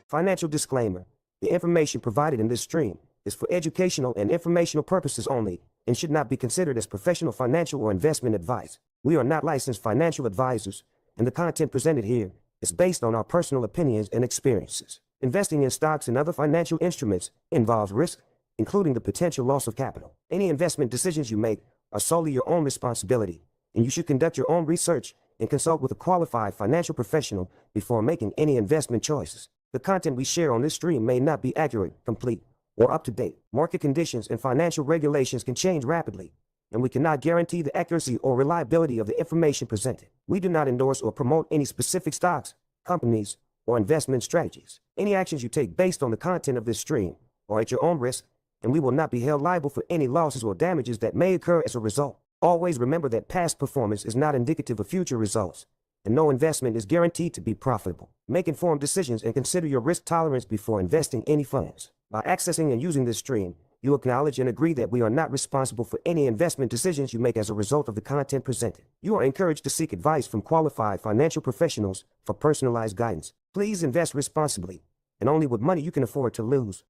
Financial disclaimer. The information provided in this stream is for educational and informational purposes only and should not be considered as professional financial or investment advice. We are not licensed financial advisors, and the content presented here is based on our personal opinions and experiences. Investing in stocks and other financial instruments involves risk, including the potential loss of capital. Any investment decisions you make are solely your own responsibility, and you should conduct your own research and consult with a qualified financial professional before making any investment choices. The content we share on this stream may not be accurate, complete, or up to date. Market conditions and financial regulations can change rapidly, and we cannot guarantee the accuracy or reliability of the information presented. We do not endorse or promote any specific stocks, companies, or investment strategies. Any actions you take based on the content of this stream are at your own risk, and we will not be held liable for any losses or damages that may occur as a result. Always remember that past performance is not indicative of future results, and no investment is guaranteed to be profitable. Make informed decisions and consider your risk tolerance before investing any funds. By accessing and using this stream, you acknowledge and agree that we are not responsible for any investment decisions you make as a result of the content presented. You are encouraged to seek advice from qualified financial professionals for personalized guidance. Please invest responsibly, and only with money you can afford to lose.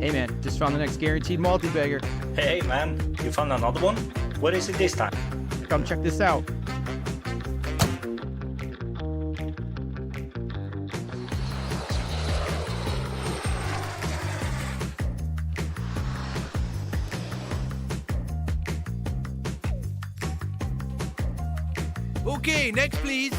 Hey man, just found the next guaranteed multi-bagger. Hey man, you found another one? What is it this time? Come check this out. Okay, next please.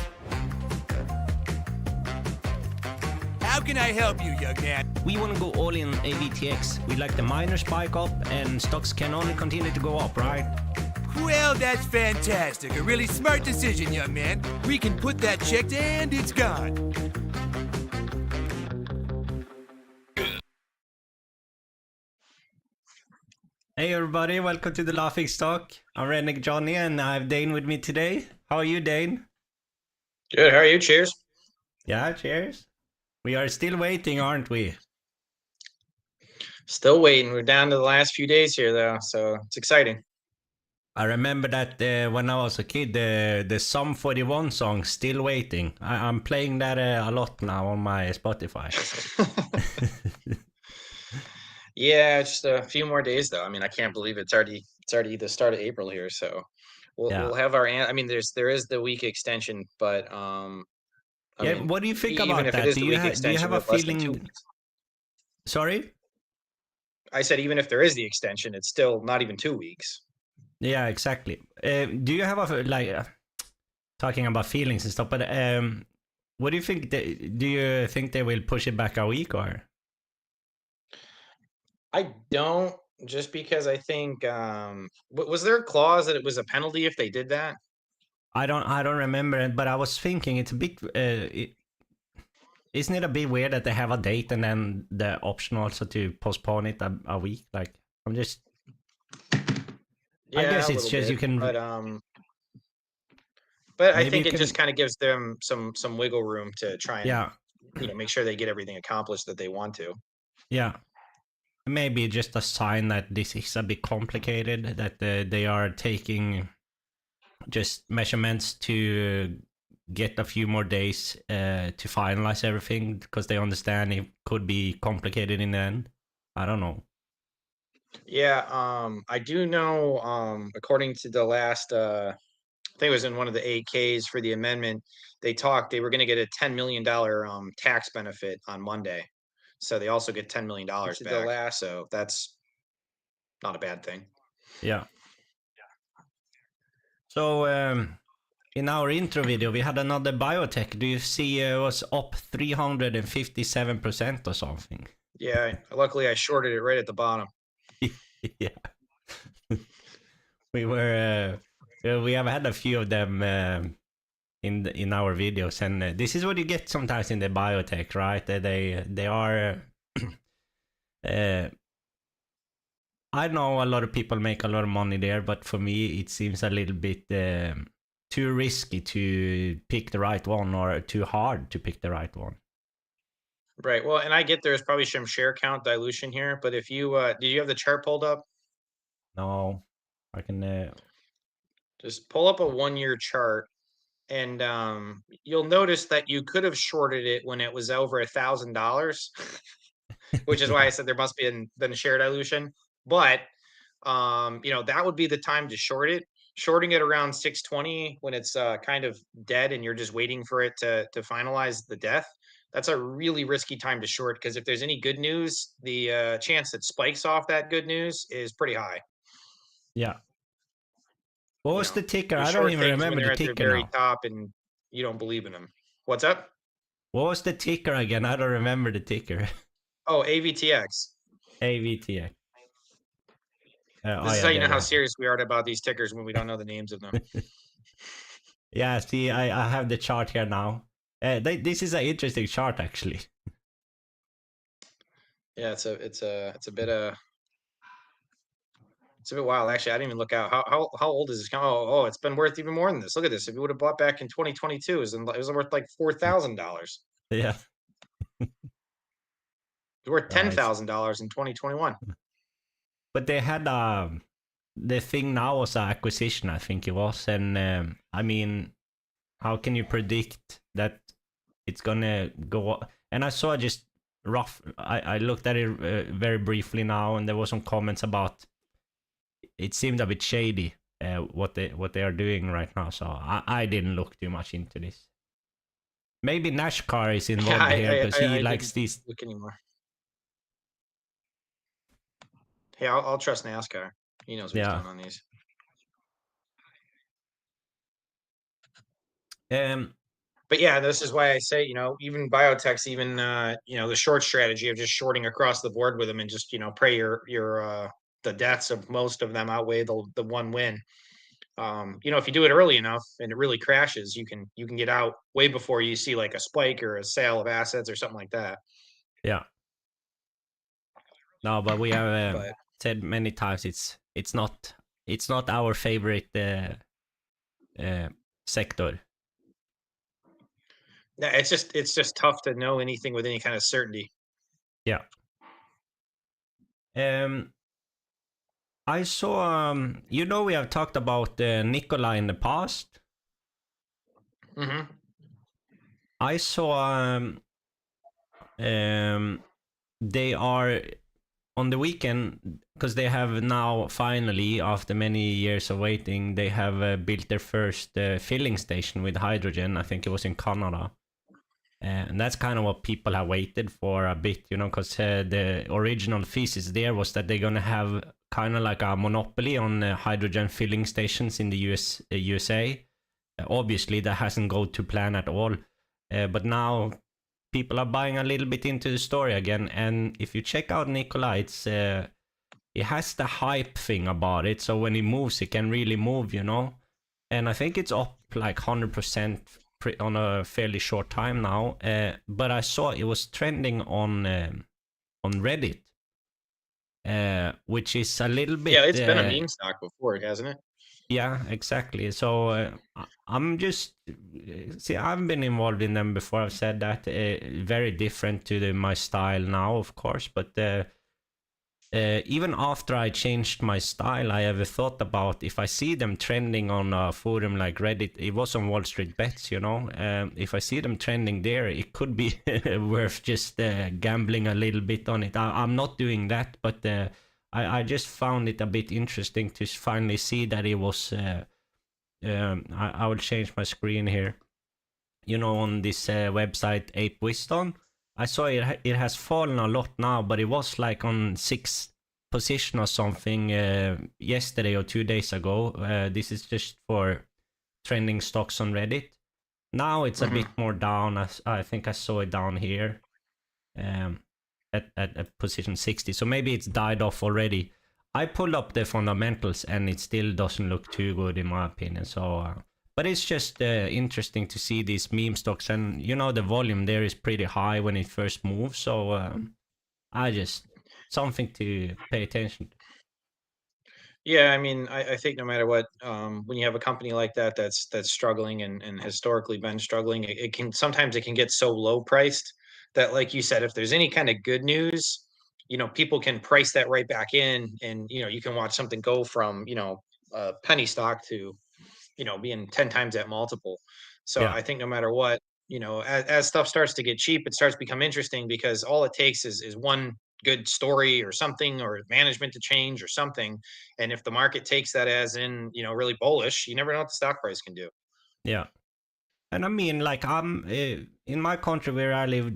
How can I help you, young man? We want to go all in AVTX. We like the minor spike up and stocks can only continue to go up, right? Well, that's fantastic. A really smart decision, young man. We can put that checked and it's gone. Hey everybody, welcome to the Laughing Stock. I'm Redneck Johnny and I have Dane with me today. How are you, Dane? Good, how are you? Cheers. Yeah, cheers. We are still waiting, aren't we? Still waiting. We're down to the last few days here, though, so it's exciting. I remember that when I was a kid, the Sum 41 song, Still Waiting. I'm playing that a lot now on my Spotify. Yeah, just a few more days, though. I mean, I can't believe it's already the start of April here, so we'll have our. I mean, there is the week extension, but I mean, what do you think even about if that? it is Do the you, week do you extension, have we're a less than 2 feeling? weeks. Sorry? I said even if there is the extension, it's still not even 2 weeks. Yeah, exactly. Do you have a talking about feelings and stuff? But what do you think? Do you think they will push it back a week or? I don't, just because I think was there a clause that it was a penalty if they did that? I don't remember it, but I was thinking it's a bit. Isn't it a bit weird that they have a date and then the option also to postpone it a week? Like, I'm just. Yeah, I guess a it's little just bit, you can. But I think it just kind of gives them some wiggle room to try and make sure they get everything accomplished that they want to. Yeah, maybe just a sign that this is a bit complicated. That they are taking just measurements to get a few more days to finalize everything because they understand it could be complicated in the end. I don't know. Yeah, I do know, according to the last, I think it was in one of the 8Ks for the amendment, they were going to get a $10 million tax benefit on Monday. So they also get $10 million back. So that's not a bad thing. Yeah. So in our intro video, we had another biotech. Do you see it was up 357% or something? Yeah, luckily I shorted it right at the bottom. Yeah. We have had a few of them in our videos, and this is what you get sometimes in the biotech, right? They are I know a lot of people make a lot of money there, but for me it seems a little bit too risky to pick the right one, or too hard to pick the right one. Right. Well, and I get there's probably some share count dilution here, but if you do you have the chart pulled up? No, I can. Just pull up a 1-year chart, and you'll notice that you could have shorted it when it was over $1,000, which is why I said there must be been share dilution. But you know, that would be the time to short it. Shorting it around 620 when it's kind of dead and you're just waiting for it to finalize the death. That's a really risky time to short, because if there's any good news, the chance that spikes off that good news is pretty high. Yeah. What You was the know, ticker? you I don't short even things when remember they're the at their ticker very now. top and you don't believe in them. What's up? What was the ticker again? I don't remember the ticker. Oh, AVTX. AVTX. Oh This is yeah, how you know how there. serious we are about these tickers when we don't know the names of them. Yeah, see, I have the chart here now. This is an interesting chart, actually. Yeah, it's a bit it's a bit wild. Actually, I didn't even look out. How old is this? Oh, it's been worth even more than this. Look at this. If you would have bought back in 2022, it was worth like $4,000. Yeah. It's worth Right. $10,000 in 2021. But they had the thing now was an acquisition, I think it was, and I mean, how can you predict that it's gonna go? And I saw just rough. I looked at it very briefly now, and there was some comments about. It seemed a bit shady what they are doing right now, so I didn't look too much into this. Maybe NASCAR is involved here because he likes didn't these. look anymore. Hey, I'll trust NASCAR. He knows what he's doing on these. But yeah, this is why I say, you know, even biotechs, even you know, the short strategy of just shorting across the board with them and just, you know, pray your the deaths of most of them outweigh the one win. You know, if you do it early enough and it really crashes, you can get out way before you see like a spike or a sale of assets or something like that. Yeah. No, but we have But said many times it's not our favorite sector. yeah, it's just tough to know anything with any kind of certainty. Yeah. I saw you know, we have talked about NKLA in the past. Mm-hmm. I saw they are on the weekend, because they have now finally, after many years of waiting, they have built their first filling station with hydrogen. I think it was in Canada. And that's kind of what people have waited for a bit, you know, because the original thesis there was that they're going to have kind of like a monopoly on hydrogen filling stations in the USA. Obviously, that hasn't gone to plan at all. But now people are buying a little bit into the story again. And if you check out NKLA, it has the hype thing about it. So when it moves, it can really move, you know. And I think it's up like 100% on a fairly short time now. But I saw it was trending on Reddit, which is a little bit. Yeah, it's been a meme stock before, hasn't it? Yeah, exactly. So I'm just see, I've been involved in them before. I've said that very different to my style now, of course. But even after I changed my style, I ever thought about if I see them trending on a forum like Reddit. It was on Wall Street Bets, you know. If I see them trending there, it could be worth just gambling a little bit on it. I'm not doing that, but I just found it a bit interesting to finally see that it was. I will change my screen here. You know, on this website Ape Wisdom, I saw it has fallen a lot now, but it was like on 6th position or something yesterday or 2 days ago. This is just for trending stocks on Reddit. Now it's a bit more down. I think I saw it down here at position 60. So maybe it's died off already. I pulled up the fundamentals and it still doesn't look too good in my opinion. So, but it's just interesting to see these meme stocks, and you know the volume there is pretty high when it first moves. So I just something to pay attention to. Yeah, I mean, I think no matter what, when you have a company like that that's struggling and historically been struggling, it can sometimes it can get so low priced that, like you said, if there's any kind of good news, people can price that right back in, and you can watch something go from a penny stock to being 10 times that multiple. So Yeah. I think no matter what, as stuff starts to get cheap, it starts to become interesting, because all it takes is one good story or something, or management to change or something. And if the market takes that as in, really bullish, you never know what the stock price can do. Yeah. And I mean, like, I'm in my country where I live,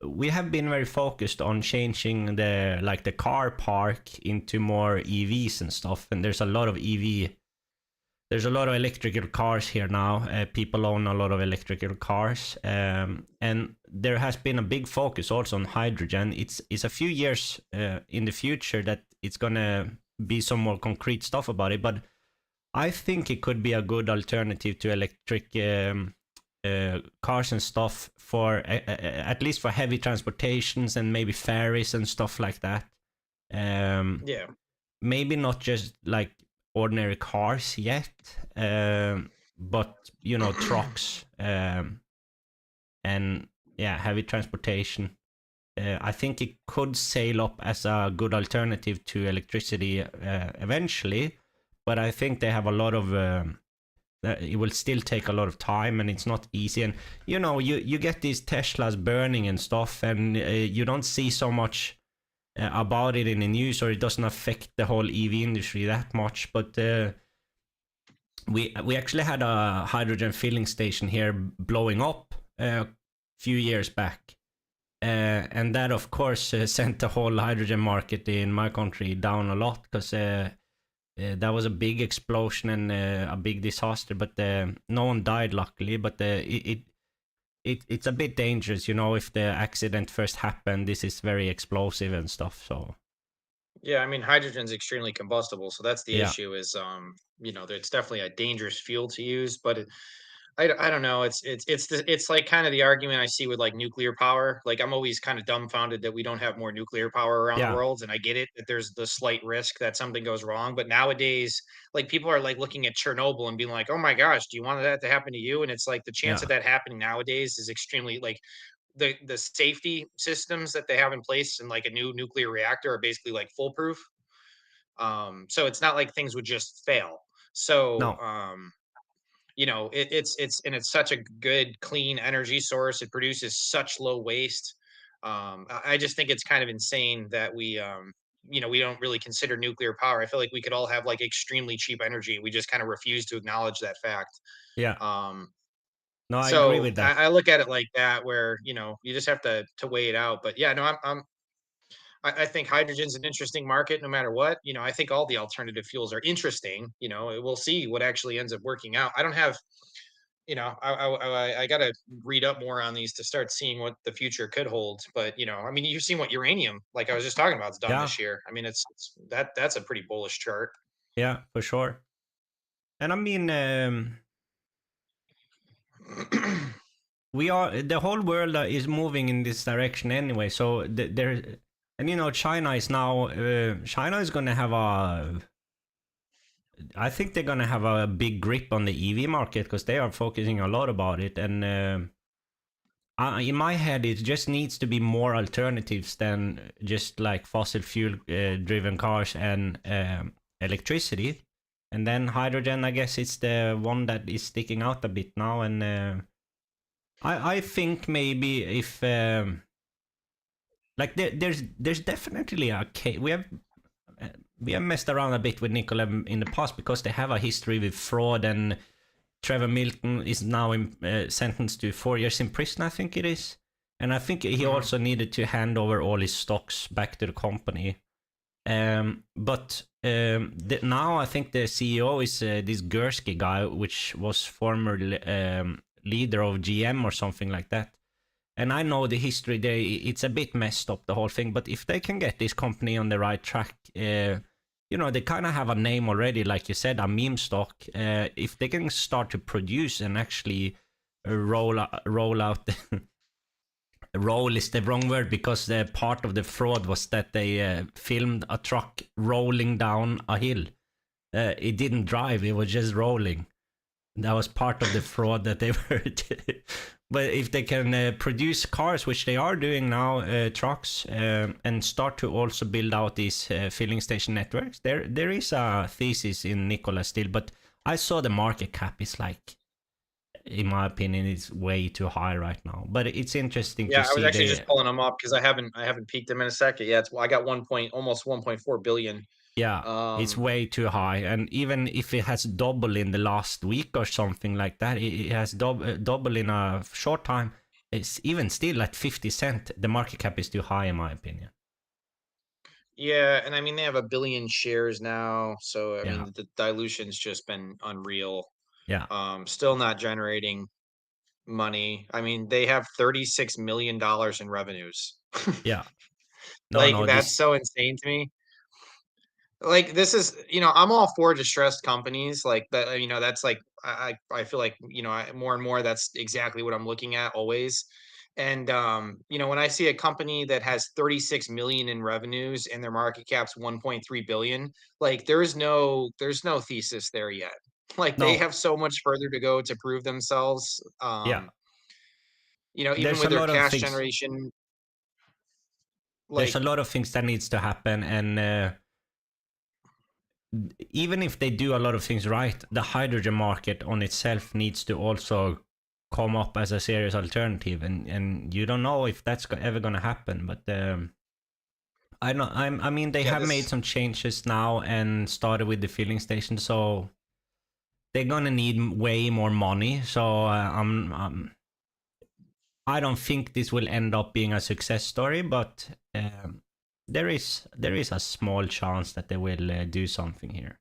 we have been very focused on changing the car park into more EVs and stuff. And there's a lot of electrical cars here now. People own a lot of electrical cars, and there has been a big focus also on hydrogen. It's a few years in the future that it's gonna be some more concrete stuff about it, but I think it could be a good alternative to electric cars and stuff for at least for heavy transportations and maybe ferries and stuff like that. Yeah. Maybe not just like ordinary cars yet, but trucks, and heavy transportation. I think it could sail up as a good alternative to electricity eventually, but I think they have a lot of it will still take a lot of time, and it's not easy. And you get these Teslas burning and stuff, and you don't see so much about it in the news, or it doesn't affect the whole EV industry that much. But we actually had a hydrogen filling station here blowing up a few years back, and that of course sent the whole hydrogen market in my country down a lot, because that was a big explosion and a big disaster. But no one died, luckily. But it's a bit dangerous, if the accident first happened. This is very explosive and stuff. So Yeah, I mean, hydrogen's extremely combustible, so that's the Yeah. issue. Is it's definitely a dangerous fuel to use, but I don't know. It's like kind of the argument I see with like nuclear power. Like, I'm always kind of dumbfounded that we don't have more nuclear power around the Yeah. world. And I get it that there's the slight risk that something goes wrong, but nowadays, like, people are like looking at Chernobyl and being like, "Oh my gosh, do you want that to happen to you?" And it's like the chance Yeah. of that happening nowadays is extremely, like, the safety systems that they have in place in like a new nuclear reactor are basically like foolproof. So it's not like things would just fail. So No. it's such a good clean energy source. It produces such low waste. I just think it's kind of insane that we don't really consider nuclear power. I feel like we could all have like extremely cheap energy. We just kind of refuse to acknowledge that fact. Yeah. Um, No, I agree so with that. I look at it like that, where you just have to weigh it out. But yeah, no, I think hydrogen's an interesting market no matter what. I think all the alternative fuels are interesting. We'll see what actually ends up working out. I don't have, I got to read up more on these to start seeing what the future could hold. But I mean, you've seen what uranium, like I was just talking about, has done Yeah. this year. I mean, that's a pretty bullish chart. Yeah, for sure. And I mean, the whole world is moving in this direction anyway. So there, and China is now, China is gonna have I think they're gonna have a big grip on the EV market, because they are focusing a lot about it. And in my head, it just needs to be more alternatives than just like fossil fuel driven cars and electricity. And then hydrogen, I guess, it's the one that is sticking out a bit now. And I think maybe if like there's definitely a case. We have messed around a bit with NKLA in the past, because they have a history with fraud, and Trevor Milton is now sentenced to 4 years in prison, I think it is. And I think he also needed to hand over all his stocks back to the company. But now I think the CEO is this Gursky guy, which was former leader of GM or something like that. And I know the history there, it's a bit messed up, the whole thing. But if they can get this company on the right track, they kind of have a name already, like you said, a meme stock. If they can start to produce and actually roll out roll is the wrong word, because the part of the fraud was that they filmed a truck rolling down a hill. It didn't drive, it was just rolling. That was part of the fraud that they were. But if they can produce cars, which they are doing now, trucks, and start to also build out these filling station networks, there is a thesis in Nikola still. But I saw the market cap is like, in my opinion, it's way too high right now. But it's interesting Yeah, to I was see actually the. just pulling them up because I haven't peeked them in a second. Yeah, I got almost 1.4 billion. Yeah, it's way too high, and even if it has doubled in the last week or something like that, it has double in a short time. It's even still at 50 cents. The market cap is too high, in my opinion. Yeah, and I mean they have 1 billion shares now, so I Yeah, mean the dilution's just been unreal. yeah, Still not generating money. I mean they have $36 million in revenues. yeah. No, Like no, that's this. so insane to me. Like this is, I'm all for distressed companies like that. That's like I feel like more and more that's exactly what I'm looking at always. And when I see a company that has 36 million in revenues and their market cap's 1.3 billion, like there's no thesis there yet. Like they No, have so much further to go to prove themselves. yeah. Even There's a with their lot of cash things. generation, There's a like lot of things that needs to happen, and even if they do a lot of things right, the hydrogen market on itself needs to also come up as a serious alternative, and you don't know if that's ever going to happen. But I mean, they yeah, have made this some changes now and started with the filling station, so they're gonna need way more money. So I don't think this will end up being a success story, but there is a small chance that they will do something here.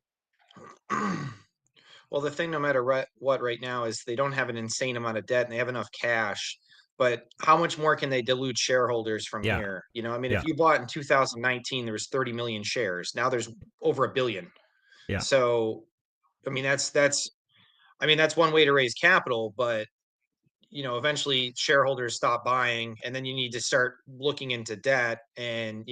Well, the thing, no matter what right now is they don't have an insane amount of debt and they have enough cash, but how much more can they dilute shareholders from Yeah, here? I mean, if yeah, you bought in 2019, there was 30 million shares. Now there's over 1 billion. yeah, So, I mean, that's one way to raise capital, but eventually shareholders stop buying and then you need to start looking into debt and,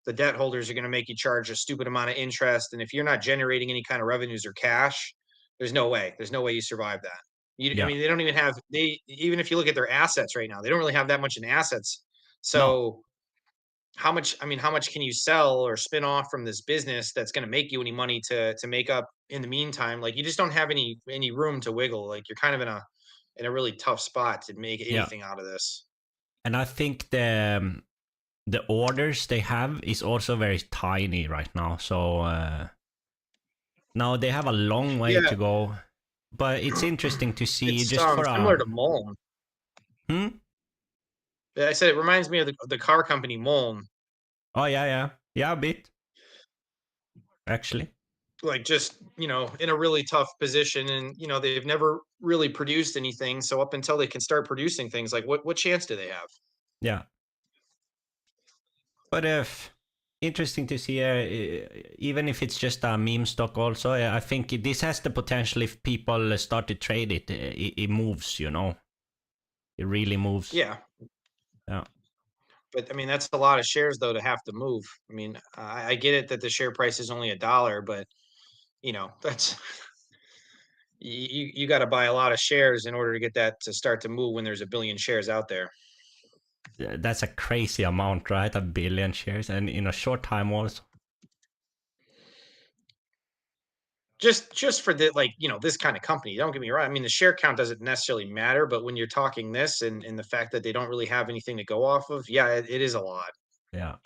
the debt holders are going to make you charge a stupid amount of interest. And if you're not generating any kind of revenues or cash, there's no way you survive that. I yeah. mean, they don't even have, even if you look at their assets right now, they don't really have that much in assets. No, So how much can you sell or spin off from this business that's going to make you any money to make up in the meantime? Like you just don't have any room to wiggle. Like you're kind of in a really tough spot to make yeah. anything out of this. And I think the orders they have is also very tiny right now. So now they have a long way Yeah, to go. But it's interesting to see it's just for similar a. to Mullen. Hmm? Yeah, I said it reminds me of the car company Mullen. Oh yeah, yeah, yeah, a bit actually. Like just in a really tough position, and they've never really produced anything. So up until they can start producing things, like what chance do they have? Yeah, but if interesting to see, even if it's just a meme stock, also, I think this has the potential if people start to trade it, it moves. It really moves. Yeah, Yeah, but I mean that's a lot of shares though to have to move. I mean, I get it that the share price is only $1, but that's you got to buy a lot of shares in order to get that to start to move when there's 1 billion shares out there. that's a crazy amount, right? 1 billion shares, and in a short time also. Just for the this kind of company, don't get me wrong. I mean, the share count doesn't necessarily matter, but when you're talking this and the fact that they don't really have anything to go off of, yeah, it is a lot. Yeah.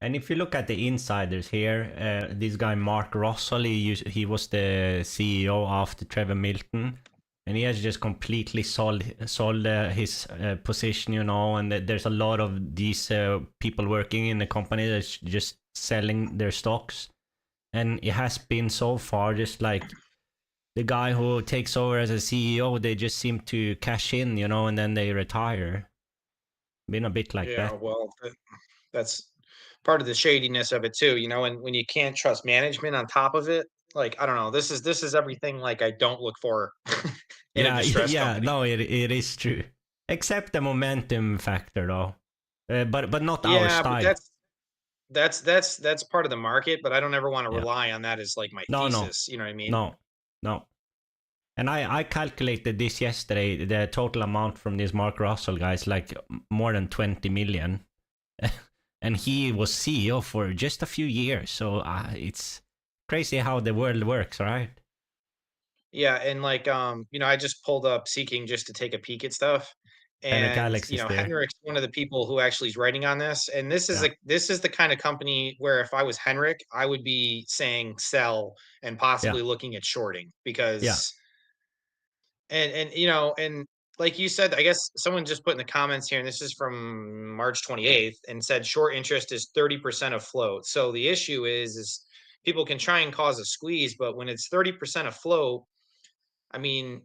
And if you look at the insiders here, this guy Mark Russell, he was the CEO after Trevor Milton, and he has just completely sold his position, and there's a lot of these people working in the company that's just selling their stocks, and it has been so far just like the guy who takes over as a CEO, they just seem to cash in, and then they retire. Been a bit like Yeah, that. well, that's part of the shadiness of it too, and when you can't trust management on top of it, like I don't know, this is everything like I don't look for in a Yeah, distressed yeah, company. no, it is true. Except the momentum factor, though. But not our Yeah, but style. that's part of the market, but I don't ever want to Yeah. rely on that as like my No, no, thesis. You know what I mean? no, no. And I calculated this yesterday, the total amount from this Mark Russell guy is like more than 20 million. And he was CEO for just a few years. So it's crazy how the world works, right? Yeah, and like you know, I just pulled up Seeking just to take a peek at stuff. Henrik And Alex you is know, there. Henrik's one of the people who actually is writing on this. And Yeah. this is the kind of company where if I was Henrik, I would be saying sell and possibly Yeah. looking at shorting Yeah. because and you know, and like you said, I guess someone just put in the comments here, and this is from March 28th, and said short interest is 30% of float. So the issue is people can try and cause a squeeze, but when it's 30% of float, I mean,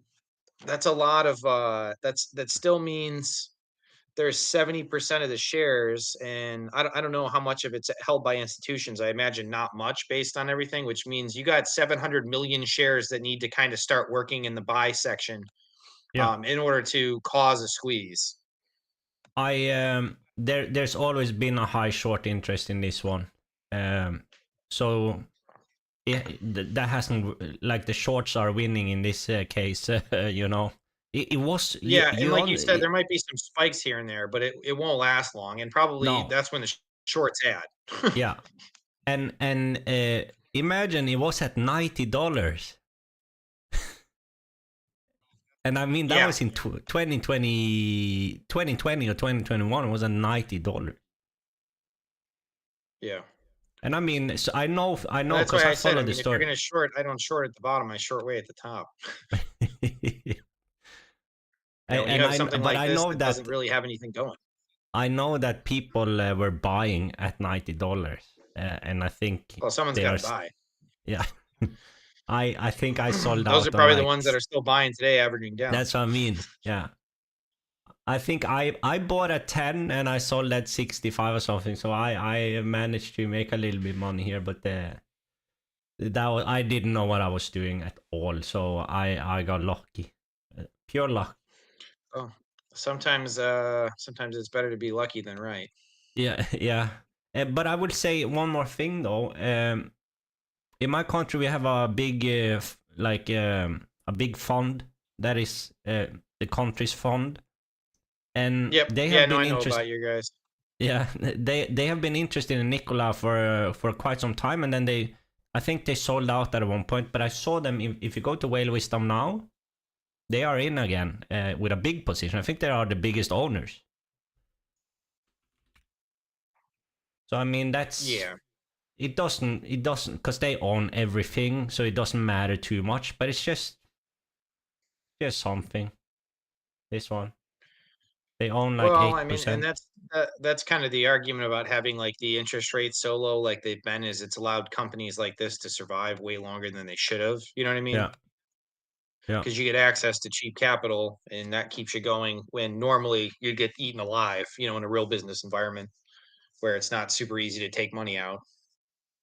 that's a lot of that still means there's 70% of the shares, and I don't know how much of it's held by institutions. I imagine not much based on everything, which means you got 700 million shares that need to kind of start working in the buy section Yeah. in order to cause a squeeze. There's always been a high short interest in this one. So that hasn't, like, the shorts are winning in this case. You know, it was Yeah, and you like on you said, there might be some spikes here and there, but it won't last long, and probably no. that's when the shorts add. Yeah. And imagine it was at $90. And I mean, that Yeah, was in 2020 or 2021. It was at $90. yeah. And I mean, so I know That's because why I I said, follow I the mean, if you're story. gonna short, I don't short at the bottom, I short way at the top. You know, when you And have something but like I this know that that doesn't really have anything going. people were buying at $90, and I think Well, someone's they got are. to buy. Yeah, I think I sold Those are out on probably the like. ones that are still buying today, averaging down. That's what I mean. Yeah, I think I bought at 10 and I sold at 65 or something. So I managed to make a little bit money here, but I didn't know what I was doing at all. So I got lucky, pure luck. Oh, sometimes sometimes it's better to be lucky than right. Yeah, yeah. But I would say one more thing though. In my country, we have a big a big fund that is the country's fund, and Yep. they Yeah, have no, been I know interested. about you guys. Yeah, they have been interested in NKLA for quite some time, and then I think they sold out at one point. But I saw them. If you go to Whale Wisdom now, they are in again with a big position. I think they are the biggest owners. So I mean, Yeah. it doesn't because they own everything, so it doesn't matter too much. But it's just something. This one, they own like Well, I mean, and 8%. that's kind of the argument about having like the interest rates so low, like they've been, is it's allowed companies like this to survive way longer than they should have. You know what I mean? Yeah, yeah, Because you get access to cheap capital, and that keeps you going when normally you'd get eaten alive. You know, in a real business environment where it's not super easy to take money out.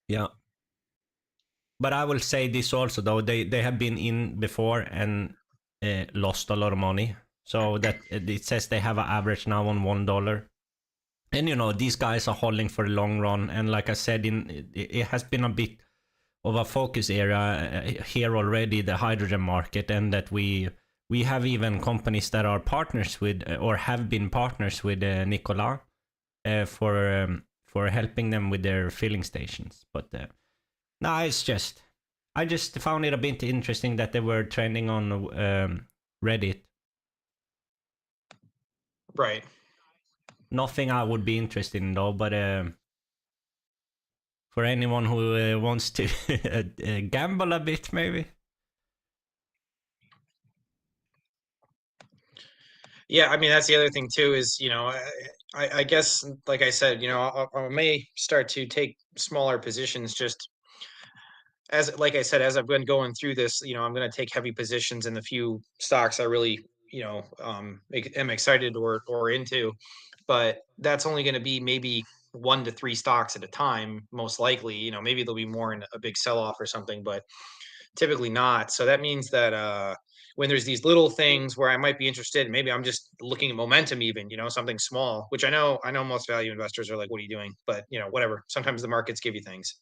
yeah. But I will say this also though, they have been in before and lost a lot of money. So that it says they have an average now on $1. And you know, these guys are holding for the long run. And like I said, it has been a bit of a focus area here already, the hydrogen market, and that we have even companies that are partners with or have been partners with Nikola for helping them with their filling stations. But no, it's just I just found it a bit interesting that they were trending on Reddit. Right. Nothing I would be interested in though, but for anyone who wants to gamble a bit, maybe. Yeah, I mean that's the other thing too is I guess like I said, I may start to take smaller positions just as like I said, as I've been going through this, I'm going to take heavy positions in the few stocks I really am excited or into, but that's only going to be maybe 1 to 3 stocks at a time, most likely. Maybe there'll be more in a big sell off or something, but typically not. So that means that when there's these little things where I might be interested, maybe I'm just looking at momentum, even something small, which I know most value investors are like, "What are you doing?" But whatever. Sometimes the markets give you things.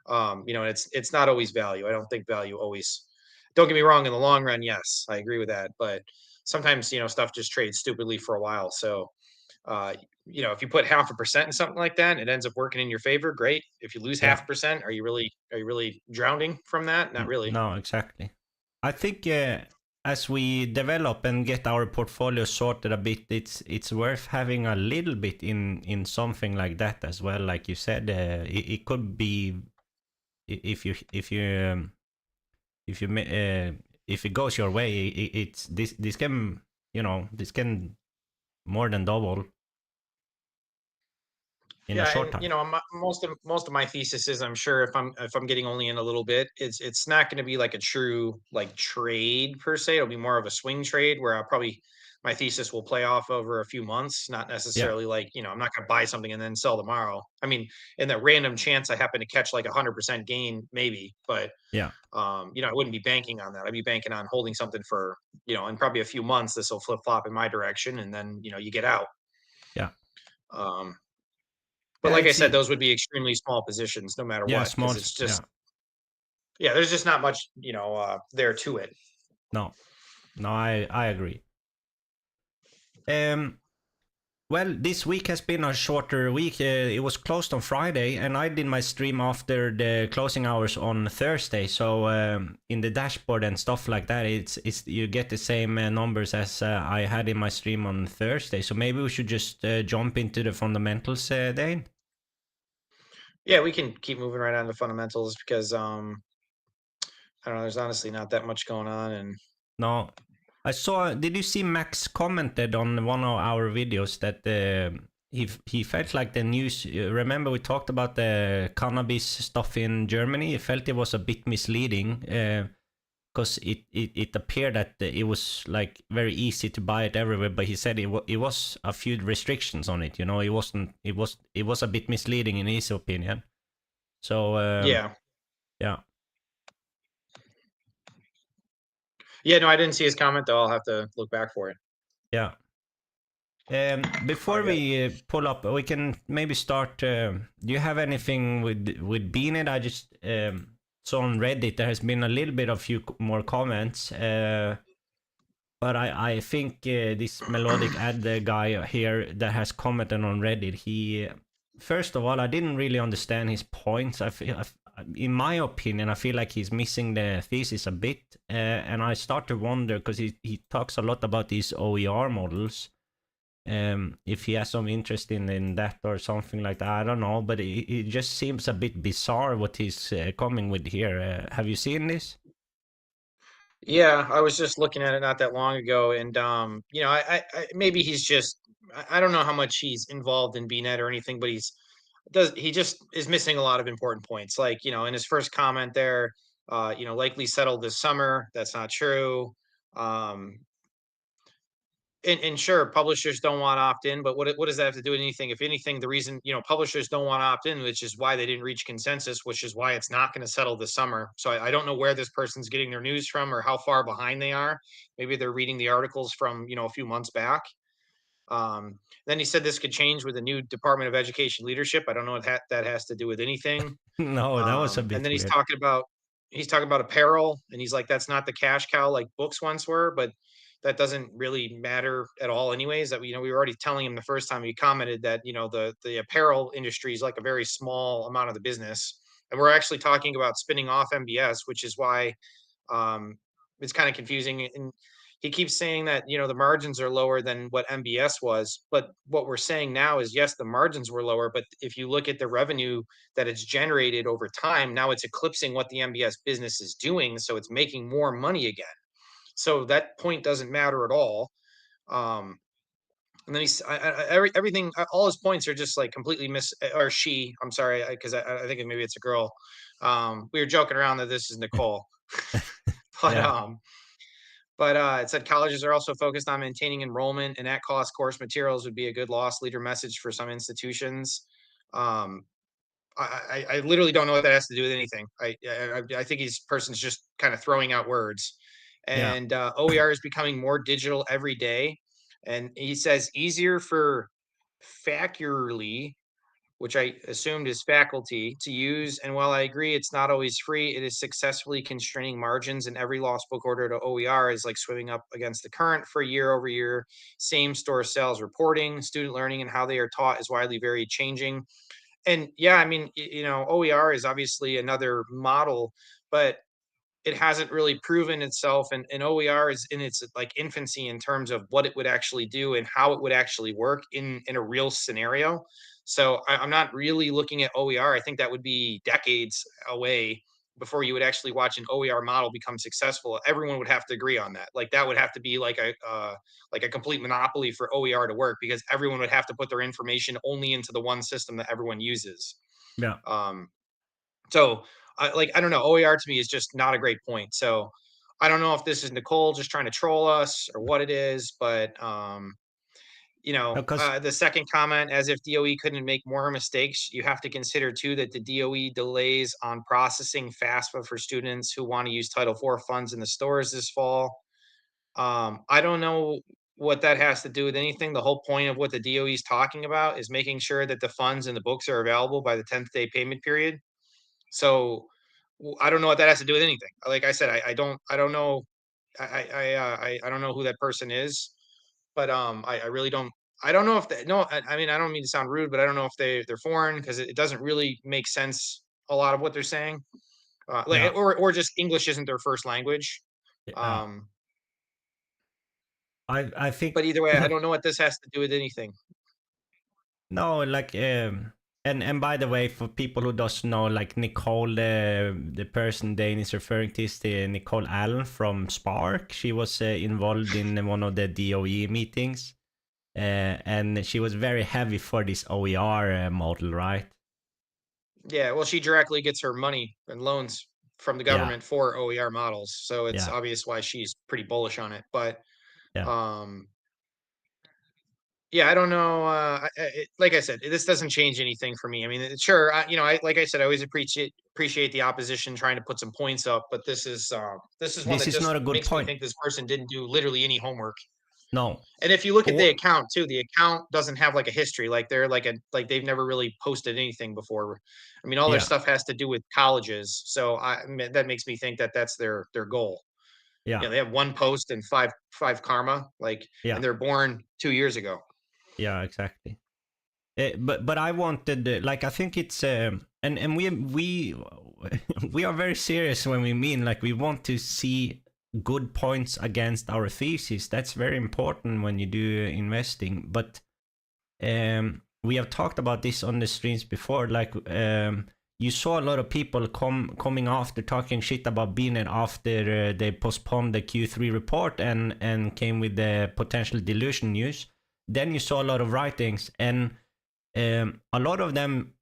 It's not always value. I don't think value always don't get me wrong, in the long run, yes, I agree with that. But sometimes, stuff just trades stupidly for a while. So, if you put 0.5% in something like that, it ends up working in your favor. Great. If you lose Yeah. 0.5%, are you really drowning from that? Not really. No, exactly. I think as we develop and get our portfolio sorted a bit, it's worth having a little bit in something like that as well. Like you said, it could be if it goes your way, it's this can this can more than double in a short time. Most of my thesis is, I'm sure if I'm getting only in a little bit, it's not going to be like a true like trade per se. It'll be more of a swing trade where my thesis will play off over a few months, not necessarily like, I'm not going to buy something and then sell tomorrow. I mean, in that random chance I happen to catch like 100% gain, maybe, but Yeah. I wouldn't be banking on that. I'd be banking on holding something for, in probably a few months, this will flip flop in my direction, and then, you get out. Yeah. But Yeah, like I said, those would be extremely small positions no matter what, small. because it's just, there's just not much, there to it. No, I agree. Well, this week has been a shorter week. It was closed on Friday, and I did my stream after the closing hours on Thursday. So in the dashboard and stuff like that, it's you get the same numbers as I had in my stream on Thursday. So maybe we should just jump into the fundamentals, Dane. Yeah, we can keep moving right on to fundamentals because I don't know. There's honestly not that much going on, and no, I saw. Did you see Max commented on one of our videos that he felt like the news. Remember we talked about the cannabis stuff in Germany. He felt it was a bit misleading because it appeared that it was like very easy to buy it everywhere. But he said it was a few restrictions on it. It wasn't. It was a bit misleading in his opinion. So yeah. No, I didn't see his comment though. I'll have to look back for it. Yeah. Before we pull up, we can maybe start. Do you have anything with BNED? I just saw on Reddit there has been a little bit of few more comments, but I think this melodic ad guy here that has commented on Reddit. He first of all, I didn't really understand his points. In my opinion, I feel like he's missing the thesis a bit, and I start to wonder because he talks a lot about these OER models. If he has some interest in that or something like that, I don't know, but it just seems a bit bizarre what he's coming with here. Have you seen this? Yeah, I was just looking at it not that long ago, and I maybe he's just, I don't know how much he's involved in BNED or anything, but he just is missing a lot of important points. Like, in his first comment there, likely settled this summer. That's not true. And sure, publishers don't want to opt in, but what does that have to do with anything? If anything, the reason, publishers don't want to opt in, which is why they didn't reach consensus, which is why it's not going to settle this summer. So I don't know where this person's getting their news from or how far behind they are. Maybe they're reading the articles from, a few months back. Then he said this could change with the new Department of Education leadership. I don't know what that has to do with anything. No, that was a bit And then weird. he's talking about apparel, and he's like, that's not the cash cow like books once were, but that doesn't really matter at all anyways. That we were already telling him the first time he commented that, the apparel industry is like a very small amount of the business. And we're actually talking about spinning off MBS, which is why it's kind of confusing. And he keeps saying that, the margins are lower than what MBS was. But what we're saying now is, yes, the margins were lower, but if you look at the revenue that it's generated over time, now it's eclipsing what the MBS business is doing. So it's making more money again. So that point doesn't matter at all. And then everything, all his points are just like completely or she, I'm sorry, because I think maybe it's a girl. We were joking around that this is Nicole, but it said colleges are also focused on maintaining enrollment, and at cost course materials would be a good loss leader message for some institutions. I literally don't know what that has to do with anything. I think this person's just kind of throwing out words. And OER is becoming more digital every day. And he says easier for faculty which I assumed is faculty, to use. And while I agree it's not always free, it is successfully constraining margins, and every lost book order to OER is like swimming up against the current for year over year. Same store sales reporting, student learning and how they are taught is widely very changing. And yeah, I mean, OER is obviously another model, but it hasn't really proven itself, and OER is in its like infancy in terms of what it would actually do and how it would actually work in a real scenario. So I'm not really looking at OER. I think that would be decades away before you would actually watch an OER model become successful. Everyone would have to agree on that. Like that would have to be like a complete monopoly for OER to work, because everyone would have to put their information only into the one system that everyone uses. Yeah. So I don't know. OER to me is just not a great point. So I don't know if this is Nicole just trying to troll us or what it is, but Because the second comment, as if DOE couldn't make more mistakes, you have to consider too that the DOE delays on processing FAFSA for students who want to use Title IV funds in the stores this fall. I don't know what that has to do with anything. The whole point of what the DOE is talking about is making sure that the funds and the books are available by the 10th day payment period. So I don't know what that has to do with anything. Like I said, I don't know. I don't know who that person is, but I really don't. I don't know if they, no, I mean, I don't mean to sound rude, but I don't know if they're foreign, because it doesn't really make sense. A lot of what they're saying, yeah, or just English isn't their first language. yeah, Um, I think but either way, I don't know what this has to do with anything. no, like and by the way, for people who doesn't know, like Nicole, the person Dane is referring to is the Nicole Allen from Spark. She was involved in one of the DOE meetings, and she was very heavy for this OER model, right? Yeah, well, she directly gets her money and loans from the Yeah, government for OER models, so it's yeah, obvious why she's pretty bullish on it. But yeah. um, yeah, I don't know. Like I said, this doesn't change anything for me. I mean, sure, I like I said, I always appreciate the opposition trying to put some points up, but this is one This that is not just a good makes me point. think this person didn't do literally any homework. No, And if you look at the or account too, the account doesn't have like a history. Like they're like they've never really posted anything before. I mean, all their yeah, stuff has to do with colleges, so that makes me think that that's their goal. yeah, They have one post and five karma, like, yeah, and they're born 2 years ago. yeah, exactly. But I wanted like I think it's and we we are very serious when we mean like we want to see good points against our thesis. That's very important when you do investing. But we have talked about this on the streams before. Like you saw a lot of people coming after talking shit about BNED after they postponed the Q3 report and came with the potential dilution news. Then you saw a lot of writings, and a lot of them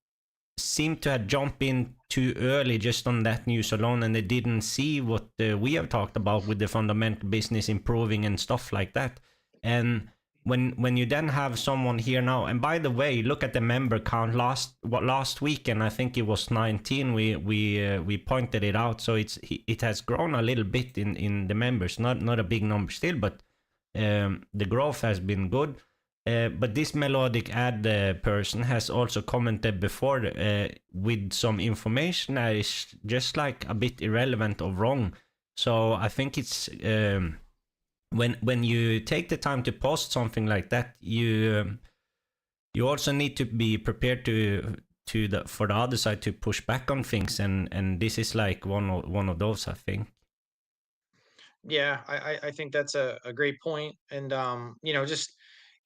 seem to have jumped in too early just on that news alone, and they didn't see what we have talked about with the fundamental business improving and stuff like that. And when you then have someone here now, and by the way, look at the member count last weekend, I think it was 19. We pointed it out, so it has grown a little bit in the members, not a big number still, but the growth has been good. But this melodic ad person has also commented before with some information that is just like a bit irrelevant or wrong. So I think it's when you take the time to post something like that, you also need to be prepared for the other side to push back on things, and this is like one of those, I think. Yeah, I think that's a great point. And just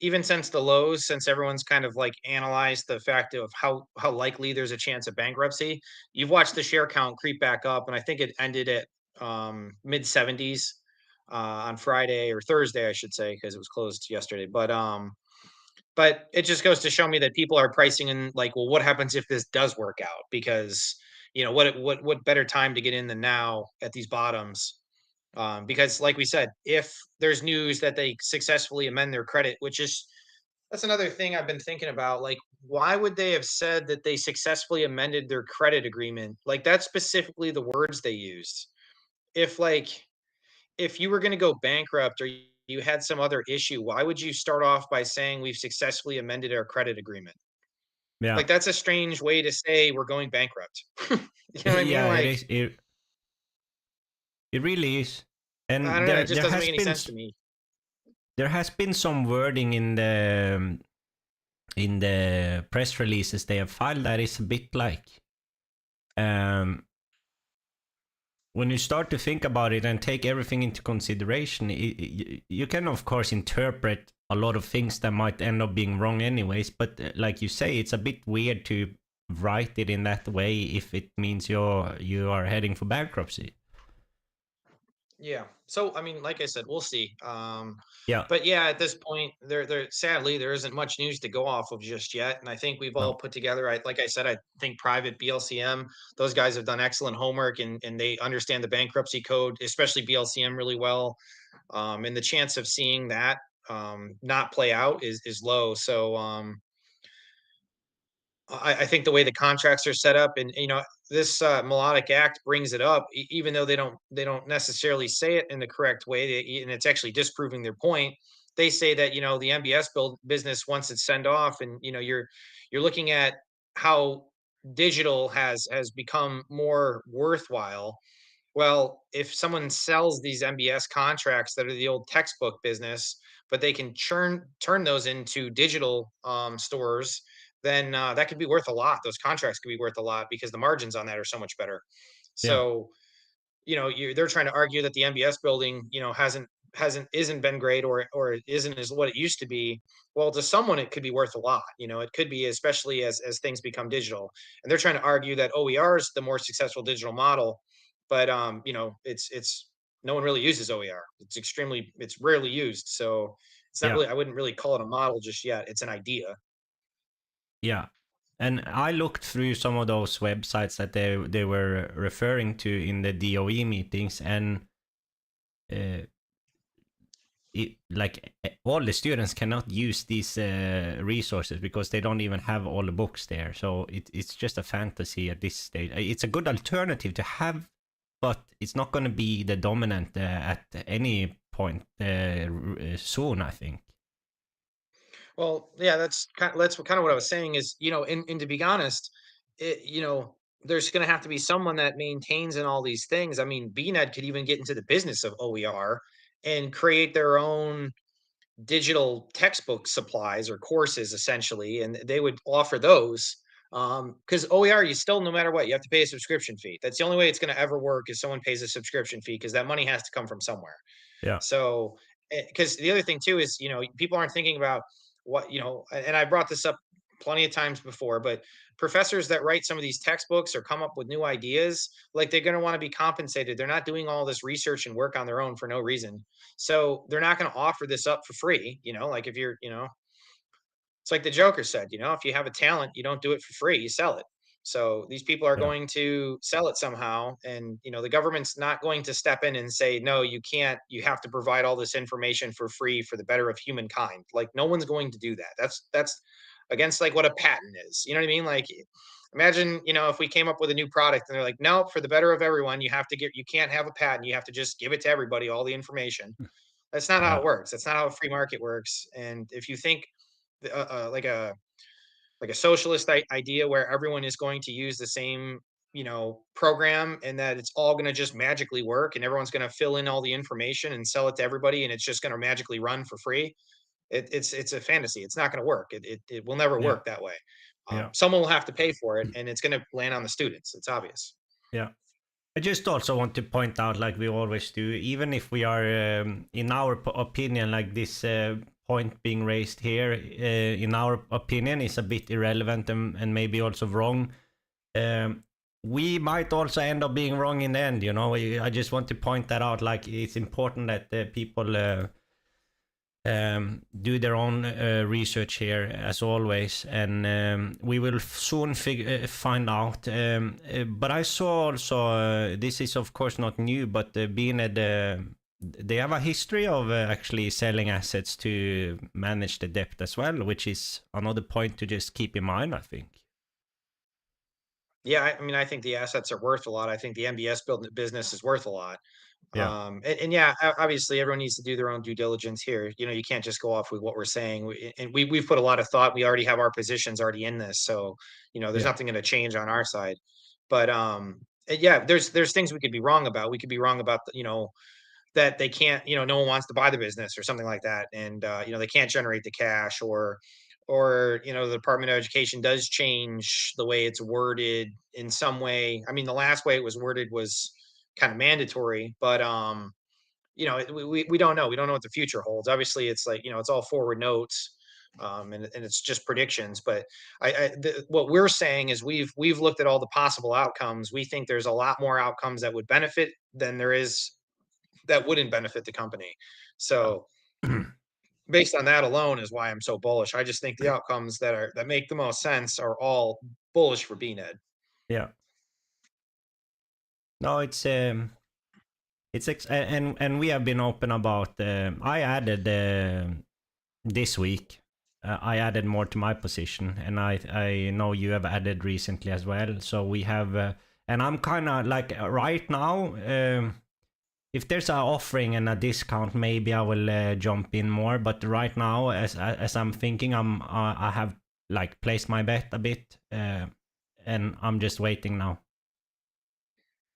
even since the lows, since everyone's kind of like analyzed the fact of how likely there's a chance of bankruptcy, you've watched the share count creep back up, and I think it ended at mid 70s on Friday or Thursday, I should say, because it was closed yesterday. But it just goes to show me that people are pricing in like, well, what happens if this does work out? Because what better time to get in than now at these bottoms? Because like we said, if there's news that they successfully amend their credit, that's another thing I've been thinking about. Like, why would they have said that they successfully amended their credit agreement? Like, that's specifically the words they used. If like, if you were going to go bankrupt or you had some other issue, why would you start off by saying we've successfully amended our credit agreement? Yeah. Like that's a strange way to say we're going bankrupt. You know what I mean? Yeah, it Like is. It really is. I And don't know. It just there doesn't make has any been sense to me. there has been some wording in the press releases they have filed that is a bit like, um, when you start to think about it and take everything into consideration, you can of course interpret a lot of things that might end up being wrong anyways. But like you say, it's a bit weird to write it in that way if it means you are heading for bankruptcy. Yeah. So I mean, like I said, we'll see. Yeah. But yeah, at this point, there sadly there isn't much news to go off of just yet. And I think we've all No. put together. Like I said, I think private BLCM, those guys have done excellent homework and they understand the bankruptcy code, especially BLCM really well. And the chance of seeing that not play out is low. So I think the way the contracts are set up, and this melodic act brings it up, even though they don't necessarily say it in the correct way, and it's actually disproving their point. They say that the MBS business, once it's sent off, and you're looking at how digital has become more worthwhile. Well, if someone sells these MBS contracts that are the old textbook business, but they can turn those into digital stores, then that could be worth a lot. Those contracts could be worth a lot because the margins on that are so much better. Yeah. So, they're trying to argue that the MBS building, isn't been great or isn't as what it used to be. Well, to someone it could be worth a lot. It could be, especially as things become digital. And they're trying to argue that OER is the more successful digital model, but it's no one really uses OER. It's rarely used. So it's not Yeah. really, I wouldn't really call it a model just yet. It's an idea. Yeah. And I looked through some of those websites that they were referring to in the DOE meetings, and all the students cannot use these resources because they don't even have all the books there. So it's just a fantasy at this stage. It's a good alternative to have, but it's not going to be the dominant at any point soon, I think. Well, yeah, that's kind of what I was saying is, and to be honest, there's going to have to be someone that maintains in all these things. I mean, BNED could even get into the business of OER and create their own digital textbook supplies or courses essentially, and they would offer those. Because OER, you still, no matter what, you have to pay a subscription fee. That's the only way it's going to ever work is someone pays a subscription fee because that money has to come from somewhere. Yeah. So, because the other thing too is, people aren't thinking about what, and I brought this up plenty of times before, but professors that write some of these textbooks or come up with new ideas, like they're going to want to be compensated. They're not doing all this research and work on their own for no reason. So they're not going to offer this up for free. Like if you're, it's like the Joker said, if you have a talent, you don't do it for free, you sell it. So these people are Yeah. going to sell it somehow. And, the government's not going to step in and say, no, you can't, you have to provide all this information for free for the better of humankind. Like no one's going to do that. That's against like what a patent is. You know what I mean? Like imagine, if we came up with a new product and they're like, no, for the better of everyone, you can't have a patent. You have to just give it to everybody, all the information. That's not how Yeah. it works. That's not how a free market works. And if you think like a socialist idea where everyone is going to use the same program and that it's all going to just magically work and everyone's going to fill in all the information and sell it to everybody and it's just going to magically run for free, it's a fantasy. It's not going to work. It will never Yeah. work that way. Yeah. Someone will have to pay for it and it's going to land on the students. It's obvious. Yeah. I just also want to point out, like we always do, even if we are, in our opinion, like this point being raised here, in our opinion, is a bit irrelevant and maybe also wrong. We might also end up being wrong in the end, I just want to point that out. Like it's important that people do their own research here as always, and we will soon find out. But I saw also, this is of course not new, but BNED, they have a history of actually selling assets to manage the debt as well, which is another point to just keep in mind, I think. Yeah, I mean, I think the assets are worth a lot. I think the MBS business is worth a lot. Yeah. And yeah, obviously everyone needs to do their own due diligence here. You know, you can't just go off with what we're saying. And we've put a lot of thought. We already have our positions already in this, so you know, there's Yeah. nothing going to change on our side. But yeah, there's things we could be wrong about. We could be wrong about you know, that they can't, you know, no one wants to buy the business or something like that, and you know, they can't generate the cash, or you know, the Department of Education does change the way it's worded in some way. I mean, the last way it was worded was kind of mandatory, but you know, we don't know. We don't know what the future holds. Obviously, it's like, you know, it's all forward notes, and it's just predictions. But what we're saying is we've looked at all the possible outcomes. We think there's a lot more outcomes that would benefit than there is that wouldn't benefit the company. So based on that alone is why I'm so bullish. I just think the outcomes that make the most sense are all bullish for BNED. Yeah. No, and we have been open about. I added this week. I added more to my position, and I know you have added recently as well. So we have, and I'm kind of like right now. If there's an offering and a discount, maybe I will jump in more. But right now, as I'm thinking, I have like placed my bet a bit, and I'm just waiting now.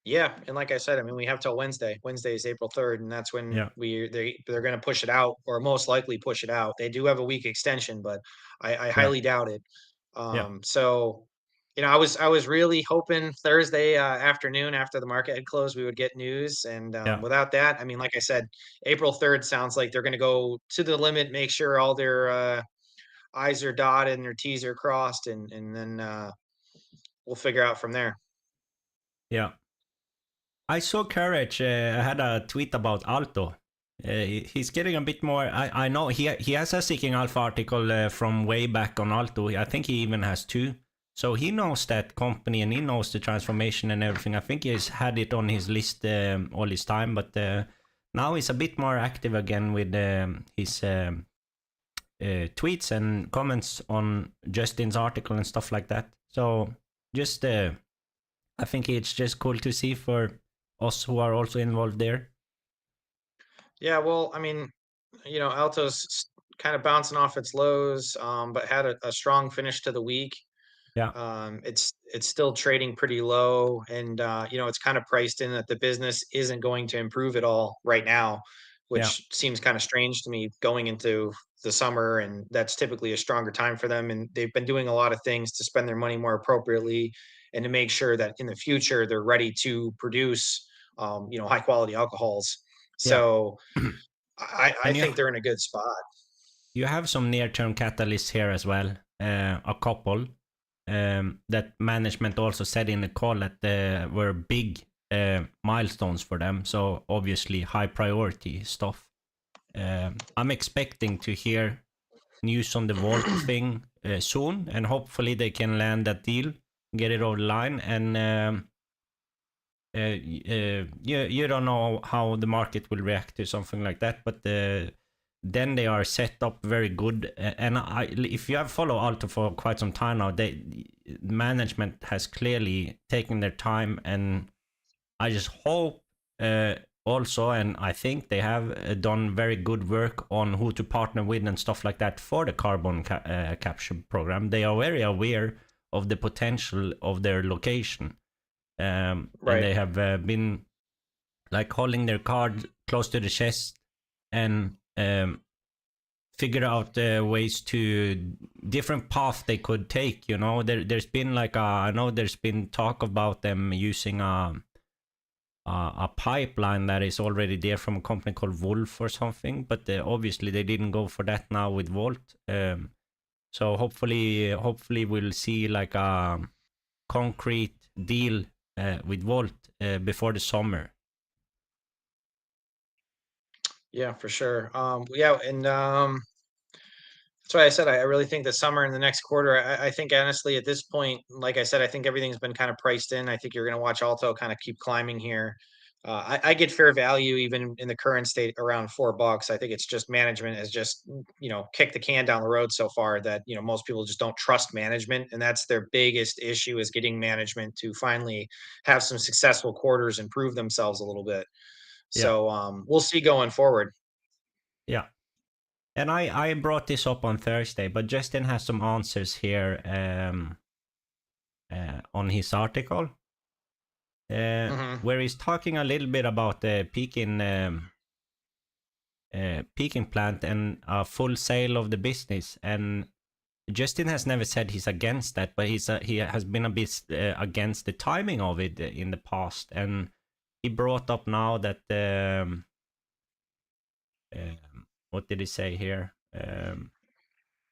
Yeah, and like I said, I mean, we have till Wednesday. Wednesday is April 3rd, and that's when Yeah. they're going to push it out, or most likely push it out. They do have a week extension, but I Yeah. highly doubt it. Yeah. So, you know, I was really hoping Thursday afternoon after the market had closed, we would get news. And Yeah. without that, I mean, like I said, April 3rd sounds like they're going to go to the limit, make sure all their I's are dotted and their T's are crossed, and then we'll figure out from there. Yeah. I saw Courage had a tweet about Alto. He's getting a bit more. I know he has a Seeking Alpha article from way back on Alto. I think he even has two. So he knows that company and he knows the transformation and everything. I think he's had it on his list all his time, but now he's a bit more active again with his tweets and comments on Justin's article and stuff like that. So just I think it's just cool to see for us who are also involved there. Yeah, well, I mean, you know, Alto's kind of bouncing off its lows, but had a strong finish to the week. Yeah. It's still trading pretty low, and you know, it's kind of priced in that the business isn't going to improve at all right now, Yeah. which seems kind of strange to me going into the summer, and that's typically a stronger time for them. And they've been doing a lot of things to spend their money more appropriately and to make sure that in the future they're ready to produce, you know, high quality alcohols. Yeah. So I And think they're in a good spot. you have some near-term catalysts here as well. A couple that management also said in the call that were big milestones for them. So obviously high priority stuff. I'm expecting to hear news on the Vault thing soon, and hopefully they can land that deal, get it over the line, and you don't know how the market will react to something like that, but then they are set up very good. And if you have followed Alto for quite some time now, management has clearly taken their time, and I just hope also, and I think they have done very good work on who to partner with and stuff like that for the carbon capture program. They are very aware of the potential of their location. And they have been like holding their card close to the chest and figure out ways to different path they could take. You know, there's been like I know there's been talk about them using a pipeline that is already there from a company called WOOF or something, but obviously they didn't go for that now with Vault. So hopefully we'll see like a concrete deal with Vault before the summer. Yeah, for sure. Yeah, and that's why I said I really think the summer and the next quarter. I think honestly at this point, like I said, I think everything's been kind of priced in. I think you're going to watch Alto kind of keep climbing here. I get fair value even in the current state around $4. I think it's just management has just, you know, kicked the can down the road so far that, you know, most people just don't trust management, and that's their biggest issue, is getting management to finally have some successful quarters and prove themselves a little bit. So we'll see going forward. Yeah. And I brought this up on Thursday, but Justin has some answers here on his article, where he's talking a little bit about the peaking plant and a full sale of the business. And Justin has never said he's against that, but he has been a bit against the timing of it in the past. And he brought up now that what did he say here?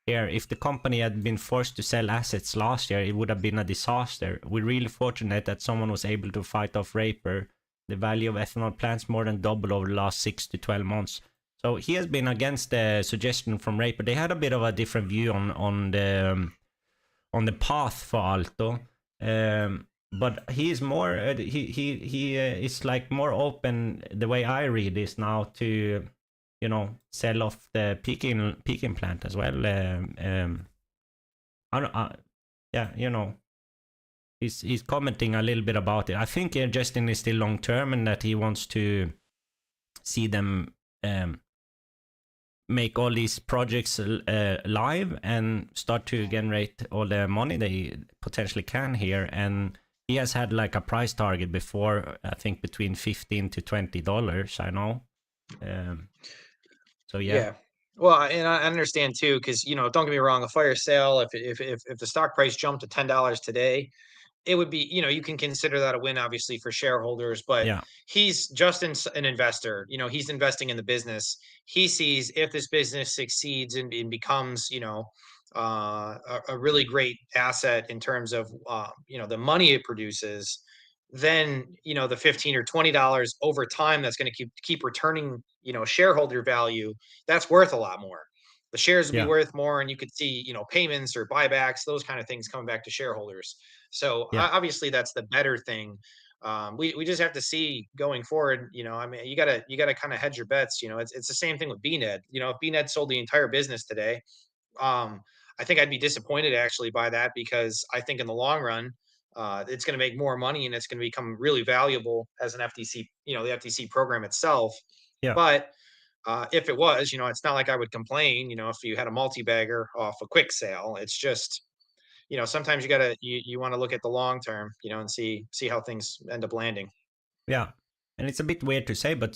Here, if the company had been forced to sell assets last year, it would have been a disaster. We're really fortunate that someone was able to fight off Raper. The value of ethanol plants more than doubled over the last 6 to 12 months. So he has been against the suggestion from Raper. They had a bit of a different view on the path for Alto, but he is more he is like more open, the way I read this now, to sell off the peaking plant as well. He's commenting a little bit about it. I think Justin is still long term, and that he wants to see them make all these projects live and start to generate all the money they potentially can here. And he has had like a price target before, I think between $15 to $20. I know. So yeah. Well, and I understand too, because don't get me wrong, a fire sale, if the stock price jumped to $10 today, it would be, you can consider that a win, obviously, for shareholders. But he's just an investor. He's investing in the business. He sees if this business succeeds and becomes, a really great asset in terms of, the money it produces, then the $15 or $20 over time that's going to keep returning shareholder value, that's worth a lot more. The shares will be worth more, and you could see payments or buybacks, those kind of things coming back to shareholders. So obviously that's the better thing. We just have to see going forward. I mean, you gotta kind of hedge your bets. It's the same thing with BNED. If BNED sold the entire business today, I think I'd be disappointed actually by that, because I think in the long run, it's going to make more money and it's going to become really valuable as an FTC, the FTC program itself. But if it was, it's not like I would complain, if you had a multi-bagger off a quick sale. It's just, sometimes you want to look at the long term, and see how things end up landing. Yeah. And it's a bit weird to say, but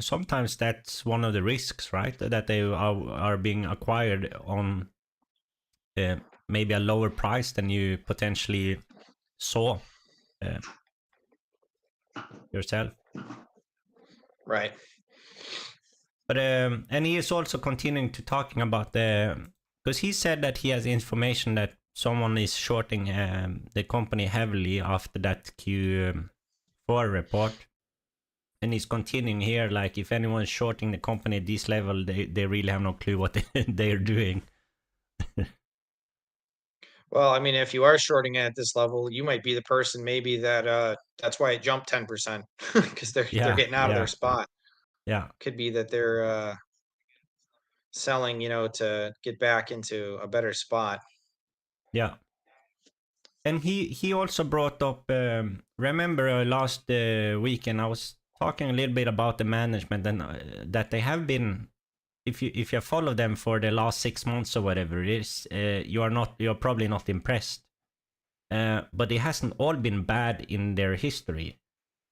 sometimes that's one of the risks, right? That they are being acquired on maybe a lower price than you potentially saw yourself. Right. But and he is also continuing to talking about because he said that he has information that someone is shorting the company heavily after that Q4 report. And he's continuing here, like, if anyone's shorting the company at this level, they really have no clue what they're doing. Well, I mean, if you are shorting at this level, you might be the person maybe that's why it jumped 10%, because they're getting out of their spot. Yeah. Could be that they're selling, to get back into a better spot. Yeah. And he also brought up, remember last weekend I was talking a little bit about the management, and that they have been, if you follow them for the last 6 months or whatever it is, you're probably not impressed. But it hasn't all been bad in their history.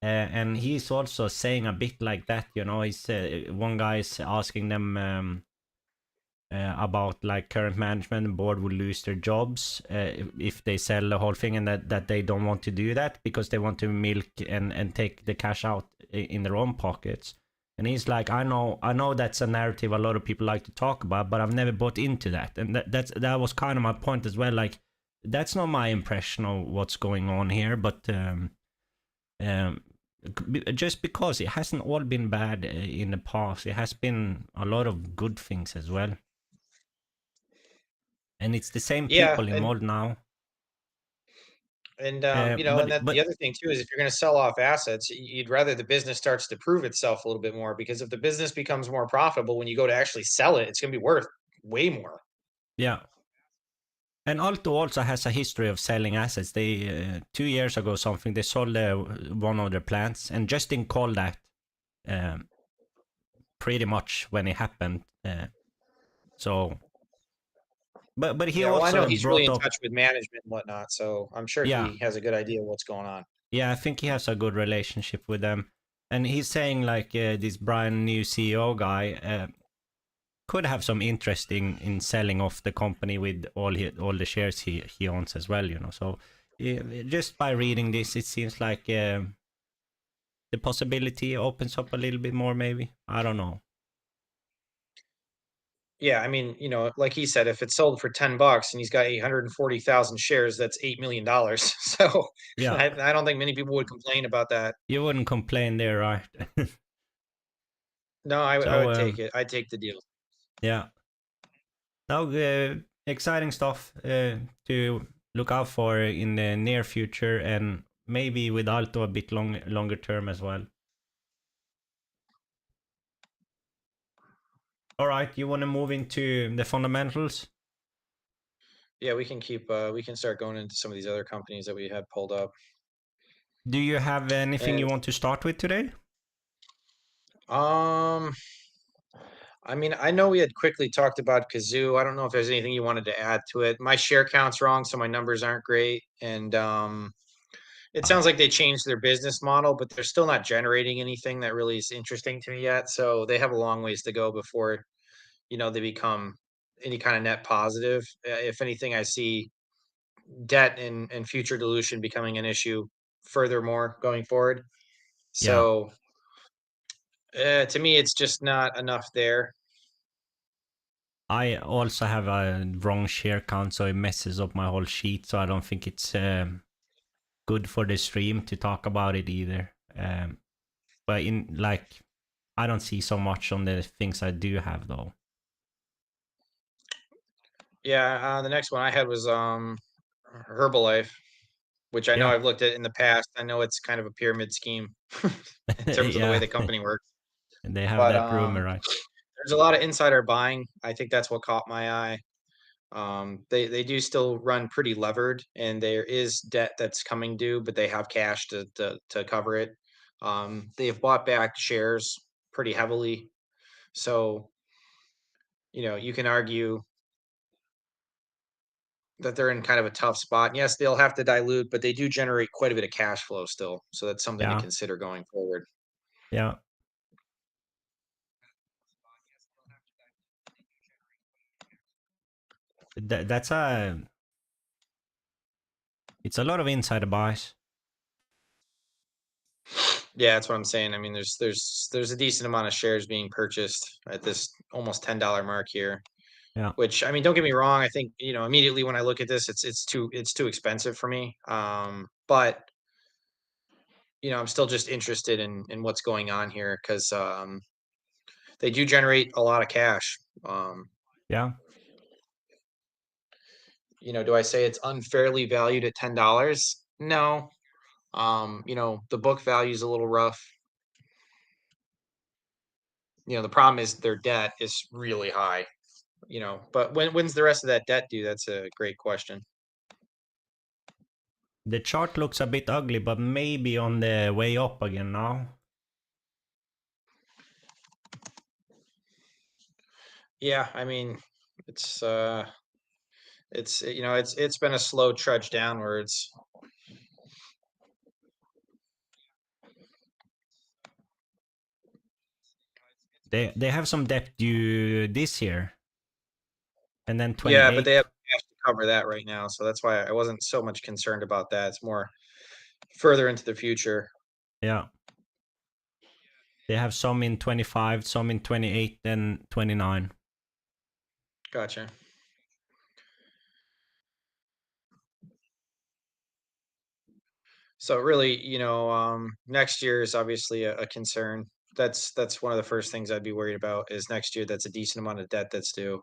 And he's also saying a bit like that, he's one guy is asking them about like current management and board will lose their jobs if they sell the whole thing, and that they don't want to do that because they want to milk and take the cash out in their own pockets. And he's like, I know that's a narrative a lot of people like to talk about, but I've never bought into that. And that was kind of my point as well. Like, that's not my impression of what's going on here, but just because it hasn't all been bad in the past, it has been a lot of good things as well. And it's the same people involved now. And the other thing too is, if you're going to sell off assets, you'd rather the business starts to prove itself a little bit more, because if the business becomes more profitable when you go to actually sell it, it's going to be worth way more. Yeah. And Alto also has a history of selling assets. They 2 years ago something, they sold one of their plants, and Justin called that. pretty much when it happened. So, but he Yeah, well, I know also he's really brought in up, touch with management and whatnot, so I'm sure yeah, he has a good idea of what's going on. yeah, I think he has a good relationship with them, and he's saying like this Brian, new CEO guy, could have some interest in selling off the company with all the shares he owns as well, you know. So just by reading this, it seems like the possibility opens up a little bit more, maybe. I don't know. Yeah, I mean, you know, like he said, if it's sold for $10 and he's got 840,000 shares, that's $8 million. So Yeah, I don't think many people would complain about that. you wouldn't complain there, right? No, I So would take it. I'd take the deal. yeah, now exciting stuff to look out for in the near future, and maybe with Alto a bit longer term as well. All right, you want to move into the fundamentals? Yeah, we can start going into some of these other companies that we had pulled up. Do you have anything you And want to start with today? um I mean, I know we had quickly talked about Kazoo. I don't know if there's anything you wanted to add to it. My share count's wrong, so my numbers aren't great. And it Uh, sounds like they changed their business model, but they're still not generating anything that really is interesting to me yet. So they have a long ways to go before, you know, they become any kind of net positive. If anything, I see debt and future dilution becoming an issue furthermore going forward. yeah, So to me, it's just not enough there. I also have a wrong share count, so it messes up my whole sheet. So I don't think it's good for the stream to talk about it either. But in like, I don't see so much on the things I do have though. Yeah, the next one I had was Herbalife, which I know Yeah, I've looked at in the past. I know it's kind of a pyramid scheme in terms of the way yeah, the company works. they have But that rumor, right? there's a lot of insider buying. I think that's what caught my eye. They do still run pretty levered, and there is debt that's coming due, but they have cash to cover it. They've bought back shares pretty heavily, so you know you can argue that they're in kind of a tough spot. And yes, they'll have to dilute, but they do generate quite a bit of cash flow still. So that's something to Yeah, consider going forward. yeah. That's a. It's a lot of insider buys. Yeah, that's what I'm saying. I mean, there's a decent amount of shares being purchased at this almost $10 mark here. Yeah, Which I mean, don't get me wrong. I think you know immediately when I look at this, it's too expensive for me. But you know, I'm still just interested in what's going on here because they do generate a lot of cash. Um, yeah. you know, do I say it's unfairly valued at $10? No. You know, the book value is a little rough. You know, the problem is their debt is really high, you know, but when's the rest of that debt due? That's a great question. The chart looks a bit ugly, but maybe on the way up again now. Yeah, I mean, it's you know, it's been a slow trudge downwards. They have some debt due this year, and then Yeah, but 28. they have cash to cover that right now, so that's why I wasn't so much concerned about that. It's more further into the future. Yeah. They have some in 25, some in 28, and 29. Gotcha. So really, you know, next year is obviously a concern. That's one of the first things I'd be worried about is next year. That's a decent amount of debt that's due,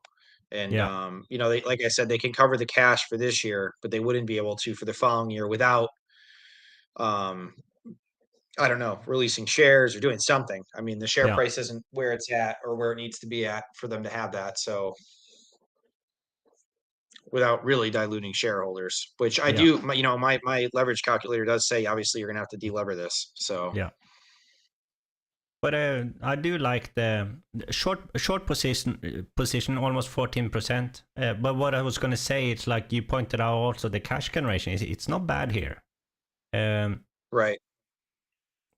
and Yeah, you know, they like I said, they can cover the cash for this year, but they wouldn't be able to for the following year without, um, I don't know, releasing shares or doing something. I mean, the share yeah, price isn't where it's at or where it needs to be at for them to have that. So without really diluting shareholders, which I yeah, do, you know, my leverage calculator does say obviously you're gonna have to delever this. So. yeah. But I do like the short position almost 14%. But what I was going to say, it's like you pointed out also the cash generation it's not bad here. Right.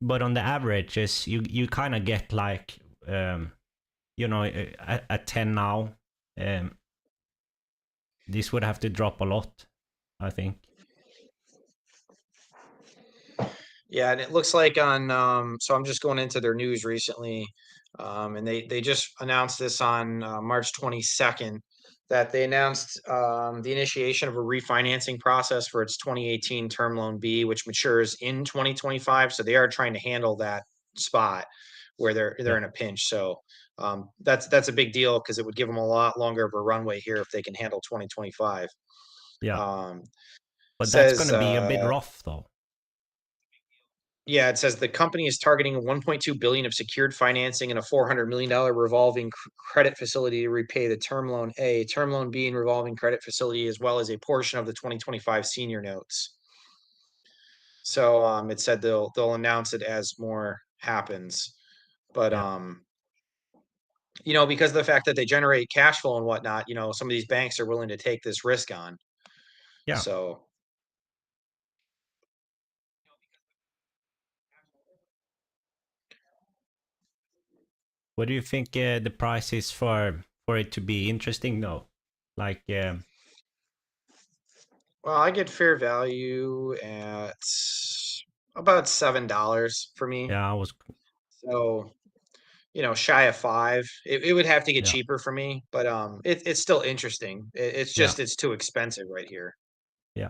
But on the averages, you kind of get like you know, a 10 now. This would have to drop a lot, I think. Yeah, and it looks like on so I'm just going into their news recently, and they just announced this on March 22nd that they announced the initiation of a refinancing process for its 2018 Term Loan B, which matures in 2025. So they are trying to handle that spot where they're in a pinch. So that's a big deal because it would give them a lot longer of a runway here if they can handle 2025. Yeah, Um, but that's going says to be a bit rough, though. Yeah, it says the company is targeting 1.2 billion of secured financing and a $400 million revolving credit facility to repay the term loan A, term loan B, and revolving credit facility, as well as a portion of the 2025 senior notes. So it said they'll announce it as more happens, but you know, because of the fact that they generate cash flow and whatnot, you know, some of these banks are willing to take this risk on. Yeah. So what do you think the price is for it to be interesting, though? Like, well, I get fair value at about $7 for me. yeah, I was, So, you know, shy of 5. It would have to get yeah, cheaper for me, but it's still interesting. It's yeah, just it's too expensive right here. yeah.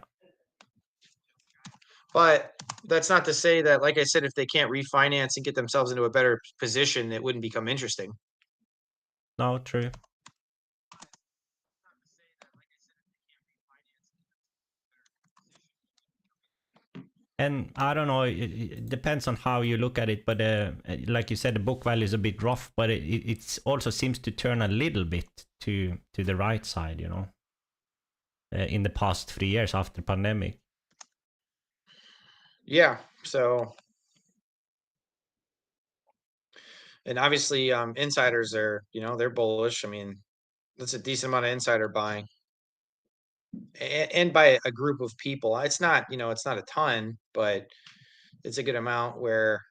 But that's not to say that, like I said, if they can't refinance and get themselves into a better position, it wouldn't become interesting. No, true. And I don't know, it depends on how you look at it, but like you said, the book value is a bit rough, but it also seems to turn a little bit to the right side, you know, in the past 3 years after pandemic. Yeah. So, and obviously, insiders are, you know, they're bullish. I mean, that's a decent amount of insider buying, and by a group of people. It's not, you know, it's not a ton, but it's a good amount where,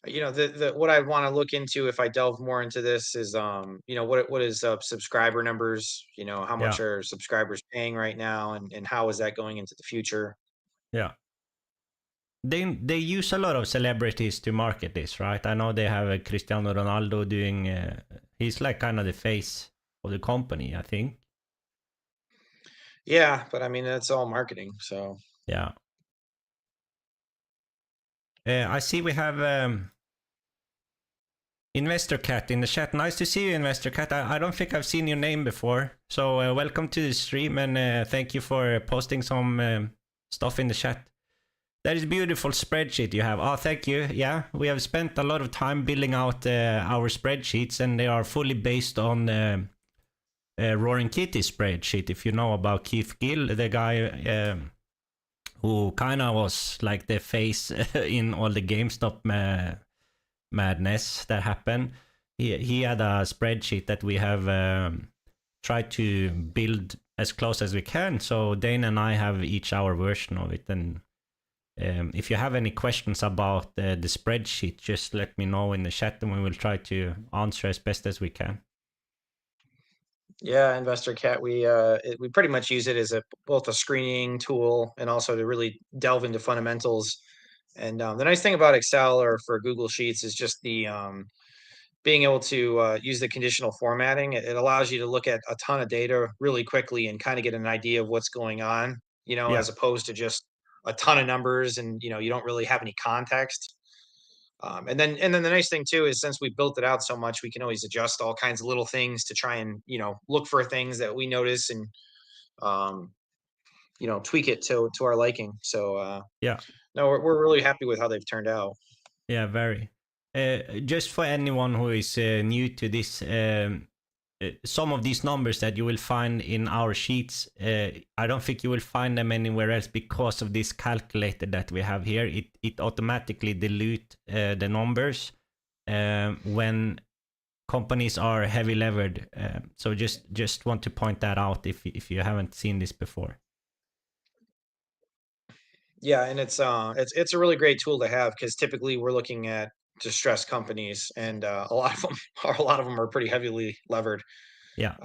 you know, the what I want to look into if I delve more into this is you know, what is subscriber numbers, you know, how much Yeah, are subscribers paying right now, and how is that going into the future? yeah. They use a lot of celebrities to market this, right? I know they have Cristiano Ronaldo doing, he's like kind of the face of the company, I think. Yeah, but I mean that's all marketing, so Yeah. I see we have Investor Cat in the chat. Nice to see you, Investor Cat. I don't think I've seen your name before. So welcome to the stream, and thank you for posting some stuff in the chat. That is a beautiful spreadsheet you have. Oh, thank you. Yeah, we have spent a lot of time building out our spreadsheets, and they are fully based on Roaring Kitty's spreadsheet. If you know about Keith Gill, the guy who kind of was like the face in all the GameStop madness that happened. He had a spreadsheet that we have tried to build as close as we can. So Dane and I have each our version of it. And if you have any questions about the spreadsheet, just let me know in the chat and we will try to answer as best as we can. yeah, Investor Cat, we pretty much use it as both a screening tool and also to really delve into fundamentals. And the nice thing about Excel or for Google Sheets is just the being able to use the conditional formatting. It allows you to look at a ton of data really quickly and kind of get an idea of what's going on, you know, Yeah. as opposed to just a ton of numbers and, you know, you don't really have any context. And then the nice thing too is since we built it out so much, we can always adjust all kinds of little things to try and, you know, look for things that we notice and um, you know, tweak it to our liking. So Yeah. no, we're really happy with how they've turned out. Yeah, very. Just for anyone who is new to this, some of these numbers that you will find in our sheets, I don't think you will find them anywhere else because of this calculator that we have here. It automatically dilute the numbers when companies are heavy levered. So just want to point that out if you haven't seen this before. Yeah, and it's a really great tool to have because typically we're looking at distressed companies, and a lot of them are pretty heavily levered. Yeah.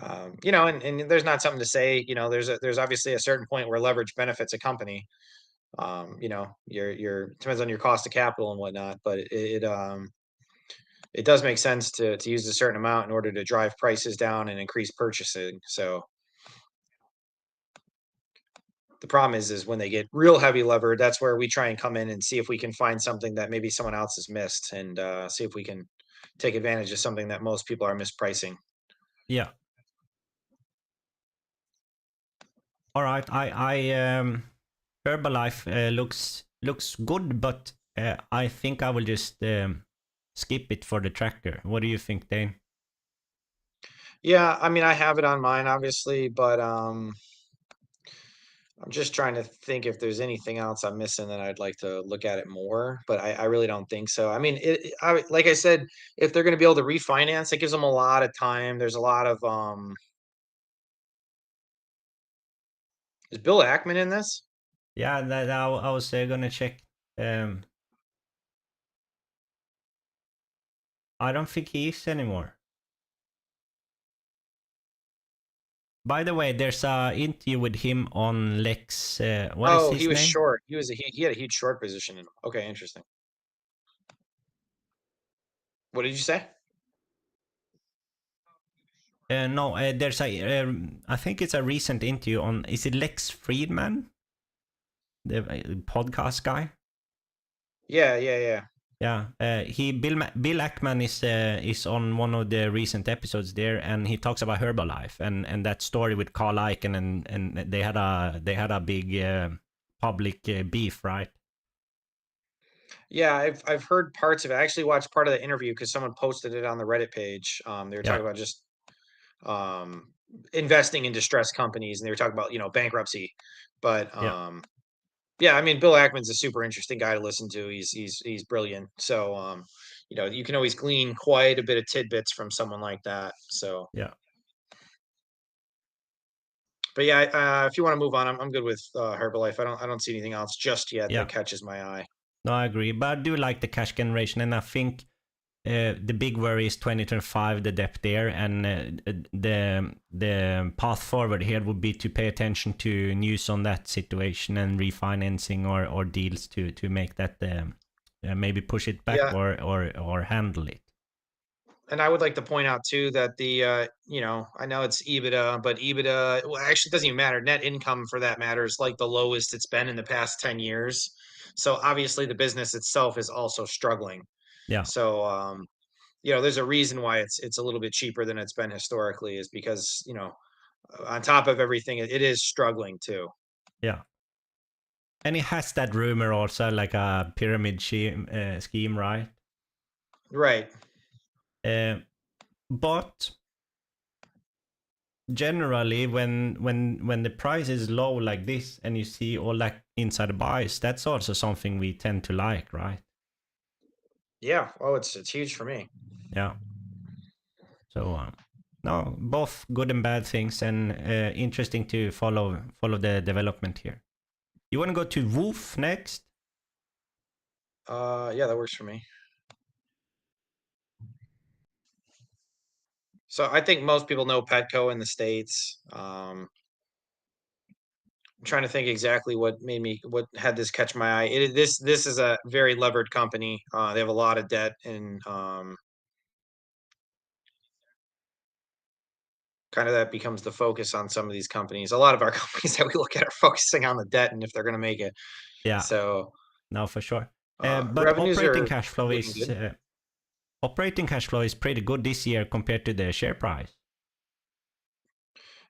You know, and there's not something to say. You know, there's obviously a certain point where leverage benefits a company. You know, your depends on your cost of capital and whatnot, but it does make sense to use a certain amount in order to drive prices down and increase purchasing. So the problem is when they get real heavy levered, that's where we try and come in and see if we can find something that maybe someone else has missed, and see if we can take advantage of something that most people are mispricing. Yeah. All right. I Herbalife looks good, but I think I will just skip it for the tracker. What do you think, Dane? Yeah, I mean, I have it on mine, obviously, but I'm just trying to think if there's anything else I'm missing that I'd like to look at it more, but I really don't think so. I mean, like I said, if they're going to be able to refinance, it gives them a lot of time. There's a lot of is Bill Ackman in this? Yeah, that I was gonna check. I don't think he is anymore. By the way, there's a interview with him on Lex. What is Oh, his he was name? short. He had a huge short position in him. Okay, interesting. What did you say? No, there's a. I think it's a recent interview on. Is it Lex Friedman, the podcast guy? Yeah, yeah, yeah. Yeah, Bill Ackman is on one of the recent episodes there, and he talks about Herbalife and that story with Carl Icahn, and they had a big public beef, right? Yeah, I've heard parts of it. I actually watched part of the interview because someone posted it on the Reddit page. They were Yeah, talking about just investing in distressed companies, and they were talking about, you know, bankruptcy. But yeah, yeah, I mean, Bill Ackman's a super interesting guy to listen to. He's brilliant. So you know, you can always glean quite a bit of tidbits from someone like that. So, yeah. but yeah, if you want to move on, I'm good with Herbalife. I don't see anything else just yet Yeah. that catches my eye. No, I agree, but I do like the cash generation, and I think the big worry is 2025, the depth there, and the path forward here would be to pay attention to news on that situation and refinancing or deals to make that maybe push it back Yeah. or handle it. And I would like to point out too that you know, I know it's EBITDA, but EBITDA, well, actually it doesn't even matter. Net income for that matter is like the lowest it's been in the past 10 years. So obviously the business itself is also struggling. Yeah, So you know, there's a reason why it's a little bit cheaper than it's been historically, is because, you know, on top of everything, it is struggling too. yeah. And it has that rumor also, like a pyramid scheme, right? Right. But generally when the price is low like this and you see all that inside buys, that's also something we tend to like, right? Yeah. Oh, it's huge for me. Yeah. So no, both good and bad things, and interesting to follow the development here. You want to go to WOOF next? Yeah, that works for me. So I think most people know Petco in the States. I'm trying to think exactly what had this catch my eye. This is a very levered company. They have a lot of debt, and kind of that becomes the focus on some of these companies. A lot of our companies that we look at are focusing on the debt and if they're going to make it. Yeah, So no, for sure. But revenues are looking good. operating cash flow is pretty good this year compared to the share price.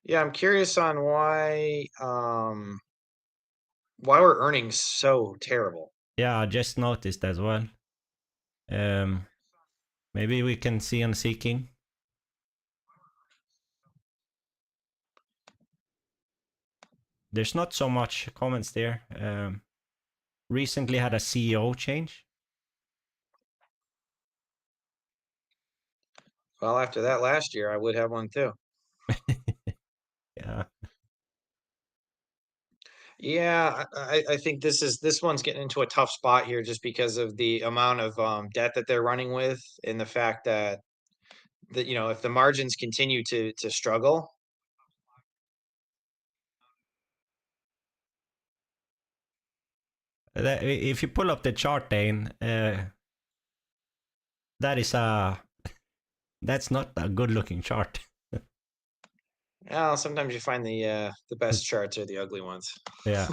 Yeah, I'm curious on why were earnings so terrible? Yeah, I just noticed as well. Maybe we can see on Seeking. there's not so much comments there. Recently had a CEO change. Well, after that last year, I would have one too. Yeah. Yeah, I think this one's getting into a tough spot here just because of the amount of debt that they're running with, and the fact that if the margins continue to struggle. If you pull up the chart, Dane, that's not a good looking chart. Well, sometimes you find the best charts are the ugly ones. Yeah.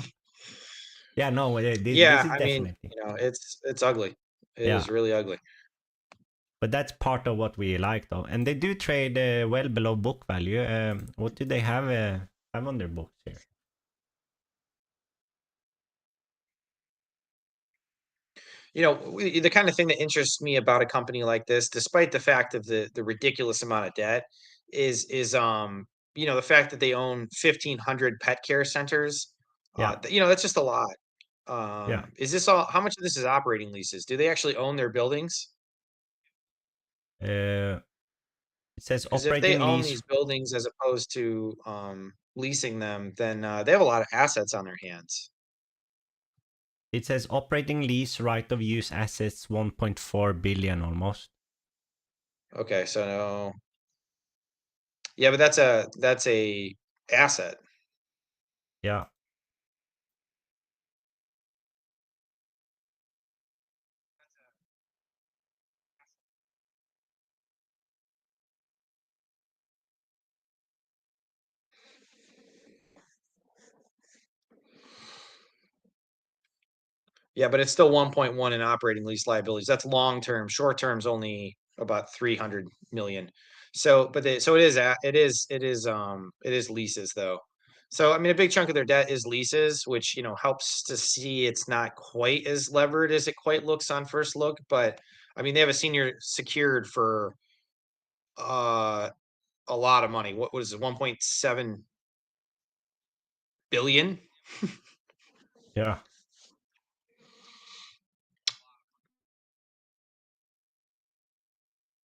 Yeah, no, this Yeah, is I mean, definitely. it's ugly. It Yeah. is really ugly. But that's part of what we like, though. And they do trade well below book value. What do they have on their books here? The kind of thing that interests me about a company like this, despite the fact of the ridiculous amount of debt, is the fact that they own 1,500 pet care centers. Yeah. That's just a lot. Yeah. Is this all? How much of this is operating leases? Do they actually own their buildings? It says Because if they operating own lease. these buildings as opposed to leasing them, then they have a lot of assets on their hands. It says operating lease right of use assets 1.4 billion almost. Okay, so no. Yeah, but that's a asset. Yeah. Yeah, but it's still 1.1 in operating lease liabilities. That's long term. Short term's only about 300 million. So, so it is leases though. So, I mean, a big chunk of their debt is leases, which, helps to see it's not quite as levered as it quite looks on first look. But I mean, they have a senior secured for a lot of money. What was it? 1.7 billion? Yeah.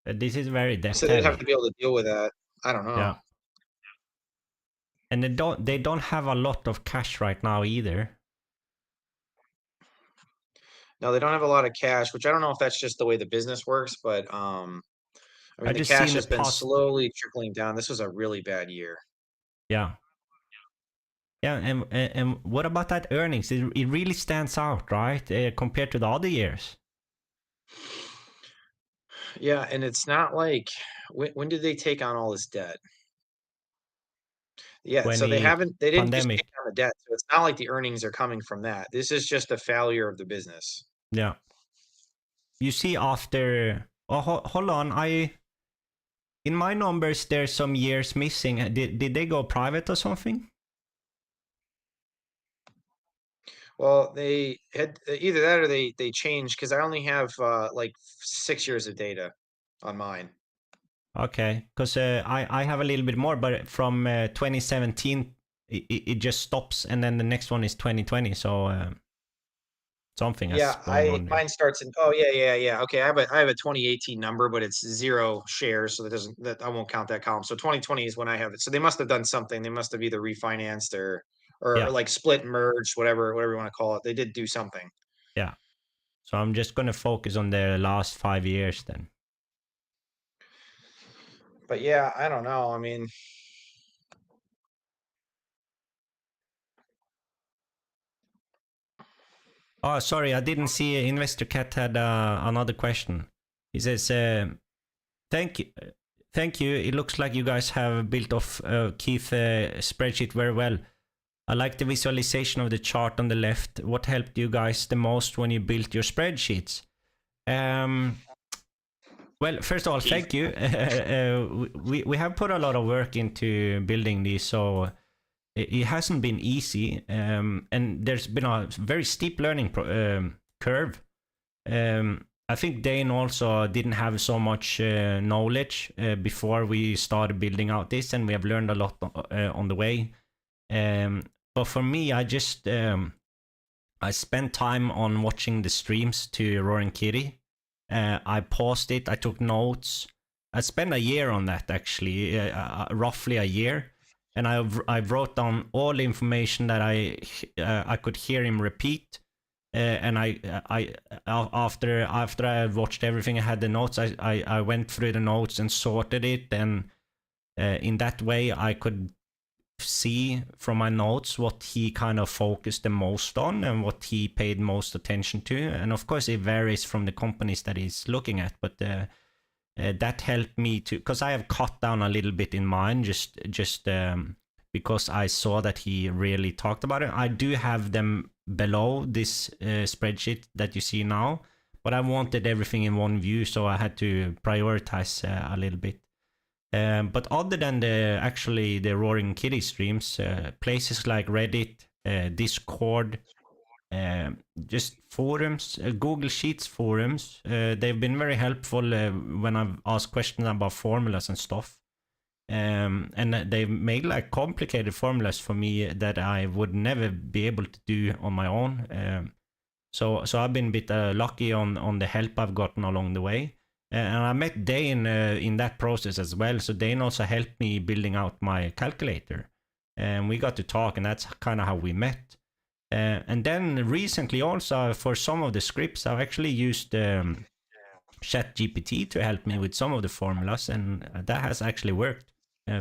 This is very debt So they'd have heavy. to be able to deal with that. I don't know. Yeah. And they don't have a lot of cash right now either. No, they don't have a lot of cash, which I don't know if that's just the way the business works, but I mean, the just cash seen the has been past. slowly trickling down. This was a really bad year. Yeah. Yeah, and what about that earnings? It really stands out, right? Compared to the other years. Yeah, and it's not like when did they take on all this debt? Yeah, so they didn't just Pandemic. take on the debt. So it's not like the earnings are coming from that. This is just a failure of the business. Yeah. You see after hold on, in my numbers there's some years missing. Did they go private or something? Well, they had either that or they changed, because I only have like 6 years of data on mine. Okay, because I have a little bit more, but from 2017 it just stops, and then the next one is 2020. So something has gone on there. Mine starts in, oh yeah. Okay, I have a 2018 number, but it's 0 shares, so that I won't count that column. So 2020 is when I have it. So they must have done something. They must have either refinanced or Yeah. like split, merged, whatever you want to call it. They did do something. Yeah. So I'm just gonna focus on the last 5 years then. But yeah, I don't know. I mean, Oh, sorry, I didn't see Investor Cat had another question. He says, thank you. It looks like you guys have built off Keith's spreadsheet very well. I like the visualization of the chart on the left. What helped you guys the most when you built your spreadsheets? Well, first of all, thank you. We have put a lot of work into building these, so it hasn't been easy, and there's been a very steep learning curve. I think Dane also didn't have so much knowledge before we started building out this, and we have learned a lot on the way. but for me, I just I spent time on watching the streams to Roaring Kitty. I paused it. I took notes. I spent a year on that, actually, roughly a year, and I wrote down all the information that I could hear him repeat. And after I watched everything, I had the notes. I went through the notes and sorted it, and in that way I could see from my notes what he kind of focused the most on and what he paid most attention to. And of course it varies from the companies that he's looking at, but that helped me to, because I have cut down a little bit in mine, just because I saw that he really talked about it. I do have them below this spreadsheet that you see now, but I wanted everything in one view, so I had to prioritize a little bit. But other than the Roaring Kitty streams, places like Reddit, Discord, just forums, Google Sheets forums, they've been very helpful when I've asked questions about formulas and stuff. And they've made like complicated formulas for me that I would never be able to do on my own. So I've been a bit lucky on the help I've gotten along the way. And I met Dayne in that process as well. So Dayne also helped me building out my calculator. And we got to talk, and that's kind of how we met. And then recently also, for some of the scripts, I've actually used ChatGPT to help me with some of the formulas, and that has actually worked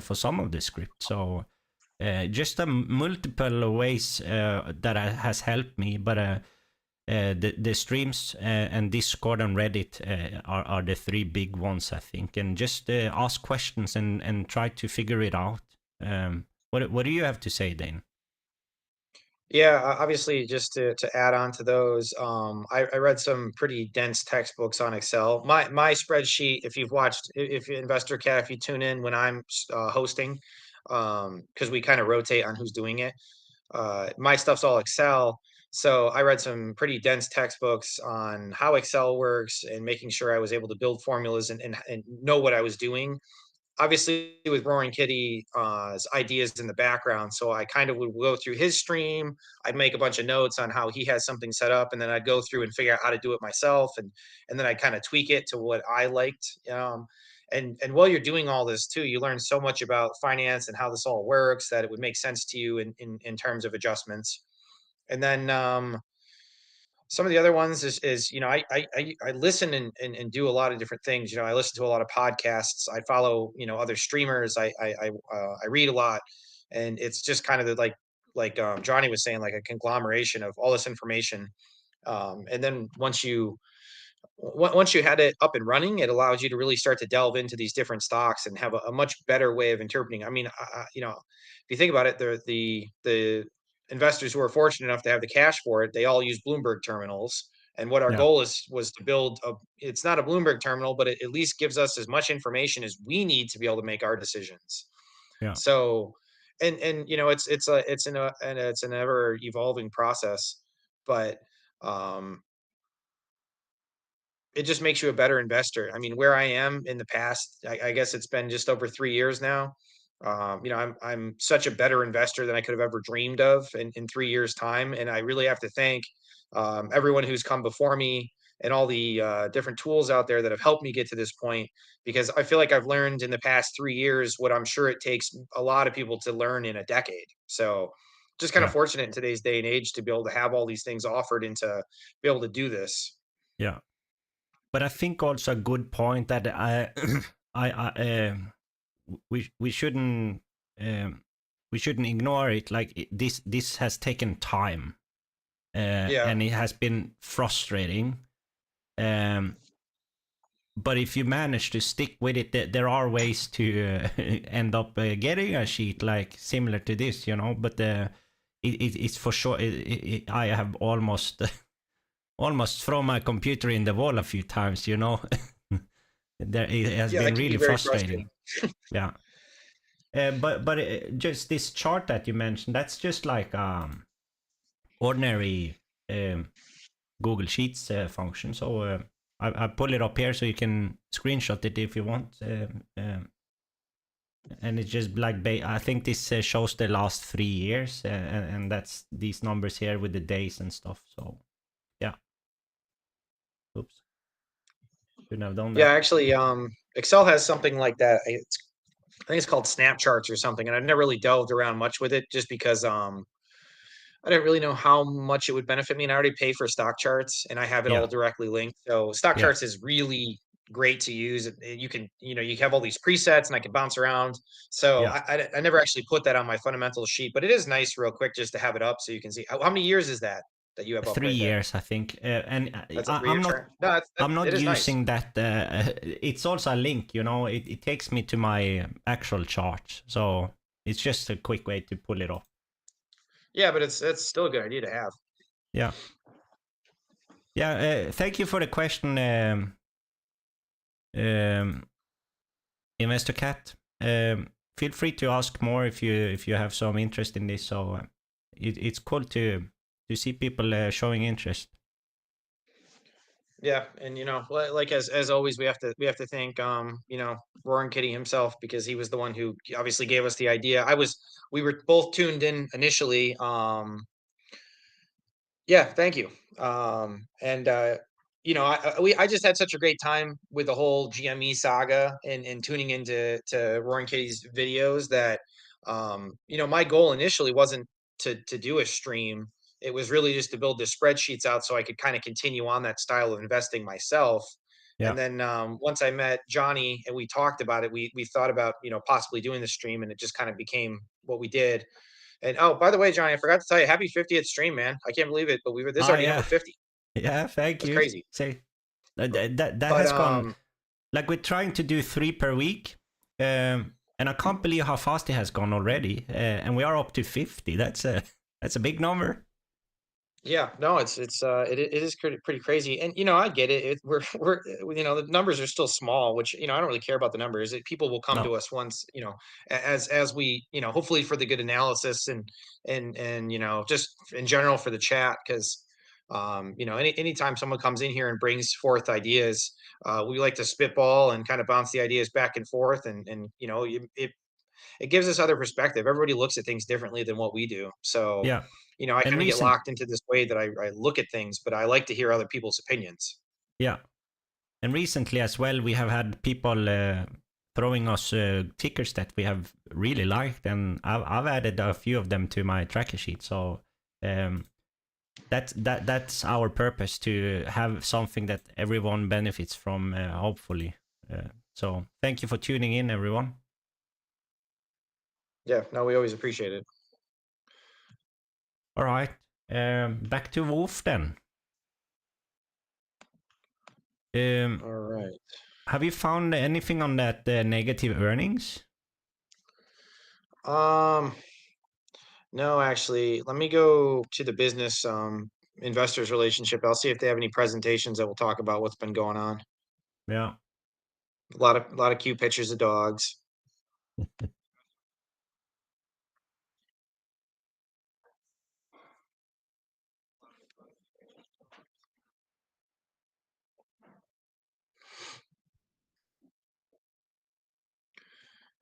for some of the scripts. So just multiple ways that has helped me, but the streams and Discord and Reddit are the three big ones, I think. And just ask questions and try to figure it out. What do you have to say, Dayne? Yeah, obviously, just to add on to those, I read some pretty dense textbooks on Excel. My spreadsheet, if you've watched, if you Investor Cat, if you tune in when I'm hosting, because we kind of rotate on who's doing it. My stuff's all Excel. So I read some pretty dense textbooks on how Excel works and making sure I was able to build formulas and know what I was doing. Obviously, with Roaring Kitty, ideas in the background. So I kind of would go through his stream. I'd make a bunch of notes on how he has something set up, and then I'd go through and figure out how to do it myself, and then I'd kind of tweak it to what I liked. And while you're doing all this too, you learn so much about finance and how this all works that it would make sense to you in terms of adjustments. And then some of the other ones is I listen and do a lot of different things. I listen to a lot of podcasts. I follow other streamers. I read a lot, and it's just kind of like Johnny was saying, like a conglomeration of all this information. And then once you had it up and running, it allows you to really start to delve into these different stocks and have a much better way of interpreting. I mean, if you think about it, the investors who are fortunate enough to have the cash for it, they all use Bloomberg terminals. And what our goal was to build it's not a Bloomberg terminal, but it at least gives us as much information as we need to be able to make our decisions. Yeah. So, and it's an ever evolving process, but it just makes you a better investor. I mean, where I am in the past, I guess it's been just over 3 years now. I'm such a better investor than I could have ever dreamed of in 3 years' time, and I really have to thank everyone who's come before me and all the different tools out there that have helped me get to this point. Because I feel like I've learned in the past 3 years what I'm sure it takes a lot of people to learn in a decade. So, just kind of fortunate in today's day and age to be able to have all these things offered and to be able to do this. Yeah. But I think also a good point that we shouldn't ignore it. Like this has taken time, and it has been frustrating. But if you manage to stick with it, there are ways to end up getting a sheet like similar to this, But it's for sure. I have almost thrown my computer in the wall a few times, It has been really frustrating. Yeah. But just this chart that you mentioned, that's just like ordinary Google Sheets function. So I pull it up here so you can screenshot it if you want. and it's just like I think this shows the last 3 years, and that's these numbers here with the days and stuff. So yeah, oops, shouldn't have done that. Yeah, actually, Excel has something like that. I think it's called snap charts or something, and I've never really delved around much with it just because I didn't really know how much it would benefit me, and I already pay for stock charts, and I have it all directly linked. So stock Yeah. charts is really great to use. You can, you have all these presets, and I can bounce around. So Yeah. I never actually put that on my fundamental sheet, but it is nice, real quick, just to have it up so you can see. How many years is that you have up 3 right there? years, I think, and That's a I'm 3-year not. term. No, I'm not it is nice. using that. It's also a link, you know. It takes me to my actual chart, so it's just a quick way to pull it off. Yeah, but it's still a good idea to have. Yeah. Yeah. Thank you for the question, Investor Cat. Feel free to ask more if you have some interest in this. So it's cool to see people showing interest. Yeah, and like as always, we have to thank Roaring Kitty himself, because he was the one who obviously gave us the idea. We were both tuned in initially. Yeah, thank you. And I just had such a great time with the whole GME saga and tuning into Roaring Kitty's videos that my goal initially wasn't to do a stream. It was really just to build the spreadsheets out so I could kind of continue on that style of investing myself. Yeah. And then once I met Johnny and we talked about it, we thought about possibly doing the stream, and it just kind of became what we did. And oh, by the way, Johnny, I forgot to tell you, happy 50th stream, man. I can't believe it, but this is already number 50. Yeah, thank That's you. crazy. Say that has gone. Like, we're trying to do 3 per week, and I can't believe how fast it has gone already. And we are up to 50. That's a big number. Yeah, no, it is pretty crazy, and I get it. We're the numbers are still small, which I don't really care about the numbers. People will come to us once, as we hopefully for the good analysis and just in general for the chat, because anytime someone comes in here and brings forth ideas, we like to spitball and kind of bounce the ideas back and forth, and it gives us other perspective. Everybody looks at things differently than what we do, so Yeah. I kind of get locked into this way that I look at things, but I like to hear other people's opinions. Yeah. And recently as well, we have had people throwing us tickers that we have really liked, and I've added a few of them to my tracker sheet. So that's our purpose, to have something that everyone benefits from, hopefully. So thank you for tuning in, everyone. Yeah, no, we always appreciate it. All right, back to WOOF then. All right. Have you found anything on that negative earnings? No, actually, let me go to the business investors relationship. I'll see if they have any presentations that will talk about what's been going on. Yeah. A lot of cute pictures of dogs.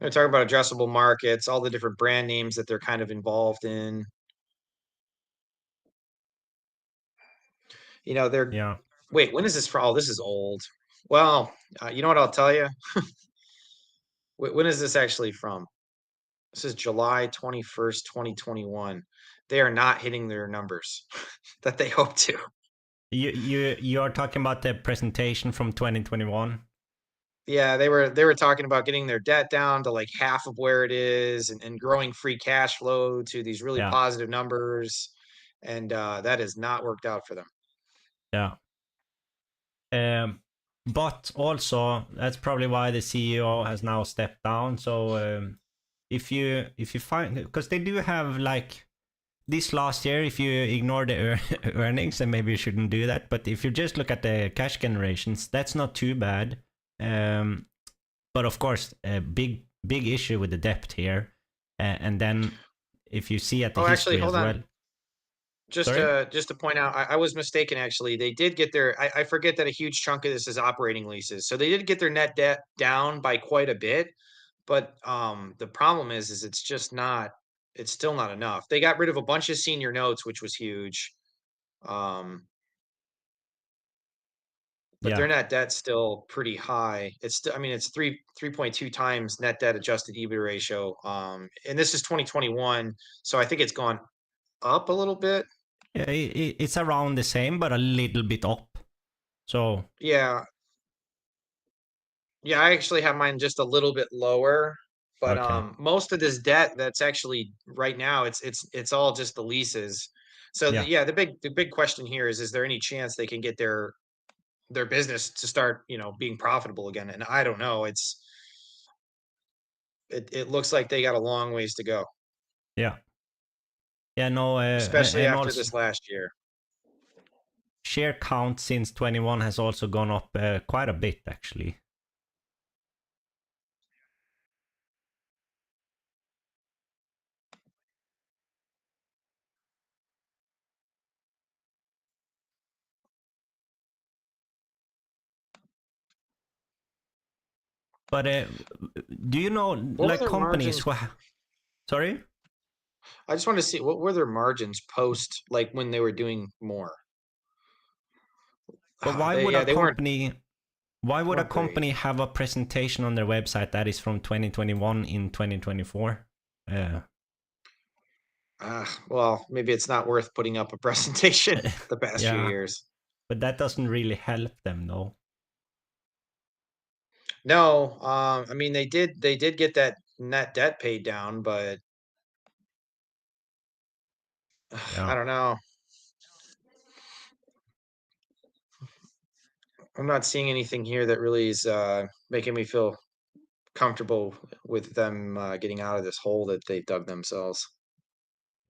They're talking about addressable markets, all the different brand names that they're kind of involved in. They're Yeah. Wait, when is this from? Oh, this is old. Well, you know what I'll tell you? When is this actually from? This is July 21st, 2021. They are not hitting their numbers that they hope to. You are talking about the presentation from 2021? Yeah, they were talking about getting their debt down to like half of where it is, and growing free cash flow to these really positive numbers. And that has not worked out for them. Yeah. But also that's probably why the CEO has now stepped down. So if you find, because they do have like this last year, if you ignore the earnings, and maybe you shouldn't do that, but if you just look at the cash generations, that's not too bad. But of course, a big issue with the debt here, and then if you see at the history actually, hold as on. well. Just to point out, I was mistaken. Actually, they did get their. I forget that a huge chunk of this is operating leases, so they did get their net debt down by quite a bit. But the problem is it's just not. It's still not enough. They got rid of a bunch of senior notes, which was huge. But their Yeah. net debt's still pretty high. It's still, I mean, it's 3.2 times net debt adjusted EBITDA ratio. And this is 2021, so I think it's gone up a little bit. Yeah, it's around the same, but a little bit up. So Yeah. Yeah, I actually have mine just a little bit lower, but okay. most of this debt that's actually right now it's all just the leases. So Yeah. yeah, the big question here is there any chance they can get their business to start, being profitable again? And I don't know. It looks like they got a long ways to go, Yeah. Yeah, no, especially and after also this last year. share count since 21 has also gone up quite a bit, actually. But do you know, What were like their companies margins? who sorry? I just want to see what were their margins post, like when they were doing more. But why They would yeah, a they weren't company great. have a presentation on their website that is from 2021 in 2024? Well, maybe it's not worth putting up a presentation the past few Yeah, years. but that doesn't really help them, though. No, I mean they did get that net debt paid down, but I Yeah. don't know. I'm not seeing anything here that really is making me feel comfortable with them getting out of this hole that they dug themselves.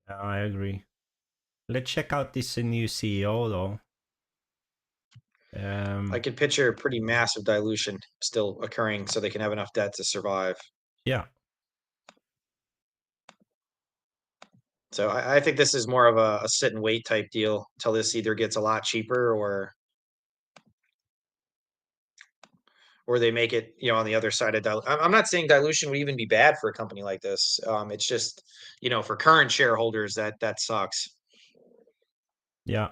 Yeah, I agree. Let's check out this new CEO, though. I could picture a pretty massive dilution still occurring so they can have enough debt to survive. Yeah. So I think this is more of a sit and wait type deal until this either gets a lot cheaper or they make it, on the other side of I'm not saying dilution would even be bad for a company like this. It's just, for current shareholders that sucks. Yeah.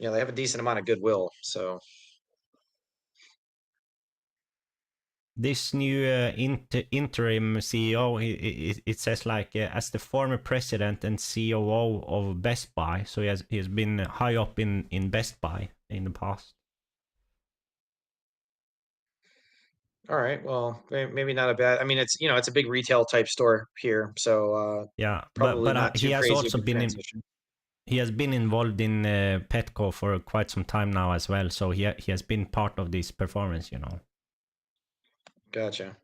They have a decent amount of goodwill, so This new interim CEO, it says like as the former president and COO of Best Buy, so he has been high up in Best Buy in the past. all right. Well, maybe not a bad. I mean, it's a big retail type store here, so Yeah, probably but not he too has crazy of also a been transition. he has been involved in Petco for quite some time now as well, so he has been part of this performance, Gotcha.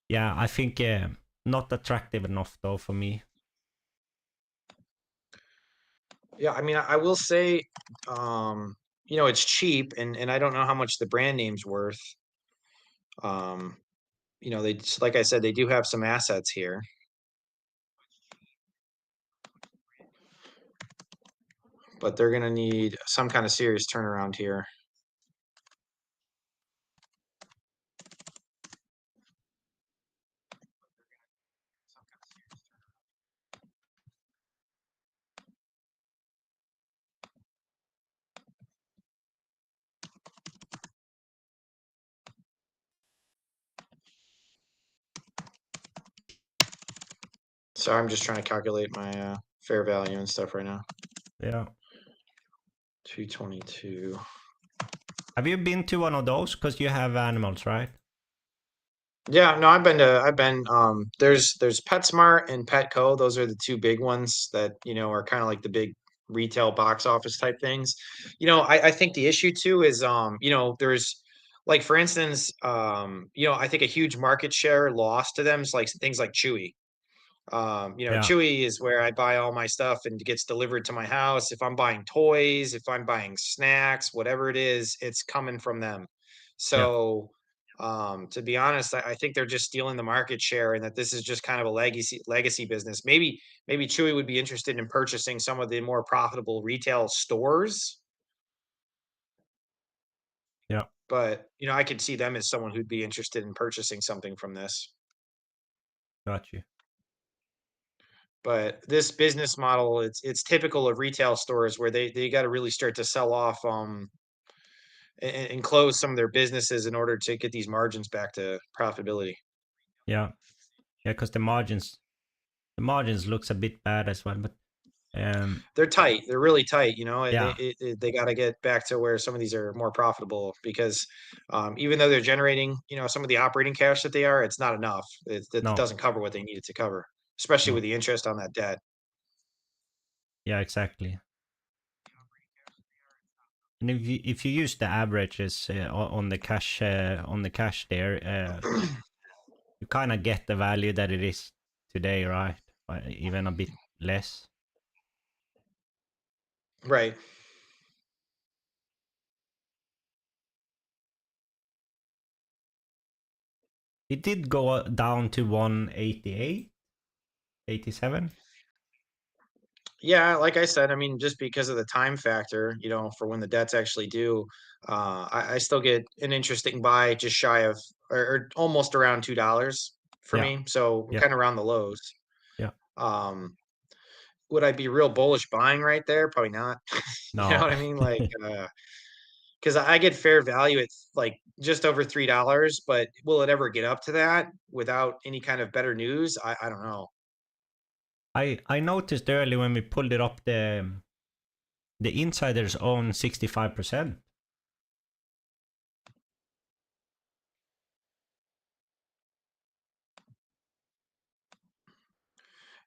Yeah, I think not attractive enough though for me. Yeah, I mean, I will say, it's cheap, and I don't know how much the brand name's worth. Um, like I said, they do have some assets here. But they're gonna need some kind of serious turnaround here. So I'm just trying to calculate my fair value and stuff right now. Yeah. 222. Have you been to one of those? Because you have animals, right? Yeah, no, there's PetSmart and Petco. Those are the two big ones that, are kind of like the big retail box office type things. I think the issue too is there's like for instance, I think a huge market share loss to them is like things like Chewy. Yeah. Chewy is where I buy all my stuff and it gets delivered to my house. If I'm buying toys, if I'm buying snacks, whatever it is, it's coming from them. Yeah. So To be honest, I think they're just stealing the market share, and that this is just kind of a legacy business. Maybe Chewy would be interested in purchasing some of the more profitable retail stores, Yeah. but I could see them as someone who'd be interested in purchasing something from this. Got you. But this business model, it's typical of retail stores where they got to really start to sell off and close some of their businesses in order to get these margins back to profitability. Yeah. Yeah, because the margins looks a bit bad as well, but They're tight. They're really tight. yeah. They got to get back to where some of these are more profitable because even though they're generating, some of the operating cash that they are, it's not enough. It No. doesn't cover what they need it to cover, especially No. with the interest on that debt. Yeah, exactly. And if you use the averages on the cash there, you kind of get the value that it is today, right? Even a bit less. Right. It did go down to 188, 87. Yeah, like I said, I mean, just because of the time factor, for when the debt's actually due, I still get an interesting buy just shy of or almost around $2 for Yeah. me. So Yeah. kind of around the lows. Yeah. Um, would I be real bullish buying right there? Probably not. You know No. what I mean? Like, because I get fair value at like just over $3, but will it ever get up to that without any kind of better news? I don't know. I noticed early when we pulled it up, the insiders own 65%.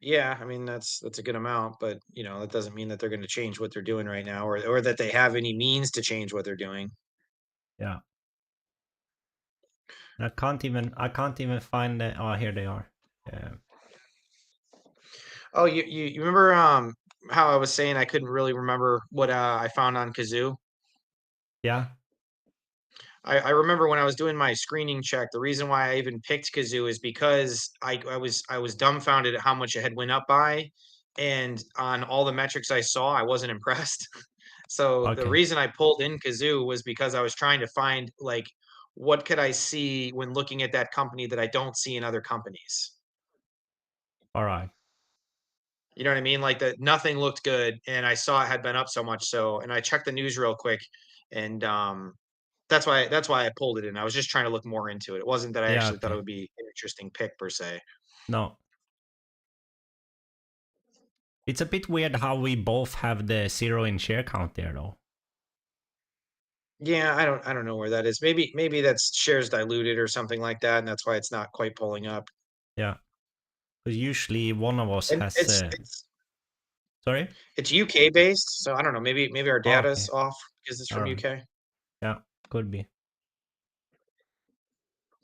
Yeah, I mean that's a good amount, but that doesn't mean that they're going to change what they're doing right now, or that they have any means to change what they're doing. Yeah. I can't even find the. Oh, here they are. Yeah. Oh, you remember how I was saying I couldn't really remember what I found on Kazoo? Yeah. I remember when I was doing my screening check, the reason why I even picked Kazoo is because I was dumbfounded at how much it had went up by, and on all the metrics I saw, I wasn't impressed. So the Okay. reason I pulled in Kazoo was because I was trying to find like what could I see when looking at that company that I don't see in other companies. All right. You know what I mean? Like that nothing looked good, and I saw it had been up so much. So, and I checked the news real quick, and that's why I pulled it in. I was just trying to look more into it. It wasn't that I Yeah. actually thought it Okay. would be an interesting pick per se. No. It's a bit weird how we both have the 0 in share count there, though. Yeah, I don't know where that is. Maybe that's shares diluted or something like that, and that's why it's not quite pulling up. Yeah. Because usually one of us And has. it's Sorry. it's UK based, so I don't know. Maybe our Oh, data's okay. off because it's All from right. UK. Yeah. Could be.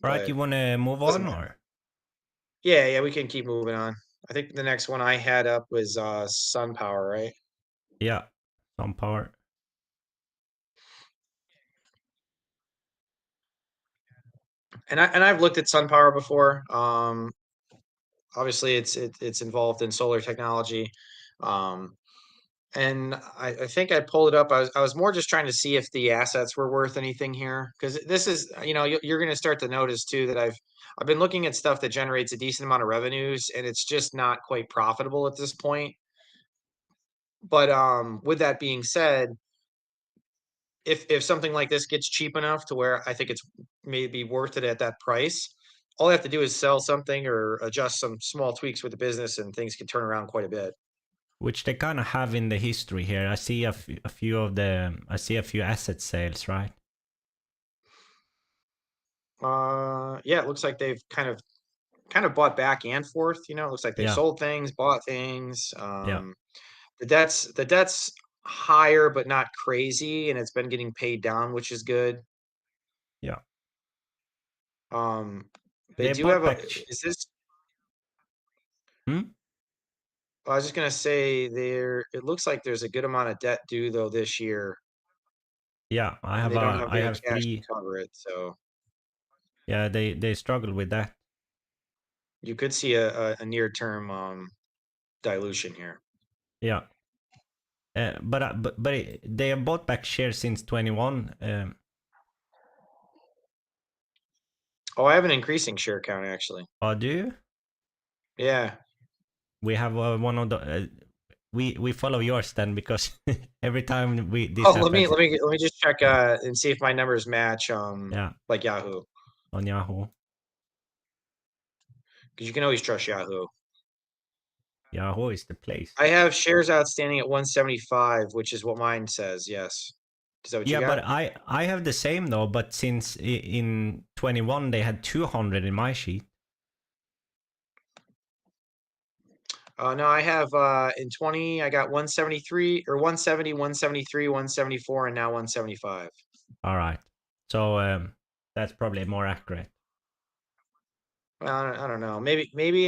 All right. But You want to move doesn't on, matter. or? Yeah, we can keep moving on. I think the next one I had up was SunPower, right? Yeah. Some power. And I've looked at SunPower before. Obviously it's involved in solar technology. Um, and I think I pulled it up. I was more just trying to see if the assets were worth anything here, because this is, you're going to start to notice too that I've been looking at stuff that generates a decent amount of revenues, and it's just not quite profitable at this point. But with that being said, if something like this gets cheap enough to where I think it's maybe worth it at that price, all I have to do is sell something or adjust some small tweaks with the business, and things can turn around quite a bit. Which they kind of have in the history here. I see a few of the. I see a few asset sales, right? Yeah, it looks like they've kind of bought back and forth. It looks like they Yeah. sold things, bought things. Yeah. The debt's higher, but not crazy, and it's been getting paid down, which is good. Yeah. Um, they They do have bought a. back. Is this? Hmm? I was just gonna say there. It looks like there's a good amount of debt due though this year, Yeah. and they don't have I any have cash to three. cover it. So Yeah, they struggle with that. You could see a near term dilution here. Yeah. But they have bought back shares since 21. Oh, I have an increasing share count actually. Oh, do you? Yeah. We have one of the. We follow yours then, because every time this Oh, happens. let me just check and see if my numbers match Yeah, like Yahoo. on Yahoo. Because you can always trust Yahoo. Yahoo is the place. I have shares outstanding at 175, which is what mine says. Yes. Is that what you Yeah, got? but I have the same though. But since in 21 they had 200 in my sheet. No, I have in 20, I got 173 or 170, 173, 174, and now 175. All right, so that's probably more accurate. Well, I don't know. Maybe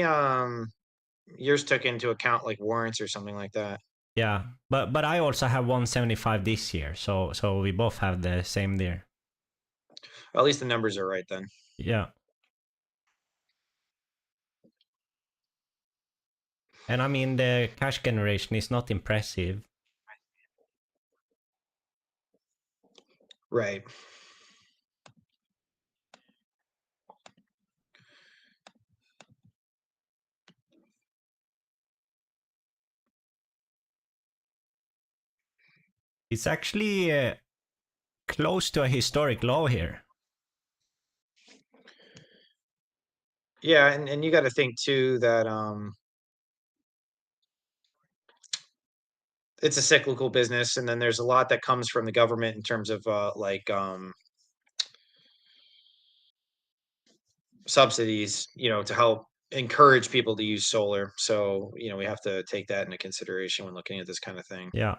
yours took into account like warrants or something like that. Yeah, but I also have 175 this year, so we both have the same there. Well, at least the numbers are right then. Yeah. And I mean, the cash generation is not impressive. Right. It's actually close to a historic low here. Yeah, and you got to think too that it's a cyclical business, and then there's a lot that comes from the government in terms of subsidies, to help encourage people to use solar. So, we have to take that into consideration when looking at this kind of thing. Yeah.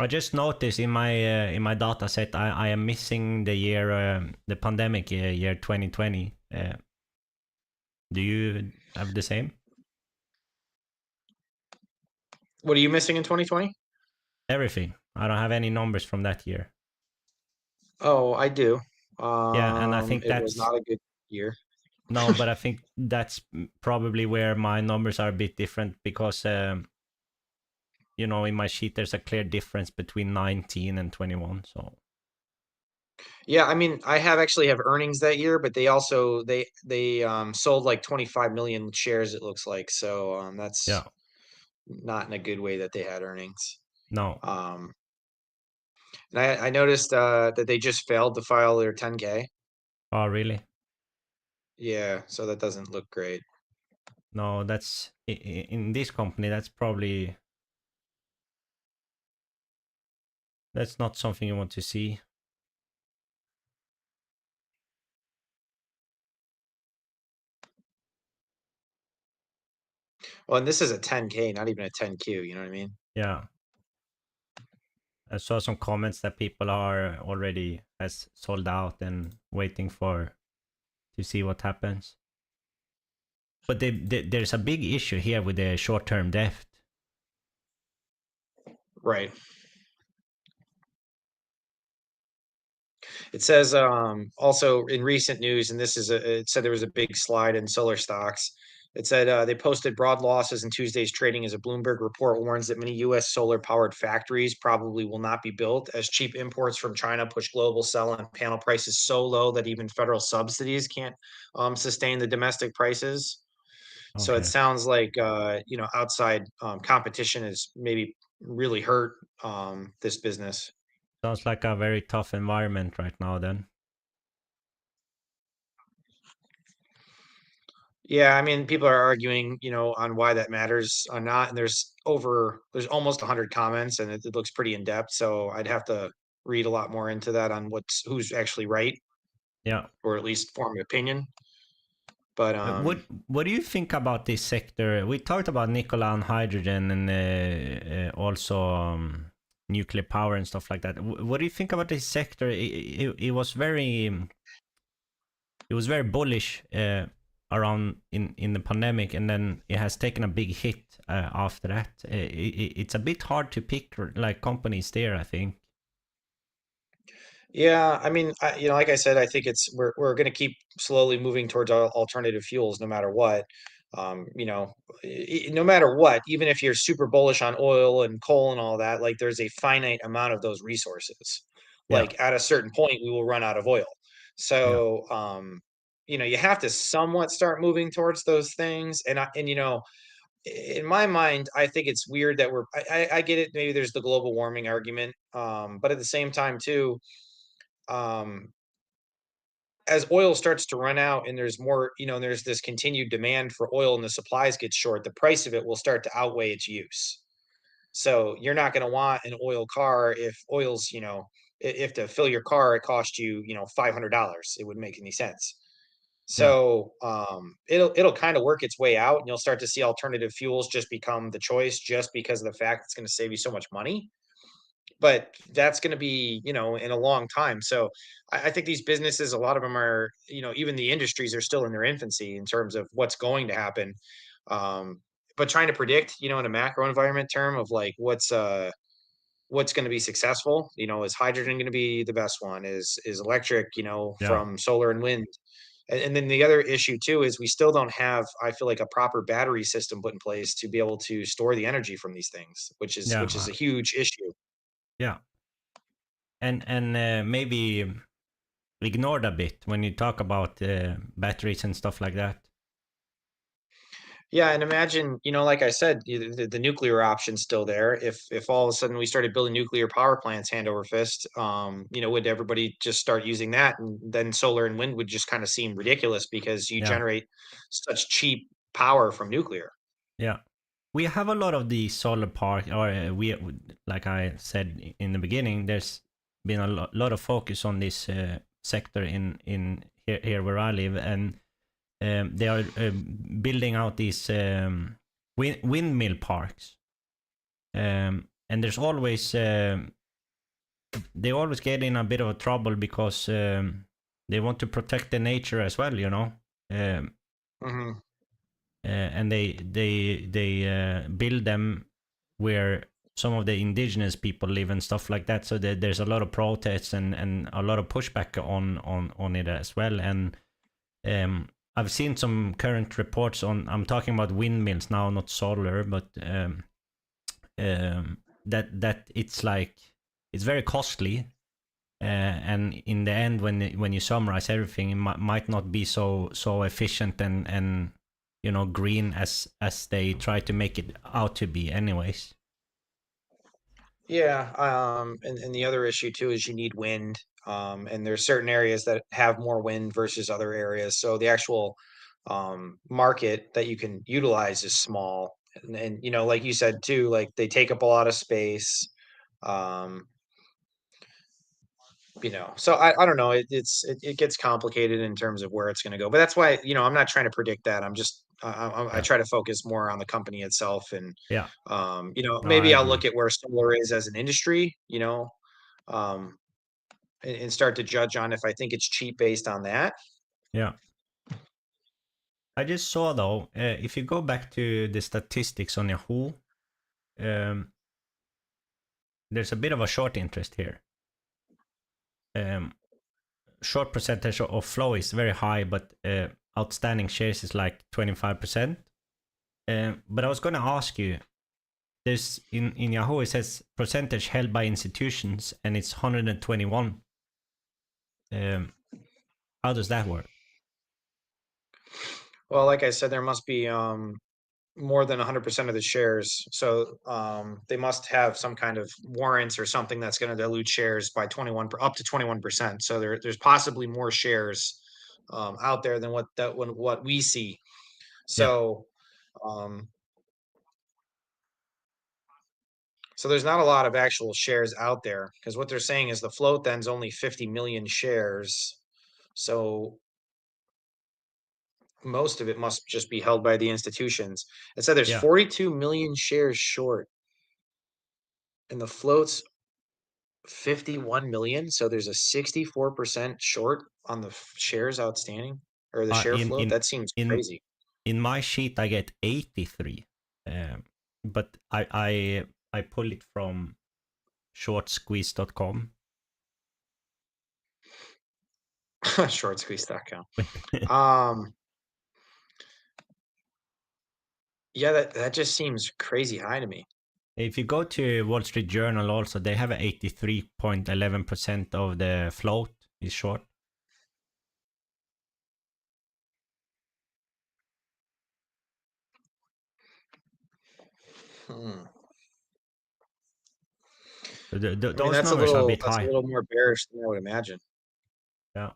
I just noticed in my data set I am missing the year the pandemic year 2020. Do you have the same? What are you missing in 2020? Everything. I don't have any numbers from that year. Oh, I do. Yeah, and I think It was that's not a good year. no, but I think that's probably where my numbers are a bit different, because in my sheet there's a clear difference between 19 and 21. So Yeah, I mean, I actually have earnings that year, but they also they sold like 25 million shares, it looks like. So that's yeah, not in a good way that they had earnings. no. And I noticed that they just failed to file their 10K. Oh, really? Yeah, so that doesn't look great. No, that's in this company. That's not something you want to see. Well, and this is a 10K, not even a 10Q, you know what I mean? Yeah. I saw some comments that people are already has sold out and waiting to see what happens. But there's a big issue here with the short-term debt. Right. It says also in recent news, and it said there was a big slide in solar stocks. It said they posted broad losses in Tuesday's trading as a Bloomberg report warns that many U.S. solar powered factories probably will not be built as cheap imports from China push global cell and panel prices so low that even federal subsidies can't sustain the domestic prices. So it Okay. sounds like outside competition is maybe really hurt this business. Sounds like a very tough environment right now then. Yeah, I mean, people are arguing, on why that matters or not, and there's almost 100 comments, and it looks pretty in depth. So I'd have to read a lot more into that on who's actually right, Yeah. or at least form an opinion. But What do you think about this sector? We talked about Nikola and hydrogen, and also nuclear power and stuff like that. What do you think about this sector? It was very bullish around in the pandemic, and then it has taken a big hit after that. It's a bit hard to pick like companies there, I think. Yeah, I mean, like I said, I think we're going to keep slowly moving towards alternative fuels no matter what. You know, no matter what, even if you're super bullish on oil and coal and all that, like there's a finite amount of those resources. Yeah, Like at a certain point, we will run out of oil. yeah, So, you have to somewhat start moving towards those things. And in my mind, I think it's weird that I get it. Maybe there's the global warming argument. But at the same time too, um, as oil starts to run out and there's more, there's this continued demand for oil and the supplies get short, the price of it will start to outweigh its use. So you're not going to want an oil car if oil's, if to fill your car, it cost you, $500. It wouldn't make any sense. yeah, So it'll kind of work its way out and you'll start to see alternative fuels just become the choice just because of the fact it's going to save you so much money, but that's going to be, in a long time. So I think these businesses, a lot of them are, even the industries are still in their infancy in terms of what's going to happen. Um, but trying to predict, in a macro environment term of like what's going to be successful, is hydrogen going to be the best one? Is electric, yeah, from solar and wind? And then the other issue too is we still don't have, I feel like, a proper battery system put in place to be able to store the energy from these things, yeah, which is a huge issue. yeah. And maybe ignored a bit when you talk about batteries and stuff like that. Yeah, and imagine, like I said, the nuclear option's still there. If all of a sudden we started building nuclear power plants hand over fist, would everybody just start using that? And then solar and wind would just kind of seem ridiculous because you Yeah, generate such cheap power from nuclear. yeah. We have a lot of the solar park, or like I said in the beginning, there's been a lot of focus on this sector in here where I live, and they are building out these windmill parks, and there's always they always get in a bit of a trouble because they want to protect the nature as well, Hmm. and they build them where some of the indigenous people live and stuff like that. So there's a lot of protests and a lot of pushback on it as well. And I've seen some current reports on. I'm talking about windmills now, not solar, but that it's like it's very costly. And in the end, when you summarize everything, it might not be so efficient and green as they try to make it out to be anyways. Yeah, and the other issue too is you need wind, and there's certain areas that have more wind versus other areas. So the actual market that you can utilize is small, and like you said too, like they take up a lot of space. Um, so I don't know. It gets complicated in terms of where it's going to go, but that's why I'm not trying to predict that. I'm just I Yeah, try to focus more on the company itself, and yeah. No, I maybe I'll look agree. at where solar is as an industry, um, and start to judge on if I think it's cheap based on that. Yeah. I just saw though, if you go back to the statistics on Yahoo, um, there's a bit of a short interest here. Um, Short percentage of flow is very high, but outstanding shares is like 25%. But I was going to ask you, there's in Yahoo it says percentage held by institutions, and it's 121. Um, how does that work? Well, like I said, there must be more than 100% of the shares. So they must have some kind of warrants or something that's going to dilute shares by up to 21%. So there's possibly more shares out there than what we see. Yeah, So um, so there's not a lot of actual shares out there because what they're saying is the float then's only 50 million shares. So most of it must just be held by the institutions. It said there's yeah. 42 million shares short and the float's 51 million. So there's a 64% short on the shares outstanding or the share In float. in That seems in crazy. in my sheet I get 83, but I pull it from shortsqueeze.com. Shortsqueeze.com. Yeah, that just seems crazy high to me. If you go to Wall Street Journal also, they have 83.11% of the float is short. Hmm. So I mean, those numbers are a bit that's a high. little more bearish than I would imagine. Yeah.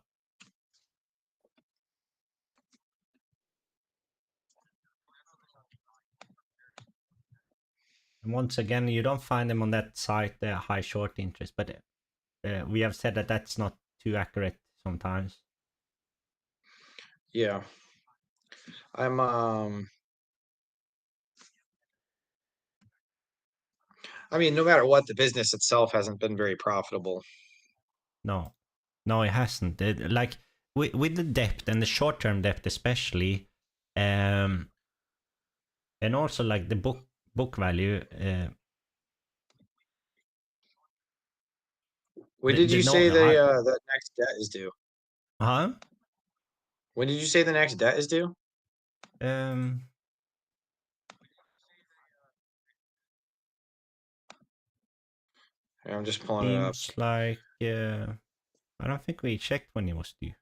And once again, you don't find them on that site, the high short interest, but we have said that that's not too accurate sometimes. Yeah. I'm I mean, no matter what, the business itself hasn't been very profitable. No, no, it hasn't. Like with the depth and the short-term depth especially, and also like the book value. When did The you no, say the next debt is due? huh? When did you say the next debt is due? Um, Here, I'm just pulling it up. seems like I don't think we checked when it was due.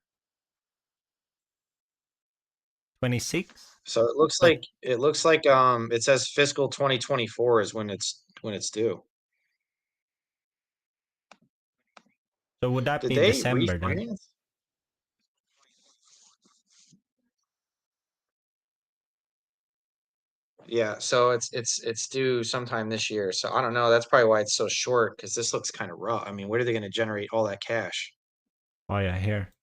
26. So it looks But like it says fiscal 2024 is when it's due. so would that Did be they December then? refinance? Yeah, so it's due sometime this year. So I don't know. That's probably why it's so short because this looks kind of rough. I mean, where are they going to generate all that cash? Oh yeah, here.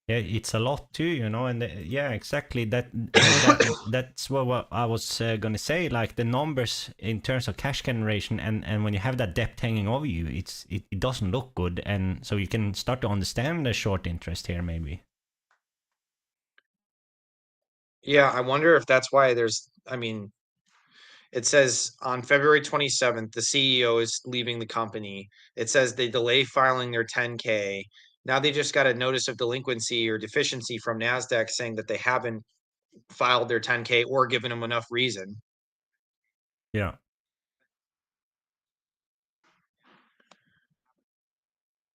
Yeah, it's a lot too, you know, and yeah, exactly that's what I was gonna say. Like the numbers in terms of cash generation, and when you have that debt hanging over you, it doesn't look good, and so you can start to understand the short interest here, maybe. Yeah, I wonder if that's why I mean, it says on February 27th, the CEO is leaving the company. It says they delay filing their 10K. Now they just got a notice of delinquency or deficiency from NASDAQ saying that they haven't filed their 10K or given them enough reason. Yeah.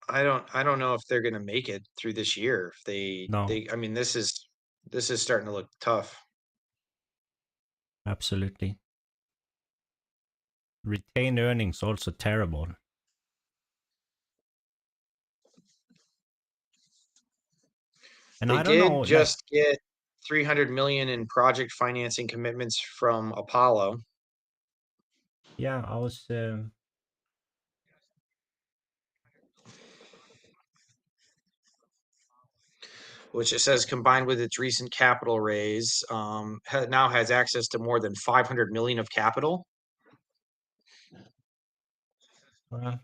I don't know if they're gonna make it through this year. If No, I mean, this is starting to look tough. absolutely. Retained earnings also terrible. And They I don't did know, like, just get 300 million in project financing commitments from Apollo. yeah, I was. Which it says combined with its recent capital raise, now has access to more than 500 million of capital. Well,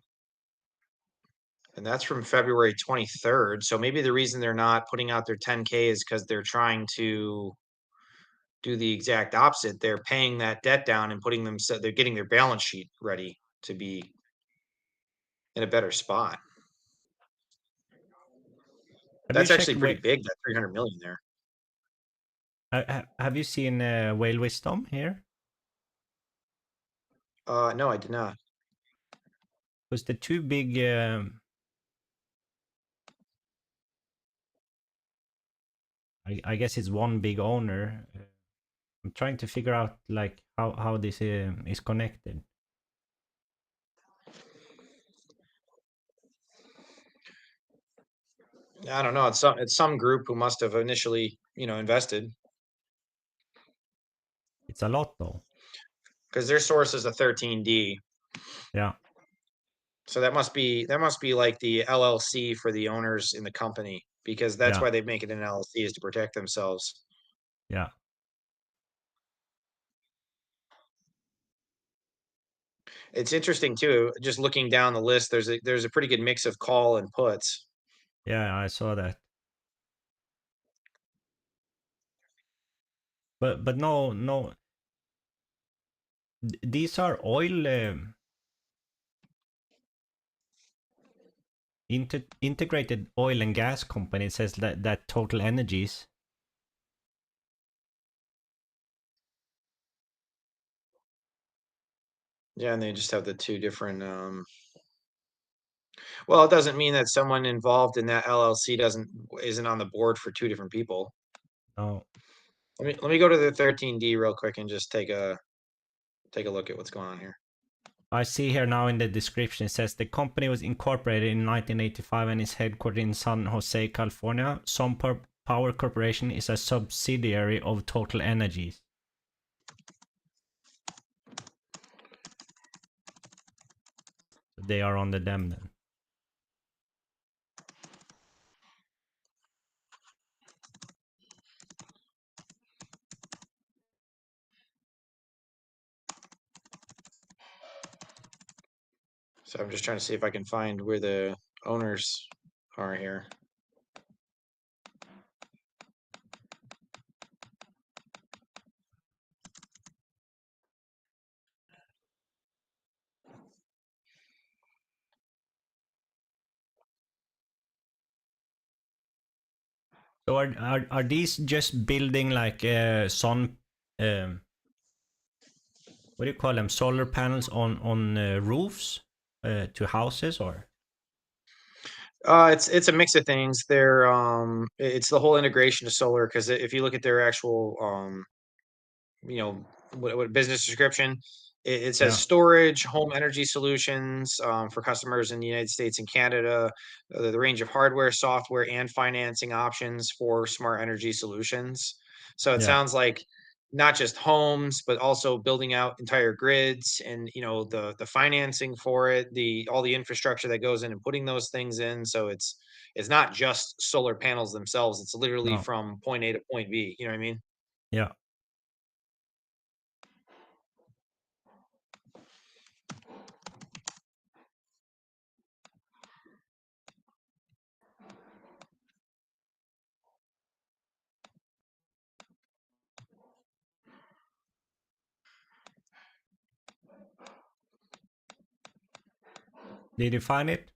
And that's from February 23rd. So maybe the reason they're not putting out their 10K is because they're trying to do the exact opposite. They're paying that debt down and putting them, so they're getting their balance sheet ready to be in a better spot. have you That's actually checked? pretty big, that 300 million there. Have you seen Whale Wisdom here? No, I did not. Because the two big. I guess it's one big owner. I'm trying to figure out like how this is connected. I don't know. It's some group who must have initially, invested It's a lot though. because their source is a 13D. Yeah, So that must be like the LLC for the owners in the company because that's yeah, why they make it an LLC is to protect themselves. yeah. It's interesting too, just looking down the list, there's a pretty good mix of call and puts. Yeah, I saw that. But no. These are oil. Integrated oil and gas company says that Total Energies. Yeah, and they just have the two different. Well, it doesn't mean that someone involved in that LLC isn't on the board for two different people. Oh, Let me go to the 13D real quick and just take a look at what's going on here. I see here now in the description it says the company was incorporated in 1985 and is headquartered in San Jose, California. Power Corporation is a subsidiary of Total Energies. They are under them then. So I'm just trying to see if I can find where the owners are here. So are these just building like sun what do you call them, solar panels on roofs to houses, or? It's a mix of things. It's the whole integration to solar, because if you look at their actual you know, what business description, it says Yeah. storage, home energy solutions for customers in the United States and Canada, the range of hardware, software, and financing options for smart energy solutions. So it Yeah. sounds like not just homes, but also building out entire grids, and the financing for it, all the infrastructure that goes in and putting those things in. So it's not just solar panels themselves. It's literally No. from point A to point B. You know what I mean? Yeah. Did you find it?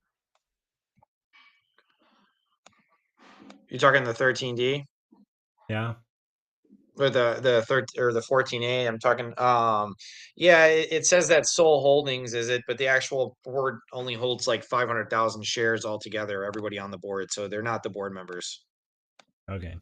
You're talking the 13D? Yeah. Or the third or the 14A. I'm talking yeah, it says that Sole Holdings is it, but the actual board only holds like 500,000 shares altogether, everybody on the board, so they're not the board members. Okay.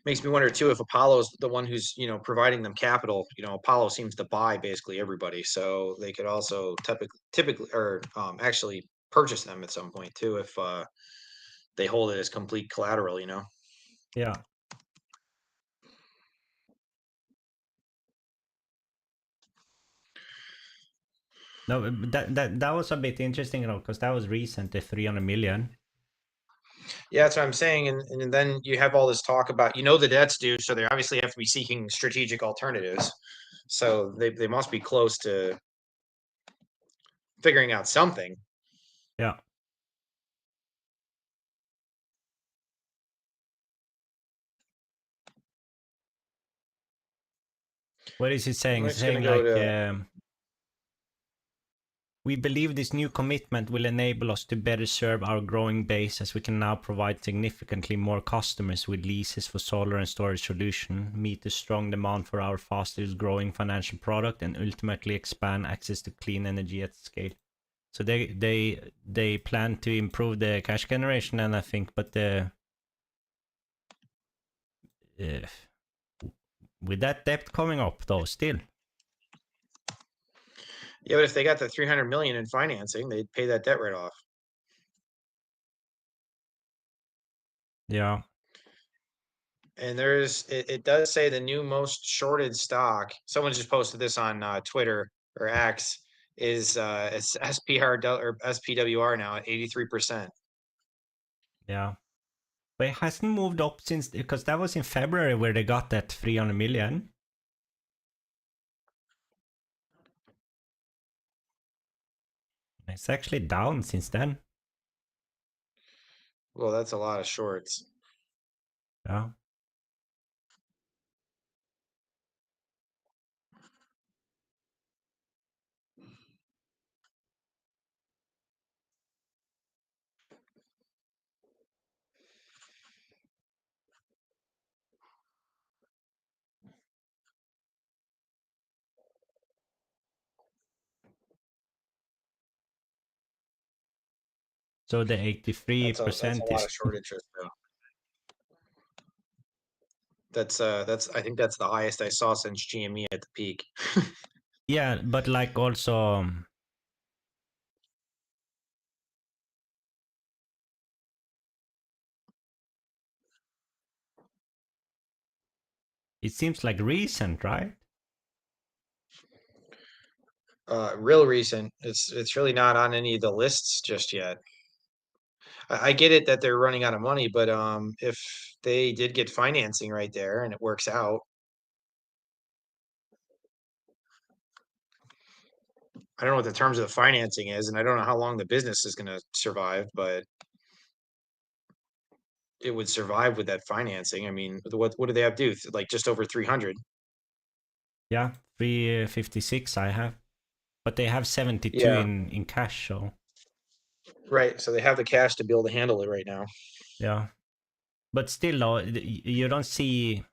Makes me wonder too if Apollo's the one who's providing them capital. Apollo seems to buy basically everybody, so they could also typically or actually purchase them at some point too if they hold it as complete collateral. Yeah. No, that was a bit interesting, because that was recent, the 300 million. Yeah, that's what I'm saying. And then you have all this talk about, the debt's due, so they obviously have to be seeking strategic alternatives. So they must be close to figuring out something. Yeah. What is he saying? I'm He's just gonna saying go like, to we believe this new commitment will enable us to better serve our growing base, as we can now provide significantly more customers with leases for solar and storage solution, meet the strong demand for our fastest growing financial product, and ultimately expand access to clean energy at scale. So they plan to improve the cash generation, and I think, but with that debt coming up though, still. yeah, but if they got the 300 million in financing, they'd pay that debt right off. Yeah. And it does say the new most shorted stock. Someone just posted this on Twitter or X. is it's or SPWR now at 83%. Yeah. But it hasn't moved up since, because that was in February where they got that 300 million. It's actually down since then. Well, that's a lot of shorts. Yeah. So the That's a 83% lot is of short interest though. That's I think that's the highest I saw since GME at the peak. yeah, but like also it seems like recent, right? Real recent. It's really not on any of the lists just yet. I get it that they're running out of money, but if they did get financing right there and it works out, I don't know what the terms of the financing is, and I don't know how long the business is going to survive, but it would survive with that financing. I mean, what do they have to do? Like just over 300. Yeah, 356 I have. But they have 72 Yeah, in cash, so right. So they have the cash to be able to handle it right now. yeah. But still though, you don't see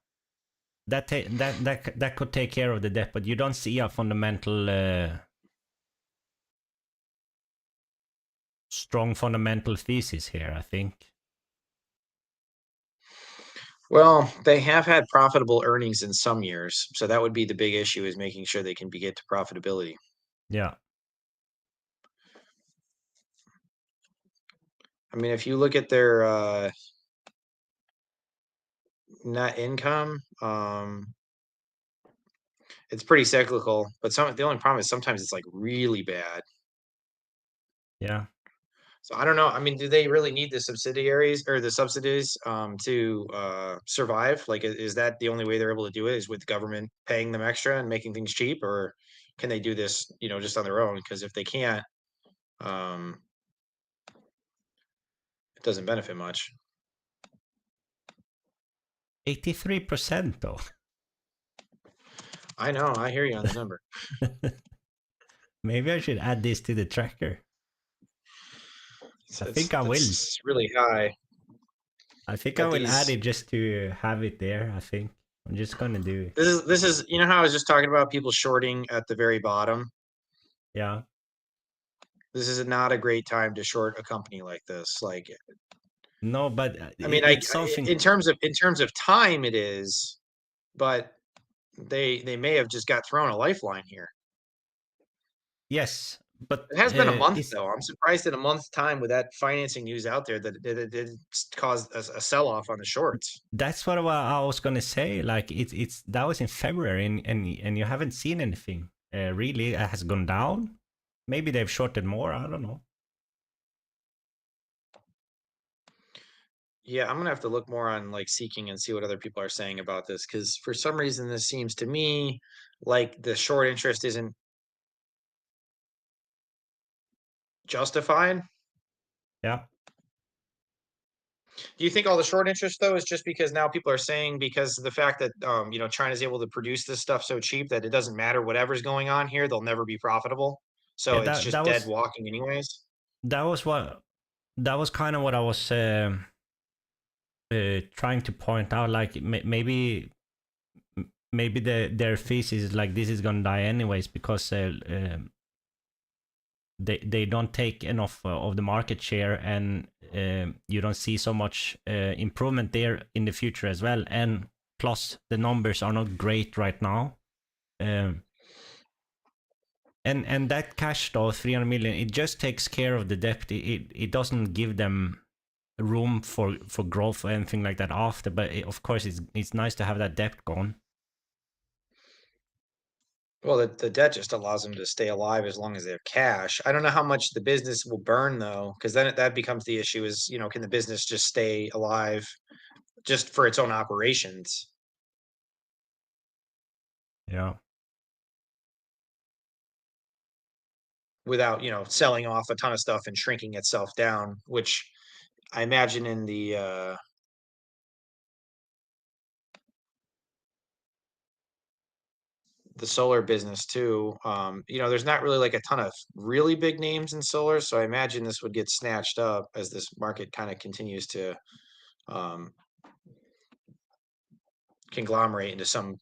that that could take care of the debt, but you don't see a fundamental strong fundamental thesis here, I think. Well, they have had profitable earnings in some years, so that would be the big issue is making sure they can get to profitability. Yeah. I mean, if you look at their net income, it's pretty cyclical, but the only problem is sometimes it's like really bad. Yeah. So I don't know. I mean, do they really need the subsidiaries or the subsidies to survive? Like, is that the only way they're able to do it is with government paying them extra and making things cheap, or can they do this, just on their own? Because if they can't, um, it doesn't benefit much. 83% though. I know. I hear you on the number. Maybe I should add this to the tracker. I think I will. It's really high. I think I But will add these, it just to have it there, I think. I'm just gonna do it. this is how I was just talking about people shorting at the very bottom. Yeah. This is not a great time to short a company like this. Like, No, but I mean, it's something. in terms of time, it is, but they may have just got thrown a lifeline here. Yes, but It has been a month it's though. I'm surprised in a month's time with that financing news out there that it did cause a sell off on the shorts. that's what I was gonna say. Like it's that was in February, and you haven't seen anything. Really, it has gone down. Maybe they've shorted more. I don't know. Yeah, I'm gonna have to look more on like Seeking and see what other people are saying about this because for some reason this seems to me like the short interest isn't justified. Yeah. Do you think all the short interest though is just because now people are saying because of the fact that China's able to produce this stuff so cheap that it doesn't matter whatever's going on here, they'll never be profitable. So Yeah. it's That just dead walking anyways. that was what that was kind of what I was trying to point out. Like maybe their thesis is like this is gonna die anyways because they don't take enough of the market share, and you don't see so much improvement there in the future as well. And plus, the numbers are not great right now. And that cash though, 300 million, it just takes care of the debt. It doesn't give them room for growth or anything like that after. But of course, it's nice to have that debt gone. Well, the debt just allows them to stay alive as long as they have cash. I don't know how much the business will burn though, because then that becomes the issue is, can the business just stay alive just for its own operations Yeah. without, selling off a ton of stuff and shrinking itself down, which I imagine in the solar business too. There's not really like a ton of really big names in solar, so I imagine this would get snatched up as this market kind of continues to um, conglomerate into some,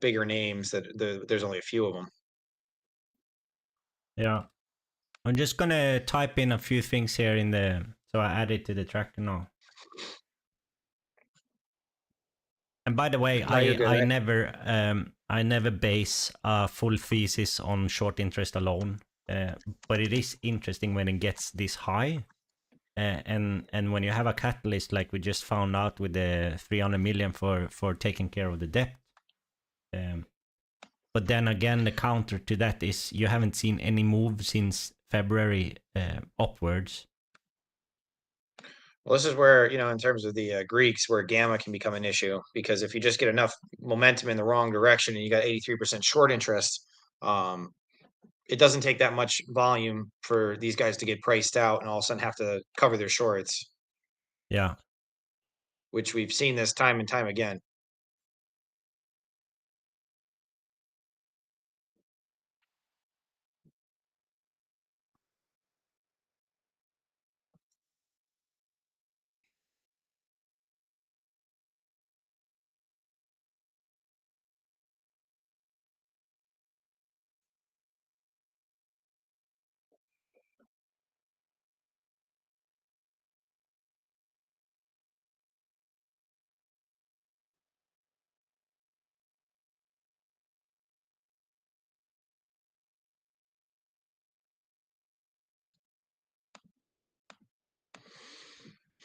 bigger names that there's only a few of them. Yeah. I'm just gonna type in a few things here in the, so I add it to the tracker now. And by the way, No, you're good. I never base a full thesis on short interest alone, but it is interesting when it gets this high, and when you have a catalyst like we just found out with the 300 million for taking care of the debt. But then again, the counter to that is you haven't seen any move since February upwards. Well, this is where, in terms of the Greeks, where gamma can become an issue, because if you just get enough momentum in the wrong direction and you got 83% short interest, it doesn't take that much volume for these guys to get priced out and all of a sudden have to cover their shorts, Yeah. which we've seen this time and time again.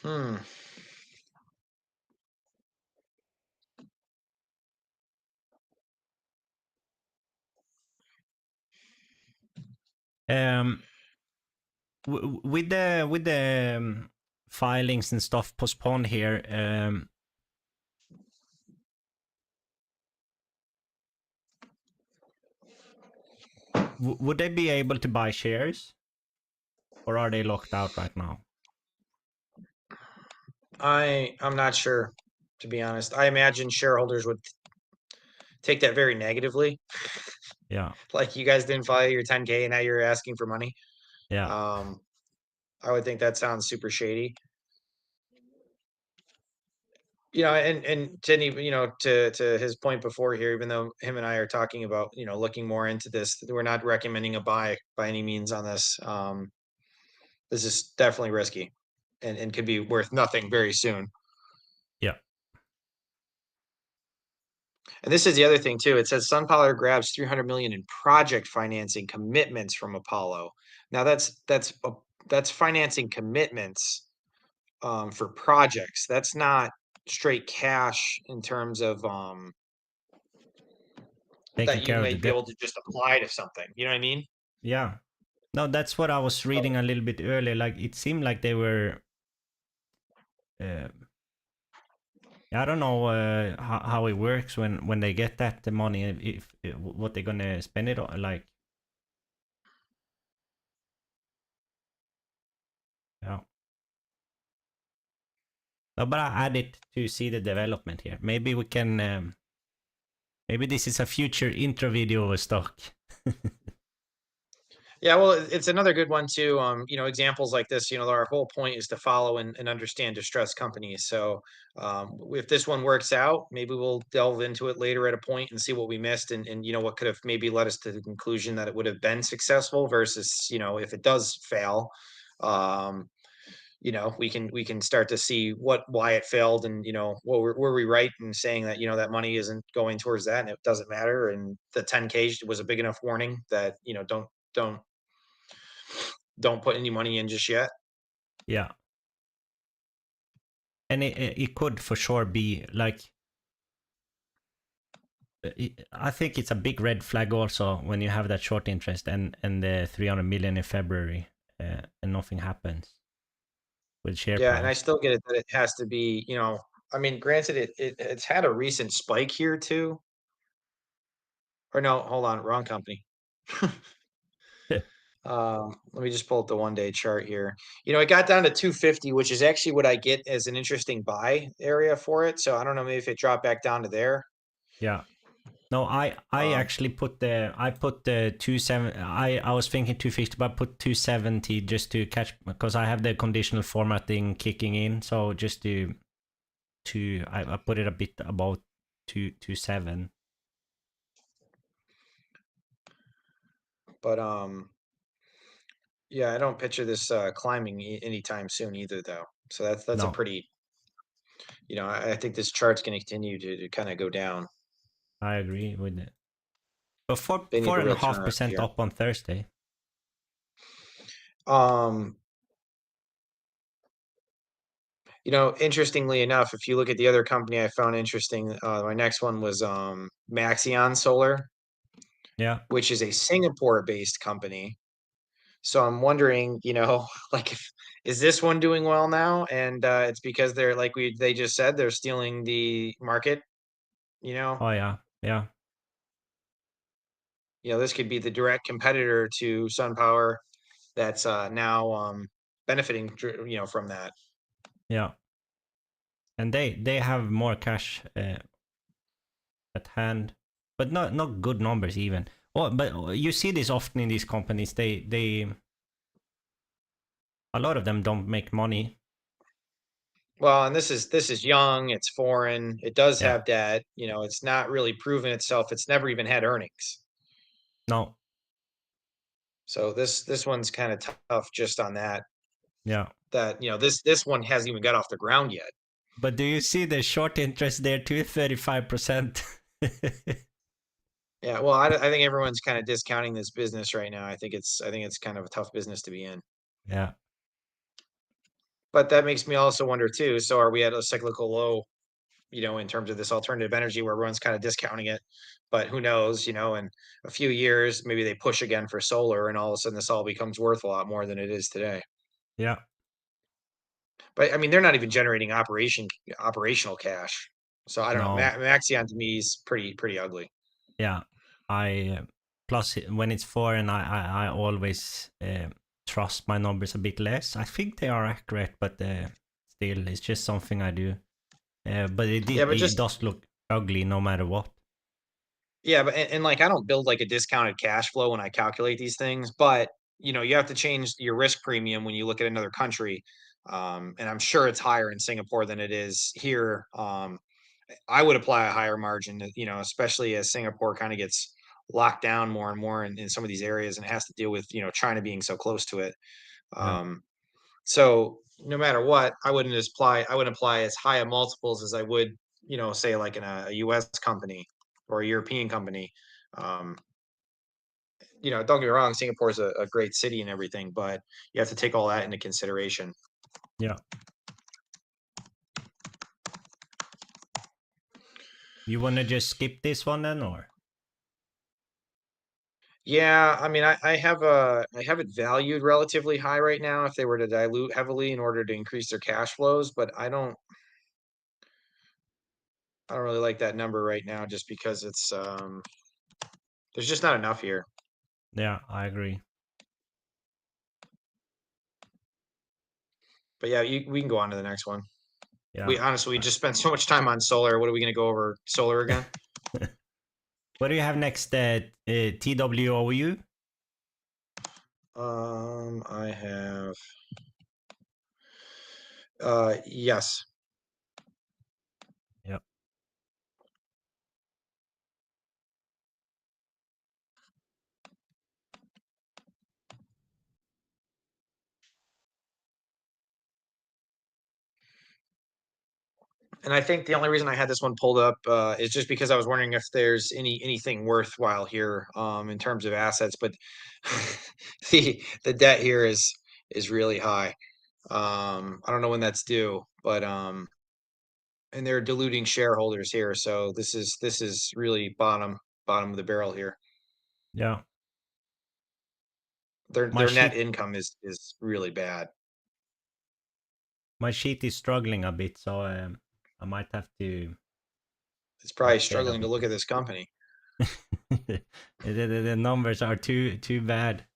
Hmm. With the filings and stuff postponed here, would they be able to buy shares, or are they locked out right now? I'm not sure, to be honest. I imagine shareholders would take that very negatively. Yeah. Like you guys didn't file your 10K and now you're asking for money. Yeah. I would think that sounds super shady. And Jenny, to his point before here, even though him and I are talking about, looking more into this, we're not recommending a buy by any means on this. This is definitely risky and could be worth nothing very soon. Yeah. And this is the other thing too. It says SunPower grabs 300 million in project financing commitments from Apollo. Now that's financing commitments for projects. That's not straight cash in terms of Taking that you care of the might be debt. able to just apply to something. You know what I mean? Yeah. No, that's what I was reading a little bit earlier. Like it seemed like they were. I don't know how it works when they get that the money. If what they're gonna spend it on, like. Yeah. No, but I added to see the development here. Maybe we can. Maybe this is a future intro video stock. Yeah, well, it's another good one too. Examples like this, our whole point is to follow and understand distressed companies. So if this one works out, maybe we'll delve into it later at a point and see what we missed and what could have maybe led us to the conclusion that it would have been successful versus, if it does fail. We can start to see why it failed and were we right in saying that that money isn't going towards that and it doesn't matter and the 10K was a big enough warning that don't put any money in just yet. Yeah. And it could for sure be like I think it's a big red flag also when you have that short interest and the 300 million in February and nothing happens with share Yeah, price. and I still get it that it has to be, you know, I mean, granted, it's had a recent spike here too. Or no, hold on, wrong company. Let me just pull up the 1-day chart here. You know, it got down to 250, which is actually what I get as an interesting buy area for it. So I don't know, maybe if it dropped back down to there. Yeah. No, I actually put the 270. I was thinking 250, but I put 270 just to catch because I have the conditional formatting kicking in. So just to I put it a bit about 227. But yeah, I don't picture this climbing anytime soon either, though. So that's a No, pretty, you know, I think this chart's going to continue to kind of go down. I agree with it. But They need four a and a real half turnaround percent here. up on Thursday. You know, interestingly enough, if you look at the other company I found interesting, my next one was MAXN Solar, Yeah. which is a Singapore-based company. So I'm wondering, you know, like if is this one doing well now? And it's because they're like they just said they're stealing the market, you know. Oh yeah. Yeah. You know, this could be the direct competitor to SunPower that's now benefiting, you know, from that. Yeah. And they have more cash at hand, but not good numbers even. Oh, but you see this often in these companies. They a lot of them don't make money. Well, and this is young, it's foreign, it does Yeah. have debt, you know, it's not really proven itself. It's never even had earnings. No. So this one's kind of tough just on Yeah. that, you know, this one hasn't even got off the ground yet. But do you see the short interest there too? 35%. Yeah, well, I think everyone's kind of discounting this business right now. I think it's kind of a tough business to be in. Yeah. But that makes me also wonder too. So are we at a cyclical low, you know, in terms of this alternative energy where everyone's kind of discounting it? But who knows, you know, in a few years, maybe they push again for solar and all of a sudden this all becomes worth a lot more than it is today. Yeah. But I mean, they're not even generating operational cash. So I don't know. No. Maxion to me is pretty ugly. Yeah. I plus when it's foreign, I always trust my numbers a bit less. I think they are accurate, but still, it's just something I do. But Yeah, but it just does look ugly no matter what. yeah, but and like I don't build like a discounted cash flow when I calculate these things, but you know, you have to change your risk premium when you look at another country. And I'm sure it's higher in Singapore than it is here. I would apply a higher margin, you know, especially as Singapore kind of gets locked down more and more in some of these areas and it has to deal with, you know, China being so close to it. Yeah. So no matter what, I wouldn't apply as high a multiples as I would, you know, say like in a US company or a European company. Um, you know, don't get me wrong, Singapore is a great city and everything, but you have to take all that into consideration. Yeah. You want to just skip this one then, or? Yeah, I mean, I have it valued relatively high right now if they were to dilute heavily in order to increase their cash flows, but I don't really like that number right now just because it's there's just not enough here. Yeah, I agree. But yeah, we can go on to the next one. Yeah. We honestly we just spent so much time on solar. What are we going to go over solar again? What do you have next? TWOU? I have yes. Yep. And I think the only reason I had this one pulled up is just because I was wondering if there's anything worthwhile here in terms of assets, but the debt here is really high. I don't know when that's due, but and they're diluting shareholders here. So this is really bottom of the barrel here. Yeah. Their My net sheet income is really bad. my sheet is struggling a bit, so I might have to It's probably update a struggling to bit. look at this company. The numbers are too bad.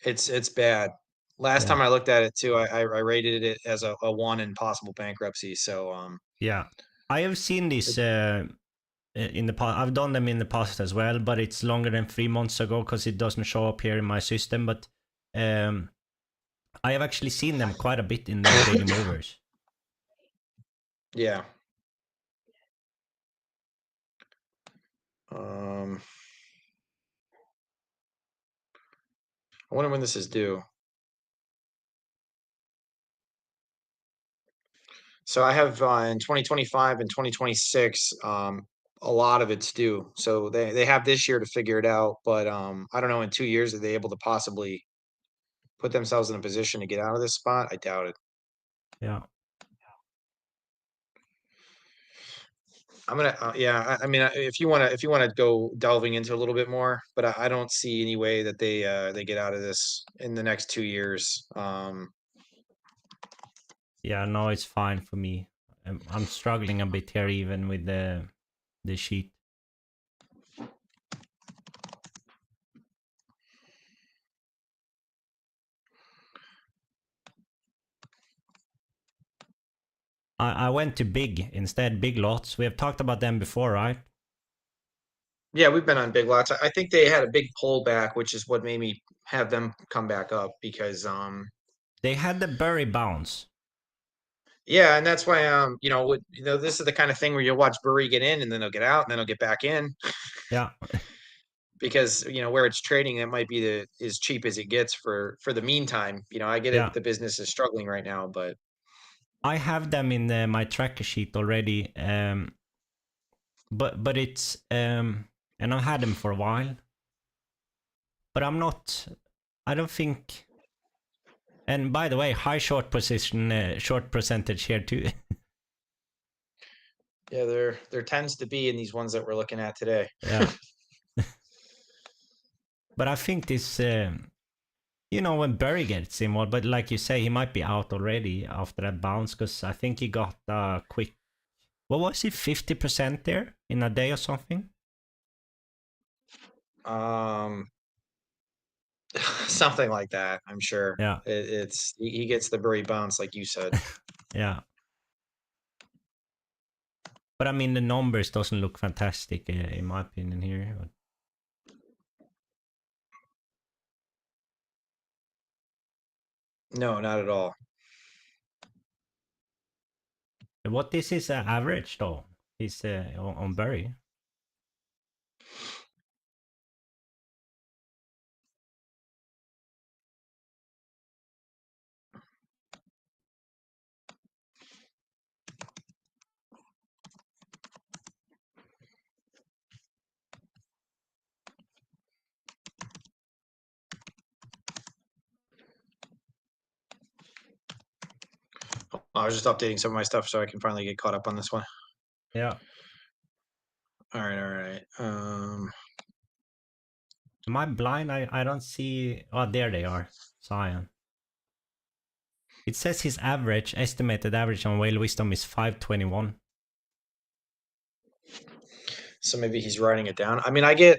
It's bad. Last Yeah. time I looked at it too, I rated it as a 1 in possible bankruptcy. So Yeah. I have seen this in the past. I've done them in the past as well, but it's longer than 3 months ago because it doesn't show up here in my system. But I have actually seen them quite a bit in the daily movers. yeah. I wonder when this is due. So I have in 2025 and 2026, a lot of it's due. So they have this year to figure it out, but I don't know, in 2 years, are they able to possibly put themselves in a position to get out of this spot? I doubt it. Yeah. I'm gonna, yeah. I mean, if you wanna go delving into a little bit more, but I don't see any way that they get out of this in the next 2 years. Yeah, no, it's fine for me. I'm struggling a bit here even with the sheet. I went to big instead, big lots. We have talked about them before, right? Yeah, we've been on big lots. I think they had a big pullback, which is what made me have them come back up because They had the Bury bounce. yeah, and that's why this is the kind of thing where you'll watch Burry get in and then they'll get out and then they'll get back in Yeah. because where it's trading, it might be as cheap as it gets for the meantime. I get Yeah. it, the business is struggling right now, but I have them in my tracker sheet already. But it's and I've had them for a while. But I don't think. And by the way, high short position, short percentage here too. yeah, there tends to be in these ones that we're looking at today. Yeah. But I think this, when Burry gets involved, but like you say, he might be out already after that bounce because I think he got a quick, what was it, 50% there in a day or something? Something like that, I'm sure. Yeah. He gets the Burry bounce, like you said. Yeah. But I mean, the numbers doesn't look fantastic in my opinion here. But No, not at all. what is his average though? He's on Burry. I was just updating some of my stuff so I can finally get caught up on this one. Yeah. All right. Am I blind? I don't see. Oh, there they are. Cyan. It says his estimated average on whale wisdom is 521. So maybe he's writing it down. I mean, I get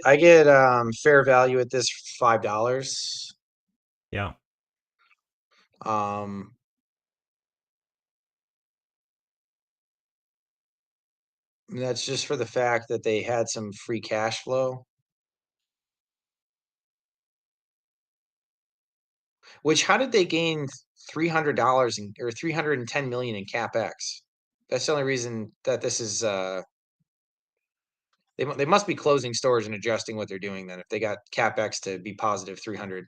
fair value at this $5. Yeah. Um, that's just for the fact that they had some free cash flow. Which, how did they gain $300 or 310 million in capex? That's the only reason that this is. They must be closing stores and adjusting what they're doing. Then, if they got capex to be positive 300,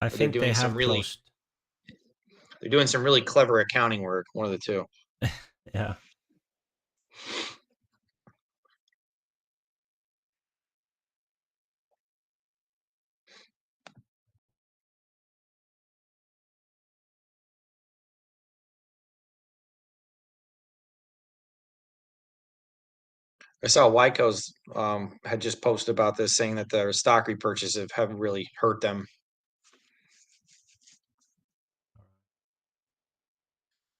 I or they're think they doing some have really closed. clever accounting work. One of the two. Yeah. I saw Wyco's had just posted about this, saying that their stock repurchases have really hurt them.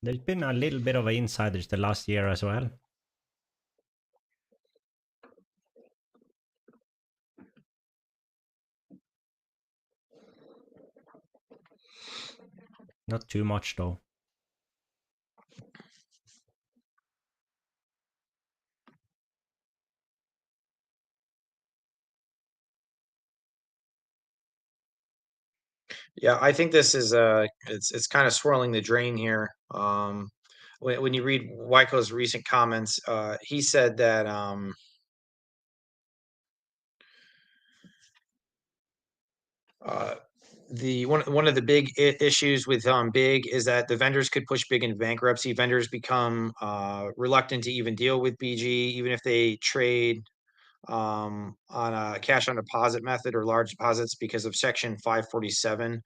There's been a little bit of insiders the last year as well. Not too much though. Yeah, I think this is it's kind of swirling the drain here. When you read Wyco's recent comments, he said that the one of the big issues with Big is that the vendors could push Big into bankruptcy. Vendors become reluctant to even deal with BG, even if they trade on a cash on deposit method or large deposits, because of Section 547.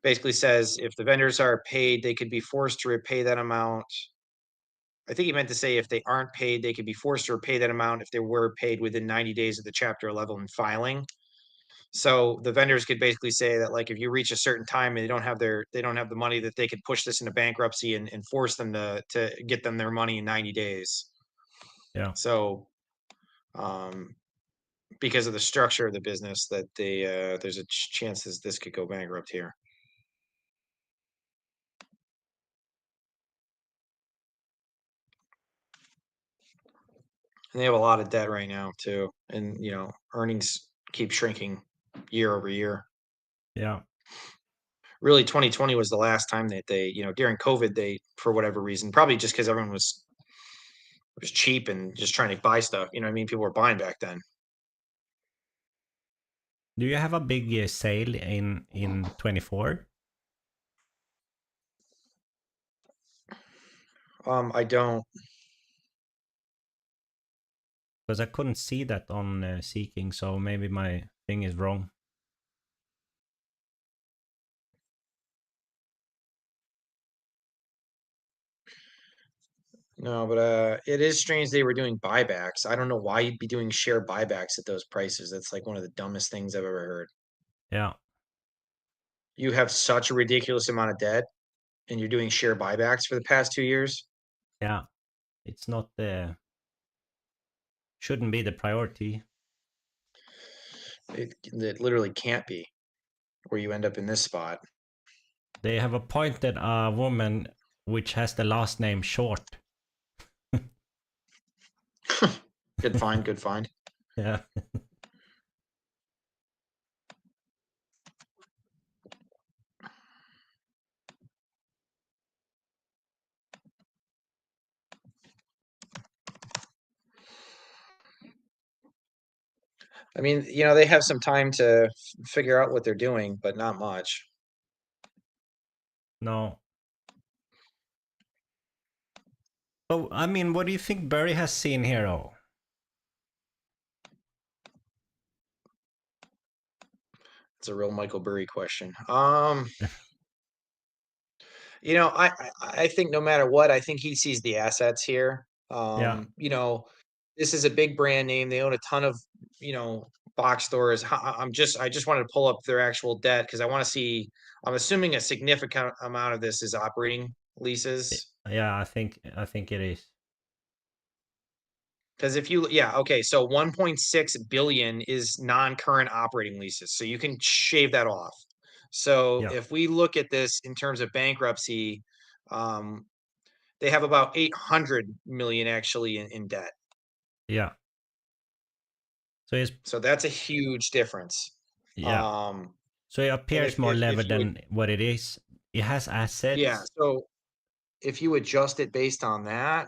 Basically says if the vendors are paid, they could be forced to repay that amount. I think he meant to say if they aren't paid, they could be forced to repay that amount if they were paid within 90 days of the Chapter 11 filing. So the vendors could basically say that, like, if you reach a certain time and they don't have the money, that they could push this into bankruptcy and force them to get them their money in 90 days. Yeah. So because of the structure of the business, that there's a chance this could go bankrupt here. And they have a lot of debt right now too, and earnings keep shrinking year over year. Yeah. Really, 2020 was the last time that they, during COVID, they, for whatever reason, probably just because everyone was cheap and just trying to buy stuff. You know what I mean? People were buying back then. Do you have a big sale in 24? I don't. Because I couldn't see that on Seeking, so maybe my thing is wrong. No, but it is strange they were doing buybacks. I don't know why you'd be doing share buybacks at those prices. That's like one of the dumbest things I've ever heard. Yeah. You have such a ridiculous amount of debt, and you're doing share buybacks for the past 2 years. Yeah. It's not shouldn't be the priority. It literally can't be, where you end up in this spot. They have appointed a woman which has the last name Short. Good find, good find. Yeah. I mean, they have some time to figure out what they're doing, but not much. No. Oh, I mean, what do you think Barry has seen here, though? It's a real Michael Burry question. I think no matter what, I think he sees the assets here. Yeah. This is a big brand name. They own a ton of, box stores. I just wanted to pull up their actual debt because I want to see. I'm assuming a significant amount of this is operating leases. Yeah, I think it is. Because okay, so 1.6 billion is non-current operating leases, so you can shave that off. So Yeah. if we look at this in terms of bankruptcy, they have about 800 million actually in debt. Yeah. So that's a huge difference. Yeah. So it appears more if levered you would, than what it is. It has assets. yeah, so if you adjust it based on that,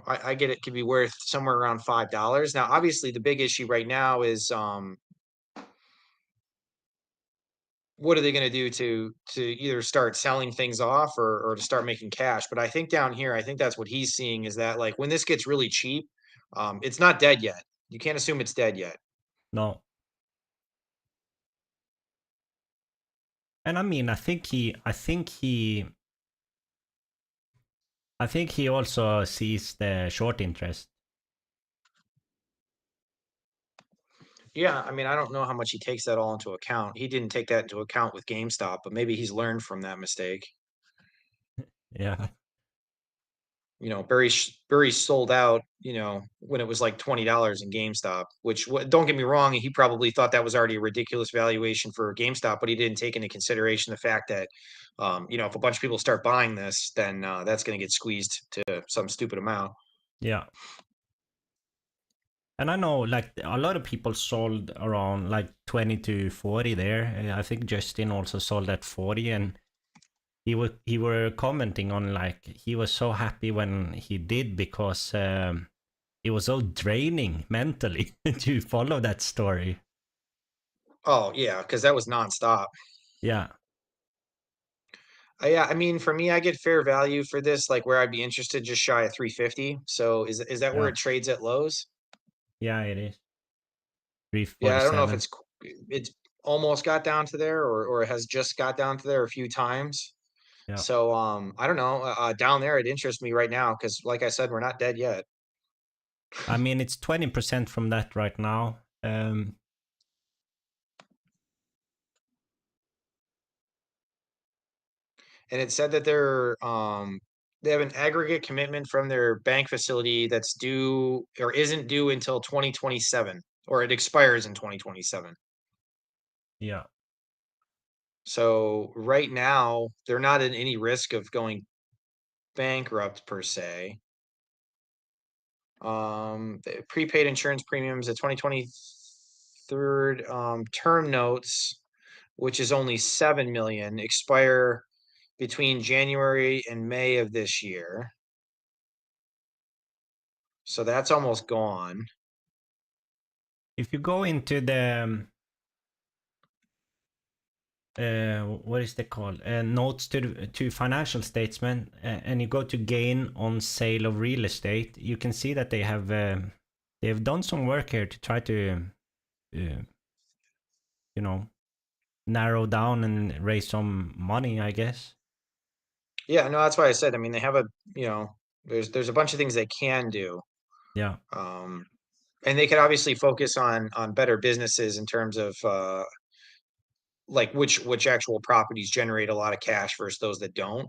I get it could be worth somewhere around $5. Now, obviously, the big issue right now is what are they going to do to either start selling things off or to start making cash? But I think down here, I think that's what he's seeing, is that, like, when this gets really cheap, it's not dead yet. You can't assume it's dead yet. No. And I mean, I think he I think he also sees the short interest. Yeah, I mean, I don't know how much he takes that all into account. He didn't take that into account with GameStop, but maybe he's learned from that mistake. Yeah. You know, Barry sold out, you know, when it was like $20 in GameStop, which don't get me wrong, he probably thought that was already a ridiculous valuation for GameStop, but he didn't take into consideration the fact that, you know, if a bunch of people start buying this, then that's going to get squeezed to some stupid amount. Yeah. And I know like a lot of people sold around like 20 to 40 there. I think Justin also sold at 40, and he were commenting on like he was so happy when he did, because it was so draining mentally to follow that story. Oh yeah, because that was nonstop. Yeah. Yeah, I mean, for me, I get fair value for this, like where I'd be interested just shy of 350. So is that where Yeah. it trades at Lowe's? Yeah, it is. Yeah, I don't know if 347. it's almost got down to there or it has just got down to there a few times. Yeah. So I don't know. Down there it interests me right now because like I said, we're not dead yet. I mean, it's 20% from that right now. And it said that they have an aggregate commitment from their bank facility that's due or isn't due until 2027 or it expires in 2027. Yeah. So right now, they're not in any risk of going bankrupt per se. The prepaid insurance premiums, the 2023 term notes, which is only 7 million, expire between January and May of this year. So that's almost gone. If you go into the what is it called? Notes to financial statement, and you go to gain on sale of real estate, you can see that they've done some work here to try to you know, narrow down and raise some money, I guess. Yeah, no, that's why I said, I mean, they have you know, there's a bunch of things they can do. Yeah. And they could obviously focus on better businesses in terms of like which actual properties generate a lot of cash versus those that don't.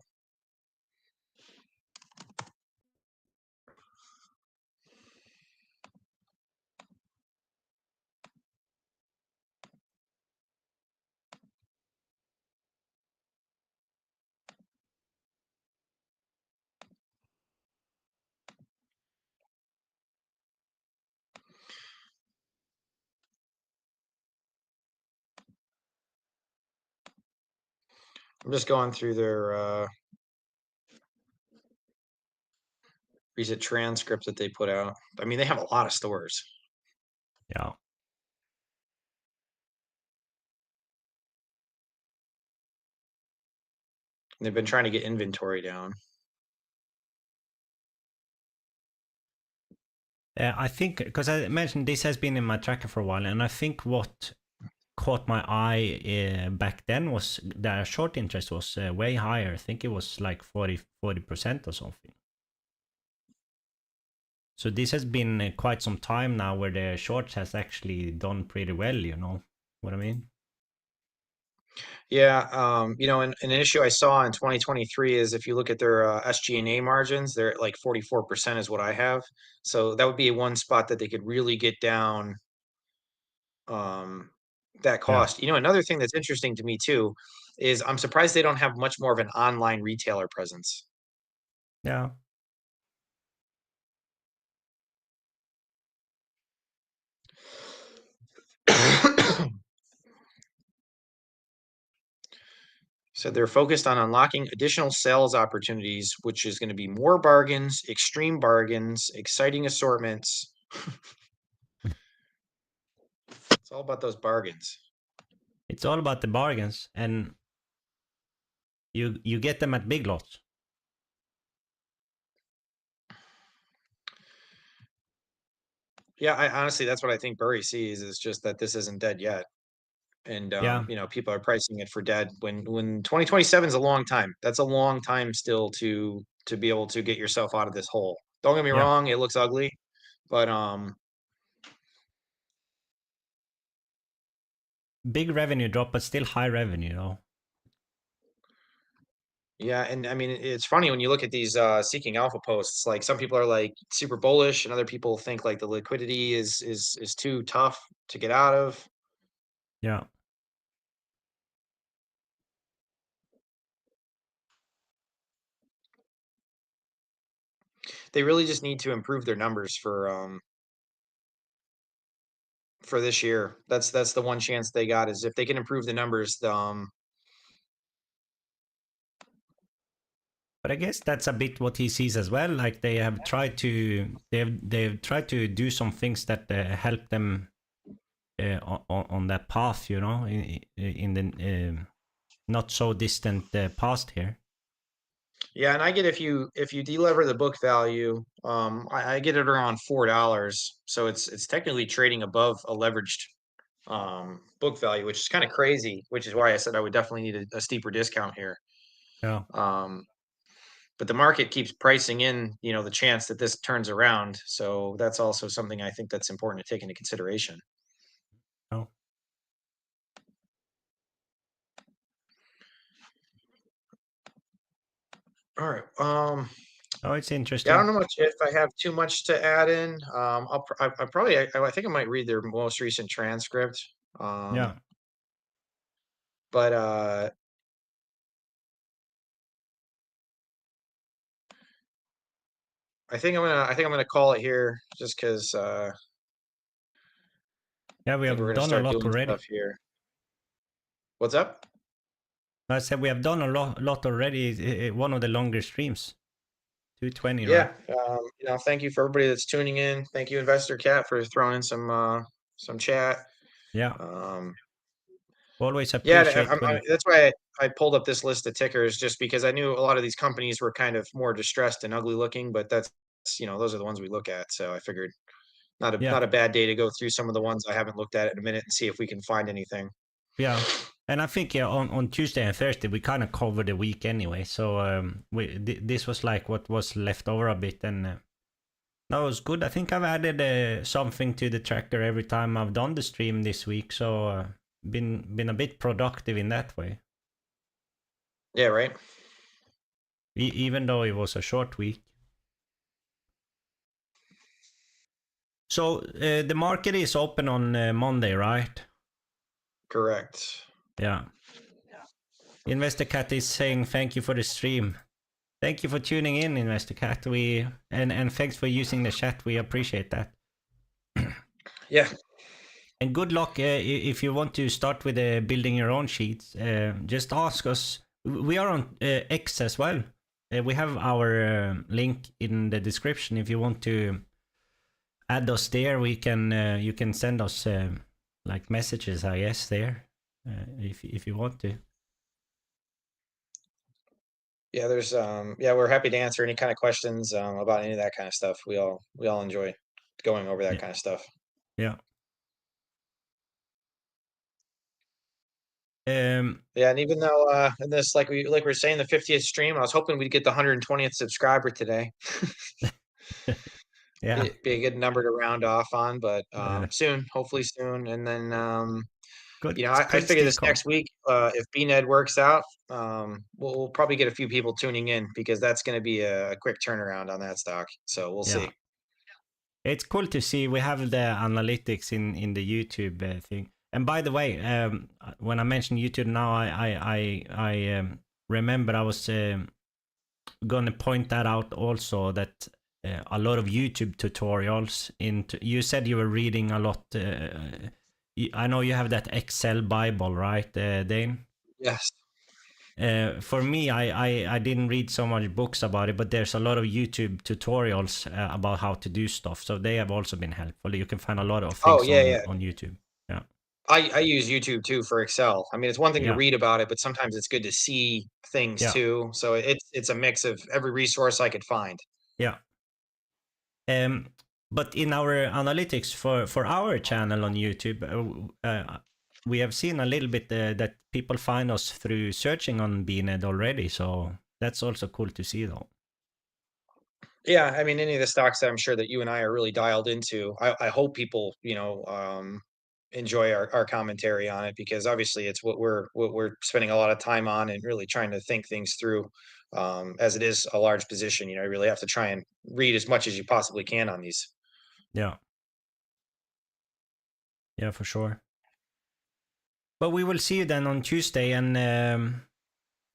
I'm just going through their recent transcript that they put out. I mean, they have a lot of stores. Yeah. They've been trying to get inventory down. I think because I mentioned this has been in my tracker for a while, and I think what caught my eye back then was the short interest was way higher. I think it was like 40% or something. So this has been quite some time now where the shorts has actually done pretty well, you know what I mean? Yeah, you know, an issue I saw in 2023 is if you look at their SG&A margins, they're at like 44% is what I have. So that would be one spot that they could really get down that Yeah. cost. You know, another thing that's interesting to me too is I'm surprised they don't have much more of an online retailer presence. Yeah. So they're focused on unlocking additional sales opportunities, which is going to be more bargains, extreme bargains, exciting assortments. It's all about those bargains. It's all about the bargains, and you get them at Big Lots. Yeah, I honestly, that's what I think Burry sees is just that this isn't dead yet. And Yeah. you know, people are pricing it for dead when 2027 is a long time. That's a long time still to be able to get yourself out of this hole. Don't get me Yeah. wrong, it looks ugly, but Big revenue drop, but still high revenue, though. yeah, and I mean, it's funny when you look at these seeking alpha posts, like some people are like super bullish and other people think like the liquidity is too tough to get out of. Yeah. They really just need to improve their numbers for this year. That's the one chance they got, is if they can improve the numbers. But I guess that's a bit what he sees as well. Like they have tried to, they've tried to do some things that help them on that path, you know, in the not so distant past here. Yeah, and I get if you delever the book value, I get it around $4. So it's technically trading above a leveraged book value, which is kind of crazy, which is why I said I would definitely need a steeper discount here. Yeah. But the market keeps pricing in, you know, the chance that this turns around. So that's also something I think that's important to take into consideration. Oh. All right. Oh, it's Yeah, interesting. I don't know much if I have too much to add in. I probably I think I might read their most recent transcript. Yeah. But I think I'm gonna call it here just because Yeah, I we think we're have gonna done a start lot doing already. stuff here. What's up? I said we have done a lot already. One of the longer streams. 220, right? Yeah. You know, thank you for everybody that's tuning in. Thank you, Investor Cat, for throwing in some chat. Yeah. Um, Always yeah, appreciate when that's why I pulled up this list of tickers, just because I knew a lot of these companies were kind of more distressed and ugly looking, but that's, you know, those are the ones we look at. So I figured yeah. not a bad day to go through some of the ones I haven't looked at in a minute and see if we can find anything. Yeah. And I think on Tuesday and Thursday we kind of covered the week anyway. So this was like what was left over a bit, and that was good. I think I've added something to the tracker every time I've done the stream this week. So been a bit productive in that way. Yeah, right. Even though it was a short week. So the market is open on Monday, right? Correct. Yeah. Investor Cat is saying thank you for the stream. Thank you for tuning in, Investor Cat. And thanks for using the chat. We appreciate that. Yeah. And good luck if you want to start with building your own sheets. Just ask us. We are on X as well. We have our link in the description. If you want to add us there, we can. You can send us like messages, I guess, there, if you want to. Yeah, there's yeah, we're happy to answer any kind of questions about any of that kind of stuff. We all enjoy going over that Yeah. kind of stuff. Yeah. Yeah, and even though in this, like we were saying, the 50th stream, I was hoping we'd get the 120th subscriber today. Yeah. Be a good number to round off on, but Could hopefully soon. And then you know, I could figure still this come. next week, if BNED works out, we'll probably get a few people tuning in, because that's going to be a quick turnaround on that stock. So we'll Yeah. see. It's cool to see. We have the analytics in the YouTube thing. And by the way, when I mentioned YouTube now, I remember I was going to point that out also, that a lot of YouTube tutorials into. You said you were reading a lot. I know you have that Excel Bible, right, Dane? Yes. For me, I didn't read so much books about it, but there's a lot of YouTube tutorials about how to do stuff. So they have also been helpful. You can find a lot of Oh, things yeah, yeah. on YouTube. Yeah. I use YouTube too for Excel. I mean, it's one thing to Yeah. read about it, but sometimes it's good to see things Yeah. too. So it's a mix of every resource I could find. Yeah. But in our analytics for our channel on YouTube, we have seen a little bit that people find us through searching on BNED already. So that's also cool to see, though. Yeah, I mean, any of the stocks that I'm sure that you and I are really dialed into, I hope people, enjoy our commentary on it, because obviously it's what we're spending a lot of time on and really trying to think things through. As it is a large position, you really have to try and read as much as you possibly can on these. Yeah. Yeah, for sure. But we will see you then on Tuesday, and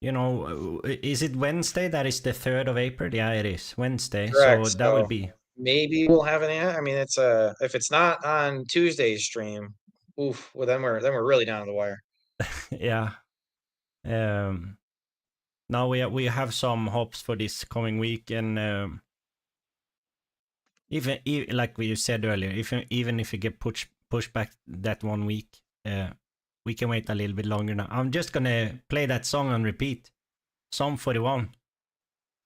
is it Wednesday? That is the 3rd of April. Yeah, it is Wednesday. Correct. So that will So be maybe we'll have I mean, it's if it's not on Tuesday's stream, oof, well then we're really down to the wire. yeah. Now we have some hopes for this coming week, and even like we said earlier, even if we get pushed back that 1 week, we can wait a little bit longer now. I'm just gonna play that song on repeat. Psalm 41.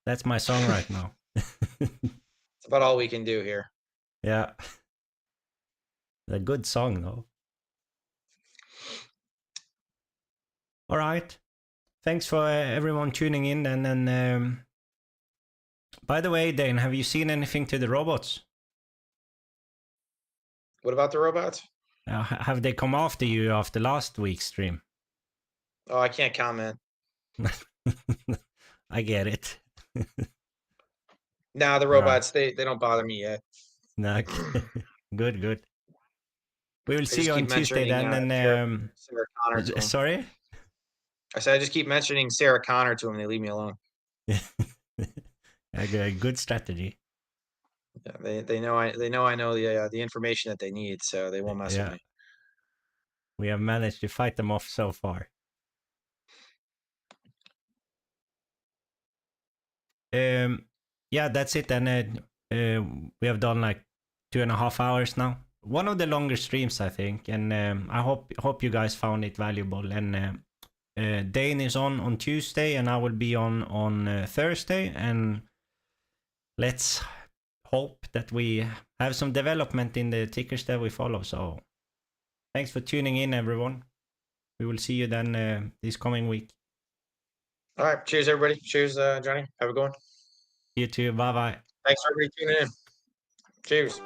That's my song right now. It's about all we can do here. Yeah. A good song, though. All right. Thanks for everyone tuning in. And then, by the way, Dane, have you seen anything to the robots? What about the robots? Have they come after you after last week's stream? Oh, I can't comment. I get it. Nah, the robots, they don't bother me yet. No, good, good. We will I see just you on keep Tuesday then. mentioning, And Sarah Connor to 'em. sorry. I said I just keep mentioning Sarah Connor to them. They leave me alone. Good strategy. Yeah, they know I know the information that they need, so they won't mess with me. We have managed to fight them off so far. Yeah, that's it. And we have done like 2.5 hours now. One of the longer streams, I think. And I hope you guys found it valuable. And Dane is on Tuesday, and I will be on Thursday. And let's hope that we have some development in the tickers that we follow. So thanks for tuning in, everyone. We will see you then this coming week. All right. Cheers, everybody. Cheers, Johnny. Have a good one. You too. Bye-bye. Thanks for everybody tuning in. Cheers.